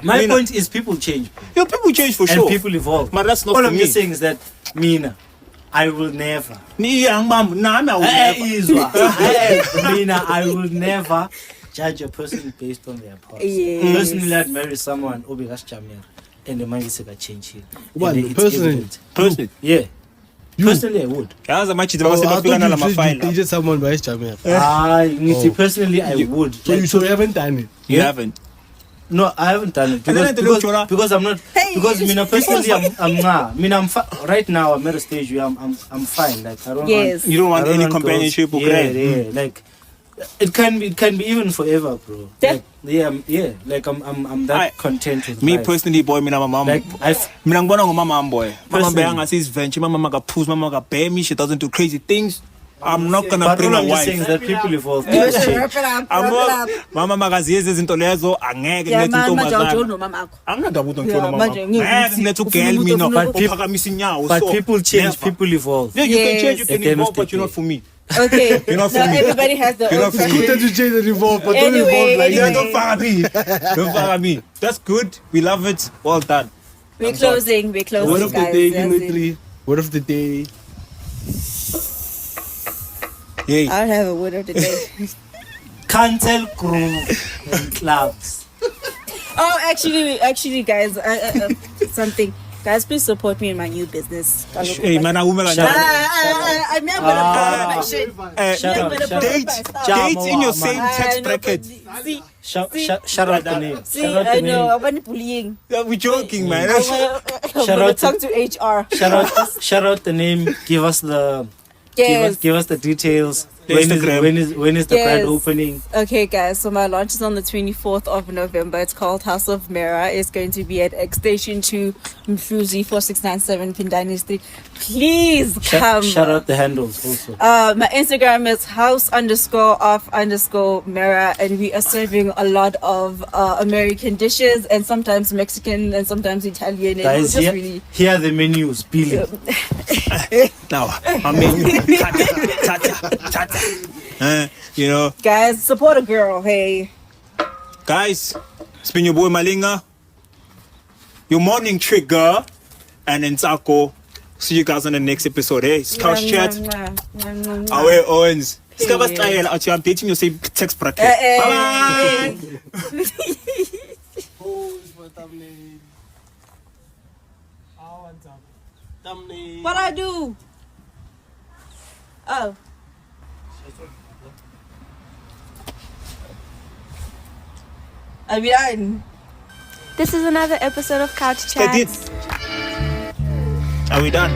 Speaker 4: My
Speaker 3: Mina.
Speaker 4: point is people change
Speaker 3: your people change for
Speaker 4: and
Speaker 3: sure
Speaker 4: people evolve.
Speaker 3: but that's not
Speaker 4: All
Speaker 3: for
Speaker 4: I'm
Speaker 3: me
Speaker 4: just saying is that Mina, I will never.
Speaker 3: ni yangibamba nami
Speaker 4: Izwa. Mina, I will never judge a person based on their past.
Speaker 1: Yes.
Speaker 4: Personally, I'd marry someone Obigas Jamir and the money said change here.
Speaker 6: Well,
Speaker 4: And it's
Speaker 6: personally-
Speaker 4: evident.
Speaker 3: personally
Speaker 4: Yeah. Personally, I would.
Speaker 3: yazi amachiti
Speaker 6: Oh, I
Speaker 3: basebafika
Speaker 6: thought
Speaker 3: nala
Speaker 6: you
Speaker 3: mafile
Speaker 6: dated someone by his Jamaica.
Speaker 4: Personally, I would.
Speaker 6: So you haven't done it.
Speaker 3: you haven't
Speaker 4: No, I haven't done it
Speaker 3: And then I
Speaker 4: because,
Speaker 3: tell you,
Speaker 4: because I'm not.
Speaker 1: Hey,
Speaker 4: Because
Speaker 1: you-
Speaker 4: Mina, personally, I'm right now. I'm at a stage where I'm fine. Like I don't.
Speaker 1: Yes.
Speaker 3: you don't want
Speaker 4: I don't
Speaker 3: any
Speaker 4: want
Speaker 3: companionship
Speaker 4: girls.
Speaker 3: or
Speaker 4: Yeah,
Speaker 3: grand
Speaker 4: yeah. Like it can be even forever, bro.
Speaker 1: Yeah.
Speaker 4: Like, yeah. Like I'm that
Speaker 3: I-
Speaker 4: content with
Speaker 3: me
Speaker 4: life.
Speaker 3: personally boy mina mama
Speaker 4: Like
Speaker 3: mina ngibona ngomama wami boy mama
Speaker 4: Personally.
Speaker 3: beyanga sisventure mama makaphuza mama makabheme me she doesn't do crazy things I'm not gonna
Speaker 4: but
Speaker 3: bring
Speaker 4: all
Speaker 3: a
Speaker 4: I'm just saying is
Speaker 3: wife
Speaker 4: that people evolve.
Speaker 1: You
Speaker 4: People
Speaker 1: should
Speaker 4: change.
Speaker 1: wrap it up.
Speaker 3: I'm
Speaker 1: Wrap
Speaker 3: not
Speaker 1: it up.
Speaker 3: mama makaziyenza izinto lezo angeke
Speaker 1: Yeah,
Speaker 3: ngilethe
Speaker 1: man, manje awujoli
Speaker 3: intombazana
Speaker 1: nomama akho.
Speaker 3: anginadabuta
Speaker 1: Yeah,
Speaker 3: ngithola mama
Speaker 1: manje ngiye
Speaker 3: ngeke
Speaker 1: ukuthi
Speaker 3: ngilethe
Speaker 1: ufuna
Speaker 3: ugirl
Speaker 1: umuntu
Speaker 3: mina
Speaker 1: ofuna
Speaker 3: ophakamisa inyawo
Speaker 4: But
Speaker 3: so
Speaker 4: people change.
Speaker 3: never.
Speaker 4: People evolve.
Speaker 3: Yeah, you can change, you
Speaker 1: Yes.
Speaker 3: can
Speaker 4: At the end of
Speaker 3: evolve,
Speaker 4: the
Speaker 3: but you're not
Speaker 4: day.
Speaker 3: for me.
Speaker 1: Okay.
Speaker 3: You're not for
Speaker 1: Now
Speaker 3: me.
Speaker 1: everybody has their
Speaker 3: You're
Speaker 1: own
Speaker 3: not for me.
Speaker 6: Good that you change and evolve, but
Speaker 1: Anyway,
Speaker 6: don't evolve like
Speaker 3: Yeah,
Speaker 6: that.
Speaker 3: don't follow me. Don't follow me. That's good. We love it. Well done.
Speaker 1: We're closing,
Speaker 6: Word of the
Speaker 1: guys.
Speaker 6: day,
Speaker 1: That's it.
Speaker 6: Dimitri. Word of the day.
Speaker 3: Yay.
Speaker 1: I don't have a word of the day.
Speaker 4: Cancel group and clubs.
Speaker 1: Oh, actually, guys, something. Guys, please support me in my new business.
Speaker 3: Hey, man, I woman.
Speaker 1: I'm not gonna my shit.
Speaker 4: Shut up. Shut up.
Speaker 3: Dates in your same tax bracket.
Speaker 1: See,
Speaker 4: Shout out the name.
Speaker 1: see,
Speaker 4: Shout out
Speaker 1: I
Speaker 4: the
Speaker 1: know.
Speaker 4: name.
Speaker 1: I'm only bullying.
Speaker 3: We're joking, man.
Speaker 1: I'm
Speaker 4: Shout
Speaker 1: gonna
Speaker 4: out to-
Speaker 1: talk to HR.
Speaker 4: Shout out the name. Give us the.
Speaker 1: Yes.
Speaker 4: Give us the details.
Speaker 3: The Instagram.
Speaker 4: When is the grand
Speaker 1: Yes.
Speaker 4: opening?
Speaker 1: Okay, guys. So my launch is on the 24th of November. It's called House of Mirror. It's going to be at X Station 2, Mhluzi 4697 Pindani Street. Please come.
Speaker 4: Shout out the handles also.
Speaker 1: My Instagram is house_of_mirror, and we are serving a lot of American dishes and sometimes Mexican and sometimes Italian. And
Speaker 4: Guys,
Speaker 1: it's just really
Speaker 4: here are the menus. Billy.
Speaker 3: Now, I mean, tata. You know,
Speaker 1: guys, support a girl. Hey,
Speaker 3: guys, it's been your boy Malinga, your morning trigger, and then Zako. See you guys on the next episode. Hey, it's Couch Chat. Our Owens. Discover style out here. I'm dating your same text bracket. Bye.
Speaker 1: what I do? Oh. Are we done?
Speaker 8: This is another episode of Couch
Speaker 3: That's
Speaker 8: Chats.
Speaker 3: it. Are we done?